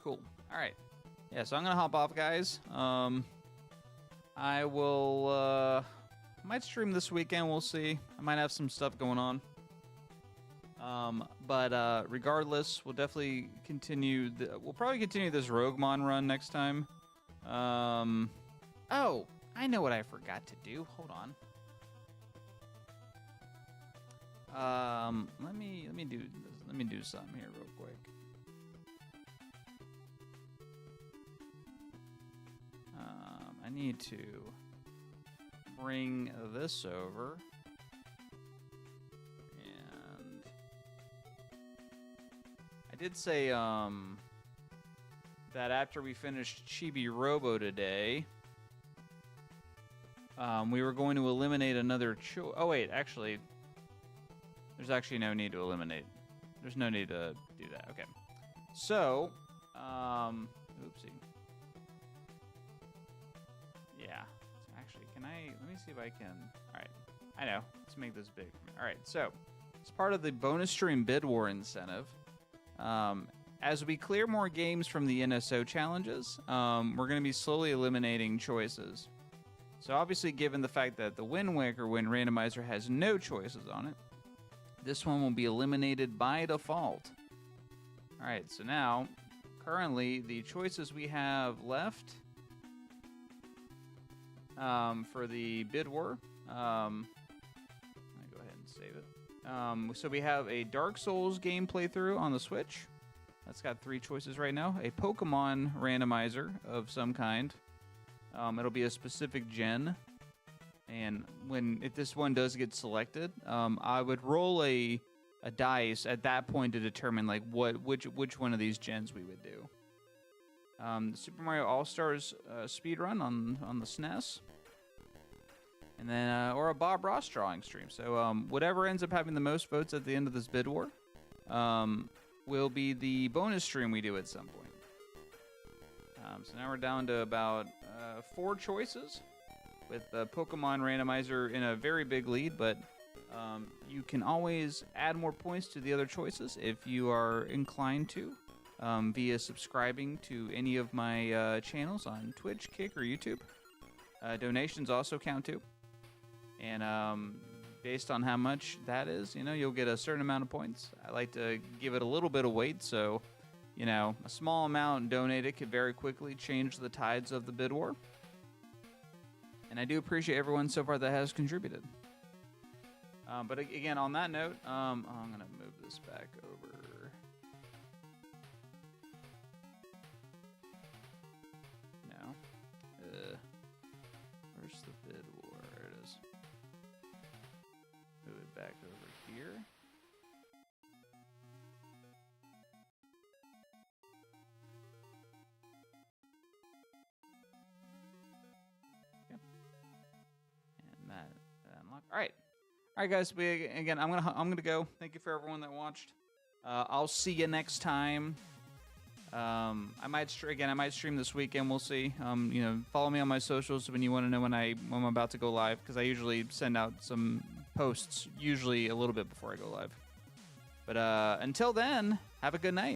Cool. All right. Yeah, so I'm going to hop off, guys. I will, might stream this weekend. We'll see. I might have some stuff going on. But regardless, we'll definitely continue. We'll probably continue this Roguemon run next time. Oh, I know what I forgot to do. Hold on. Let me do something here real quick. I need to bring this over, and I did say that after we finished Chibi Robo today, we were going to eliminate another oh wait, actually, there's actually no need to eliminate. There's no need to do that. Okay, so oopsie. Yeah. Actually, let me see if I can. All right. I know. Let's make this big. All right. So, as part of the bonus stream bid war incentive, as we clear more games from the NSO challenges, we're going to be slowly eliminating choices. So, obviously, given the fact that the Wind Waker Win randomizer has no choices on it, this one will be eliminated by default. All right. So now, currently, the choices we have left for the bid war. Let me go ahead and save it. So we have a Dark Souls game playthrough on the Switch. That's got 3 choices right now. A Pokemon randomizer of some kind. It'll be a specific gen. And if this one does get selected, I would roll a dice at that point to determine like which one of these gens we would do. The Super Mario All-Stars speed run on the SNES, and then or a Bob Ross drawing stream. So whatever ends up having the most votes at the end of this bid war will be the bonus stream we do at some point. So now we're down to about 4 choices, with the Pokemon randomizer in a very big lead, but you can always add more points to the other choices if you are inclined to via subscribing to any of my channels on Twitch, Kick, or YouTube. Donations also count too. And based on how much that is, you'll get a certain amount of points. I like to give it a little bit of weight, so, a small amount donated could very quickly change the tides of the bid war. And I do appreciate everyone so far that has contributed. But again, on that note, I'm going to move this back over. No. Where's the bid war? There it is. Move it back over here. Okay. And that unlocked. All right. All right, guys. I'm gonna go. Thank you for everyone that watched. I'll see you next time. I might stream this weekend. We'll see. Follow me on my socials when you want to know when I'm about to go live, because I usually send out some posts usually a little bit before I go live. But until then, have a good night.